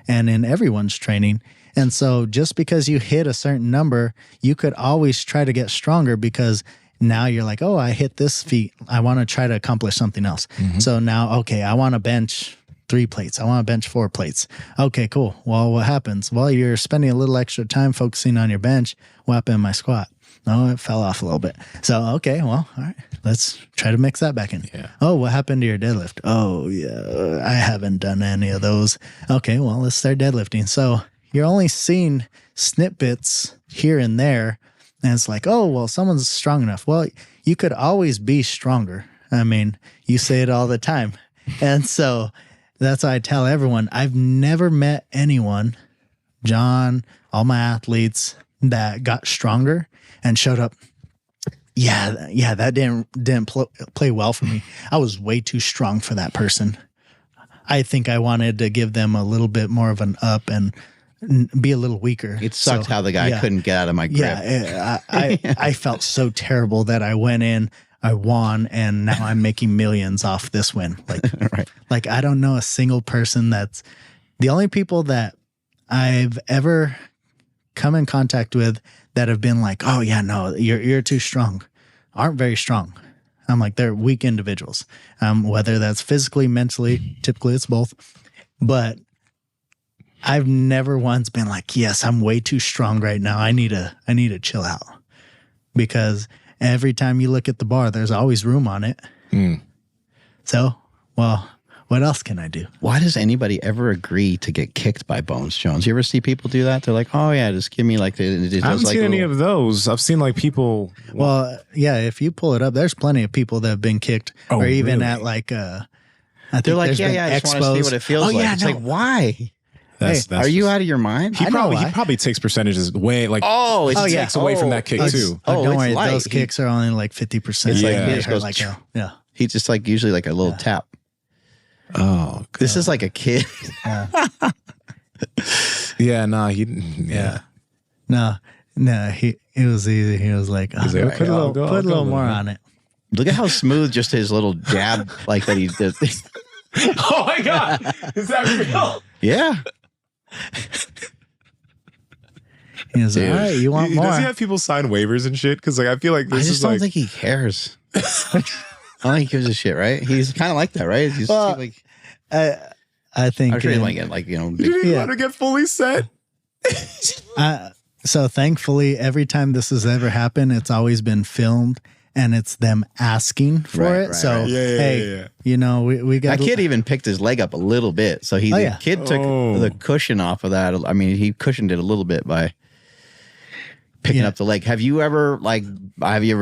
and in everyone's training. And so just because you hit a certain number, you could always try to get stronger because now you're like, oh, I hit this feat. I want to try to accomplish something else. So now, okay, I want to bench 3 plates. I want to bench 4 plates. Okay, cool. Well, what happens? Well, you're spending a little extra time focusing on your bench. What happened in my squat? No, it fell off a little bit. So, okay, well, all right, let's try to mix that back in. Yeah. Oh, what happened to your deadlift? Oh, yeah, I haven't done any of those. Okay, well, let's start deadlifting. So you're only seeing snippets here and there. And it's like, oh, well, someone's strong enough. Well, you could always be stronger. I mean, you say it all the time. And so that's why I tell everyone, I've never met anyone, John, all my athletes, that got stronger and showed up. Yeah, that didn't play well for me. I was way too strong for that person. I think I wanted to give them a little bit more of an up and be a little weaker. It sucked how the guy couldn't get out of my grip. Yeah, I felt so terrible that I went in, I won, and now I'm making millions off this win. Like, Right. like I don't know a single person that's the only people that I've ever come in contact with that have been like, oh yeah, no, you're too strong, aren't very strong. I'm like, they're weak individuals. Whether that's physically, mentally, typically it's both. But I've never once been like, yes, I'm way too strong right now. I need to chill out. Because every time you look at the bar, there's always room on it. So, well, what else can I do? Why does anybody ever agree to get kicked by Bones Jones? You ever see people do that? They're like, oh yeah, just give me like the. I haven't seen any of those. I've seen like people. Well, yeah, if you pull it up, there's plenty of people that have been kicked, or even really? at like, I think They're like, there's been I just want to see what it feels like. Yeah, It's no. like, why? That's Are you just- out of your mind? He I know probably why. takes percentages away. Like Oh, it's, he takes away from that kick too. Oh, don't it's worry, light. those kicks are only like 50%. It's like They he just hurt goes, like hell. Yeah. He's just like usually like a little tap. Oh, This is like a kid. yeah, nah, yeah. No, it was easy. He was like, He's like, put okay, a I'll little, go, put I'll a little go, more man. on it. Look at how smooth just his little jab like that he did. Oh my god, is that real? Yeah. He was like, all right, you want more? Does he have people sign waivers and shit? Because like I feel like I this just is don't like think he cares. I don't think he gives a shit, right? He's kind of like that, right? He's Well, like, I think. I'm sure he might get like, you know, you didn't Yeah. want to get fully set. So thankfully, every time this has ever happened, it's always been filmed and it's them asking for Right, it. right, So, right. hey, Yeah. you know, we got that kid even picked his leg up a little bit. So Oh, yeah. the kid took Oh. the cushion off of that. I mean, he cushioned it a little bit by picking Yeah. up the leg. Have you ever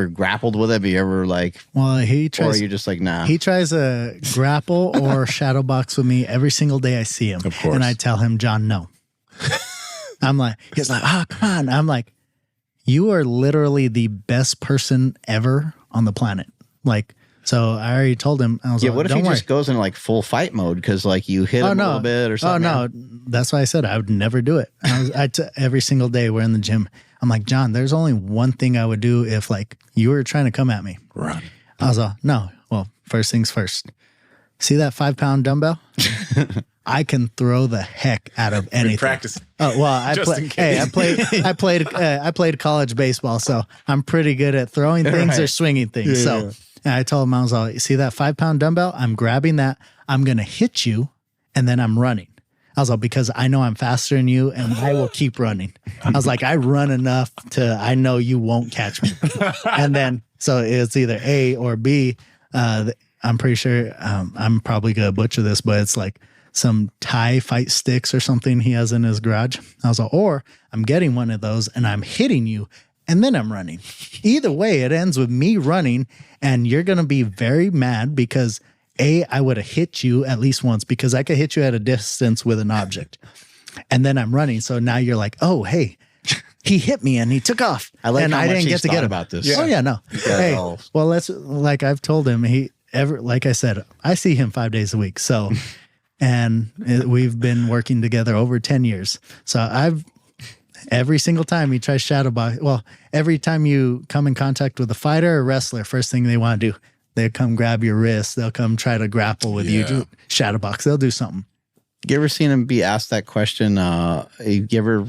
grappled with it? Have you ever like, Well, he or are tries. you just like, nah? He tries to grapple or shadow box with me every single day I see him. Of course. And I tell him, John, no. I'm like, he's like, oh, come on. I'm like, you are literally the best person ever on the planet. Like, so I already told him, I was Yeah, like, what if don't he worry. just goes into like full fight mode because like you hit him a little bit or something? Oh, no. That's why I said I would never do it. Every single day we're in the gym. I'm like, John, there's only one thing I would do if like you were trying to come at me. Run. I was like, no. Well, first things first. See that 5-pound dumbbell? I can throw the heck out of anything. Practice. Oh well, Just in case. I played college baseball, so I'm pretty good at throwing things or swinging things. So and I told him, I was like, see that 5-pound dumbbell? I'm grabbing that. I'm gonna hit you, and then I'm running. I was like, because I know I'm faster than you, and I will keep running. I was like, I run enough to I know you won't catch me. And then so it's either A or B. I'm pretty sure I'm probably gonna butcher this, but it's like some Thai fight sticks or something he has in his garage. I was like, or I'm getting one of those and I'm hitting you and then I'm running. Either way, it ends with me running and you're going to be very mad because A, I would have hit you at least once because I could hit you at a distance with an object. And then I'm running. So now you're like, oh, hey, he hit me and he took off. I like and how I much didn't he's get to get thought him. about this. Oh, yeah, no. Hey, all- well, like I've told him, like I said, I see him 5 days a week. So, and we've been working together over 10 years. So every single time he tries shadow box, well, every time you come in contact with a fighter or wrestler, first thing they want to do, They'll come grab your wrist. They'll come try to grapple with you. Shadow box. They'll do something. You ever seen him be asked that question? You ever,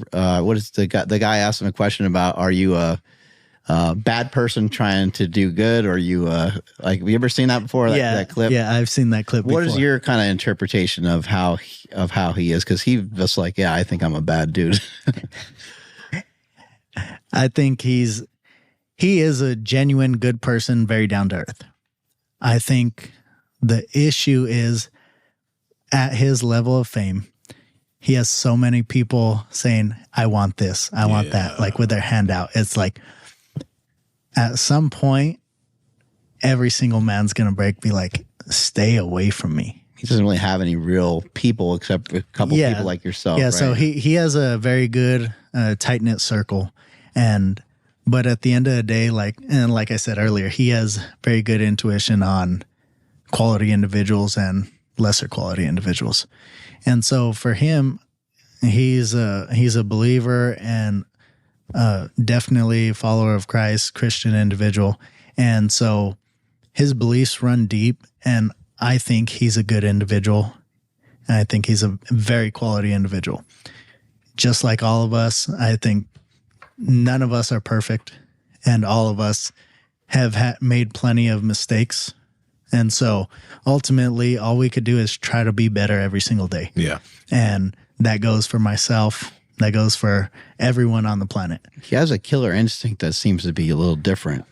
what is the guy asked him a question about, are you a bad person trying to do good? Or you, like, have you ever seen that before? That clip? Yeah, I've seen that clip before. What is your kind of interpretation of how he is? Because he was like, yeah, I think I'm a bad dude. I think he is a genuine good person, very down to earth. I think the issue is at his level of fame, he has so many people saying, I want this, I want that, like with their hand out. It's like at some point, every single man's going to be like, stay away from me. He doesn't really have any real people except a couple people like yourself. Yeah, right? so he has a very good tight-knit circle. But at the end of the day, like I said earlier, he has very good intuition on quality individuals and lesser quality individuals. And so for him, he's a believer and definitely a follower of Christ, Christian individual. And so his beliefs run deep, and I think he's a good individual. And I think he's a very quality individual. Just like all of us, I think none of us are perfect, and all of us have made plenty of mistakes. And so ultimately, all we could do is try to be better every single day. Yeah. And that goes for myself. That goes for everyone on the planet. He has a killer instinct that seems to be a little different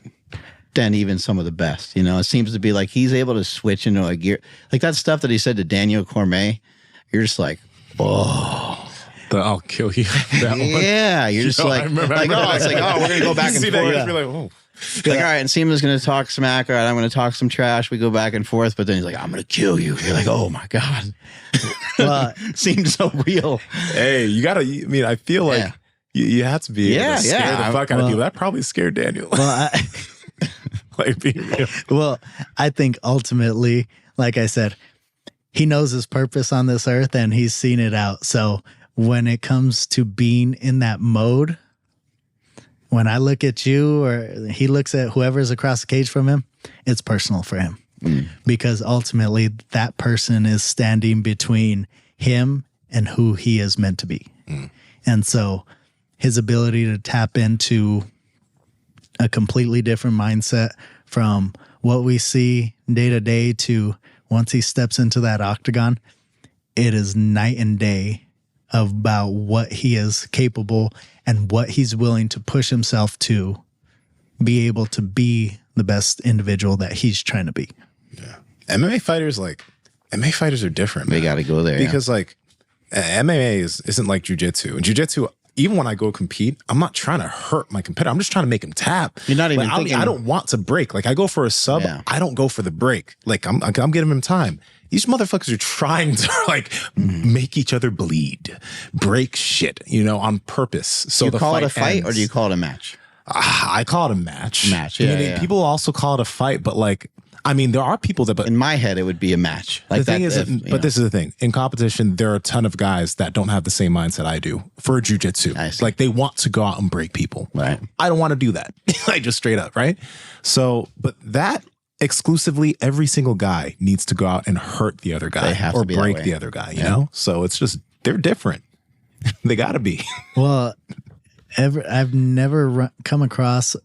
than even some of the best. You know, it seems to be like he's able to switch into a gear. Like that stuff that he said to Daniel Cormier, you're just like, oh. I'll kill you. That one. Yeah, you're just like, it's like, oh, we're going to go back and forth. That, like, oh. Like, all right, and Nsima's going to talk smack. All right, I'm going to talk some trash. We go back and forth, but then he's like, I'm going to kill you. You're like, oh my God. Well, seems so real. Hey, you got to, I mean, I feel like you have to be able to scare the fuck out of people. That probably scared Daniel. Well, like being real. Well, I think ultimately, like I said, he knows his purpose on this earth and he's seen it out. So when it comes to being in that mode, when I look at you or he looks at whoever's across the cage from him, it's personal for him. Because ultimately that person is standing between him and who he is meant to be. And so his ability to tap into a completely different mindset from what we see day to day to once he steps into that octagon, it is night and day about what he is capable and what he's willing to push himself to be able to be the best individual that he's trying to be. Yeah. MMA fighters are different. They got to go there. Because like MMA isn't like jiu-jitsu. And jiu-jitsu, even when I go compete, I'm not trying to hurt my competitor. I'm just trying to make him tap. You're not even thinking. I don't want to break. Like I go for a sub. Yeah. I don't go for the break. Like I'm giving him time. These motherfuckers are trying to like make each other bleed, break shit, on purpose. So you the call fight it a fight ends. or do you call it a match? I call it a match. Yeah, People also call it a fight, but like, I mean, there are people that. But in my head, it would be a match. Like the thing is, but this is the thing. In competition, there are a ton of guys that don't have the same mindset I do for jiu-jitsu. Like they want to go out and break people. Right. I don't want to do that. Like just straight up. Right. So, but that exclusively, every single guy needs to go out and hurt the other guy or break the other guy. You know. So it's just they're different. They got to be. Well, I've never come across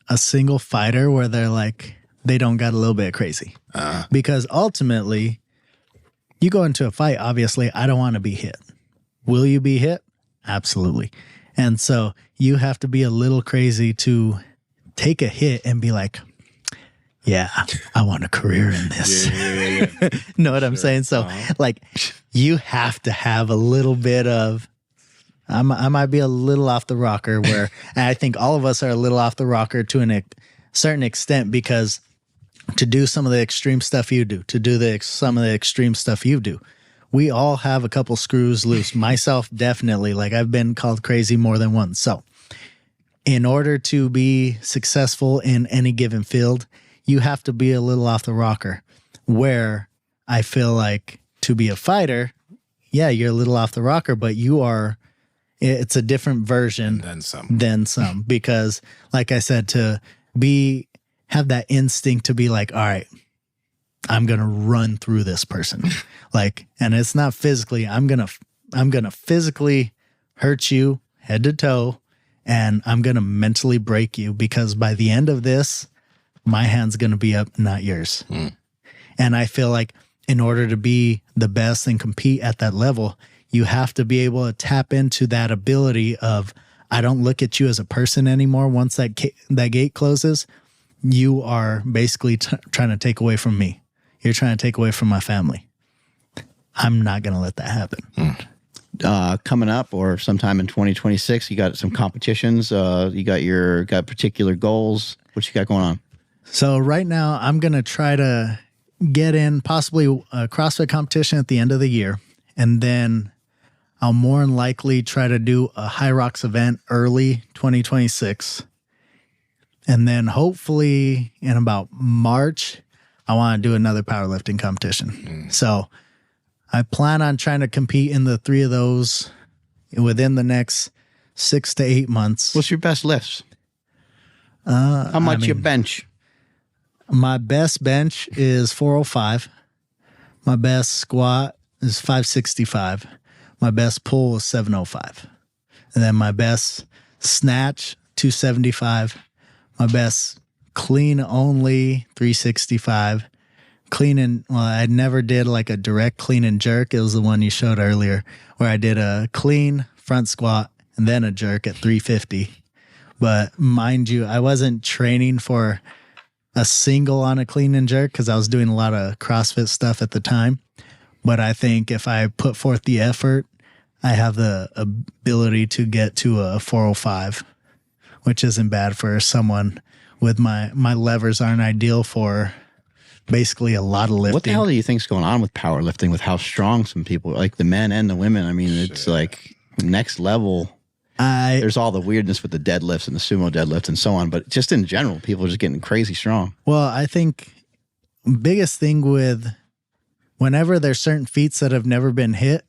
a single fighter where they're like, they don't got a little bit crazy. Because ultimately, you go into a fight, obviously, I don't want to be hit. Will you be hit? Absolutely. And so you have to be a little crazy to take a hit and be like, yeah, I want a career in this. Yeah. Know what I'm saying? So like you have to have a little bit of, I might be a little off the rocker where and I think all of us are a little off the rocker to a certain extent because to do some of the extreme stuff you do, to do some of the extreme stuff you do, we all have a couple screws loose. Myself, definitely. Like I've been called crazy more than once. So in order to be successful in any given field, you have to be a little off the rocker where I feel like to be a fighter, yeah, you're a little off the rocker, but it's a different version than some because like I said, to have have that instinct to be like, all right, I'm going to run through this person. Like, and it's not physically, I'm going to physically hurt you head to toe, and I'm going to mentally break you, because by the end of this, my hand's going to be up, not yours. And I feel like in order to be the best and compete at that level, you have to be able to tap into that ability of, I don't look at you as a person anymore. Once that gate closes, you are basically trying to take away from me. You're trying to take away from my family. I'm not going to let that happen. Coming up, or sometime in 2026, you got some competitions. You got particular goals. What you got going on? So right now, I'm going to try to get in possibly a CrossFit competition at the end of the year. And then I'll more than likely try to do a High Rocks event early 2026. And then hopefully in about March, I want to do another powerlifting competition. So I plan on trying to compete in the 3 of those within the next 6 to 8 months. What's your best lifts? How much you bench? My best bench is 405. My best squat is 565. My best pull is 705. And then my best snatch, 275. My best clean only, 365. Clean and, well, I never did like a direct clean and jerk. It was the one you showed earlier, where I did a clean front squat and then a jerk at 350. But mind you, I wasn't training for a single on a clean and jerk because I was doing a lot of CrossFit stuff at the time. But I think if I put forth the effort, I have the ability to get to a 405, which isn't bad for someone with my levers aren't ideal for basically a lot of lifting. What the hell do you think's going on with powerlifting, with how strong some people, like the men and the women? I mean, it's like next level. There's all the weirdness with the deadlifts and the sumo deadlifts and so on, but just in general, people are just getting crazy strong. Well, I think biggest thing with whenever there's certain feats that have never been hit,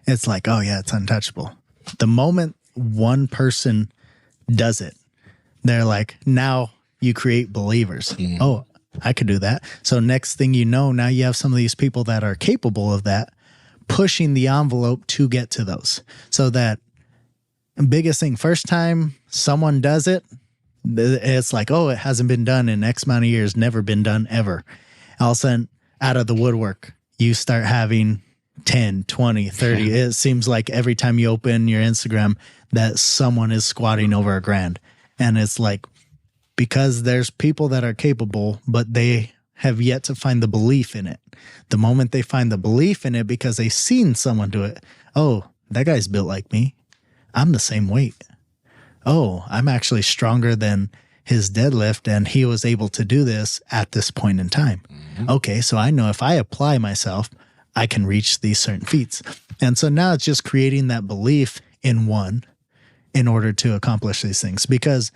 it's like, oh yeah, it's untouchable. The moment one person does it, they're like, now you create believers. Oh, I could do that. So next thing you know, now you have some of these people that are capable of that, pushing the envelope to get to those. So that biggest thing, first time someone does it, it's like, oh, it hasn't been done in X amount of years, never been done ever. All of a sudden, out of the woodwork, you start having 10, 20, 30. It seems like every time you open your Instagram that someone is squatting over a grand. And it's like, because there's people that are capable, but they have yet to find the belief in it. The moment they find the belief in it because they've seen someone do it, oh, that guy's built like me. I'm the same weight. Oh, I'm actually stronger than his deadlift, and he was able to do this at this point in time. Okay, so I know if I apply myself, I can reach these certain feats. And so now it's just creating that belief in one in order to accomplish these things. Because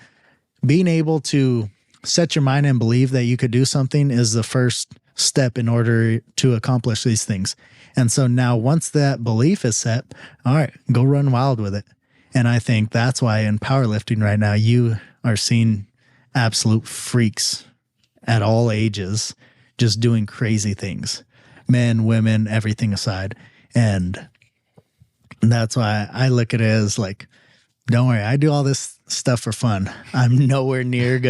being able to set your mind and believe that you could do something is the first step in order to accomplish these things. And so now once that belief is set, all right, go run wild with it. And I think that's why in powerlifting right now, you are seeing absolute freaks at all ages just doing crazy things. Men, women, everything aside. And that's why I look at it as like, don't worry, I do all this stuff for fun. I'm nowhere near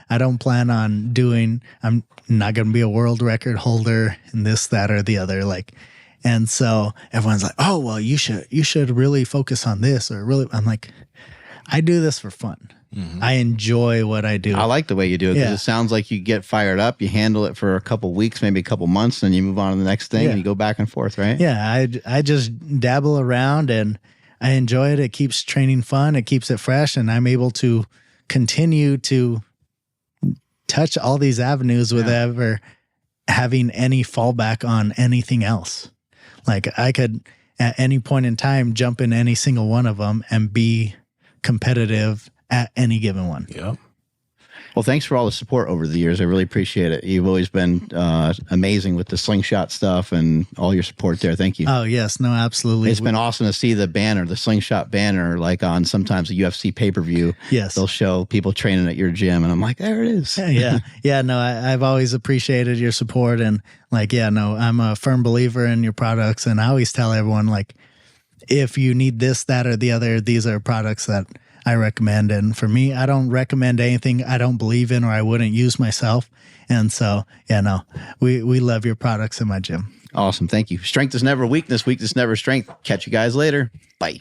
I don't plan on I'm not gonna be a world record holder in this, that, or the other. And so everyone's like, oh, well, you should really focus on this, or really, I'm like, I do this for fun. I enjoy what I do. I like the way you do it, because it sounds like you get fired up, you handle it for a couple weeks, maybe a couple months, then you move on to the next thing and you go back and forth, right? Yeah, I just dabble around and I enjoy it. It keeps training fun. It keeps it fresh, and I'm able to continue to touch all these avenues without ever having any fallback on anything else. Like I could at any point in time jump in any single one of them and be competitive at any given one. Yep. Well, thanks for all the support over the years. I really appreciate it. You've always been amazing with the slingshot stuff and all your support there. Thank you. Oh, yes. No, absolutely. It's been awesome to see the banner, the slingshot banner, like on sometimes a UFC pay-per-view. Yes. They'll show people training at your gym, and I'm like, there it is. Yeah. Yeah. No, I've always appreciated your support. And like, yeah, no, I'm a firm believer in your products. And I always tell everyone, like, if you need this, that, or the other, these are products that I recommend. And for me, I don't recommend anything I don't believe in or I wouldn't use myself. And so, yeah, no, we love your products in my gym. Awesome. Thank you. Strength is never weakness. Weakness never strength. Catch you guys later. Bye.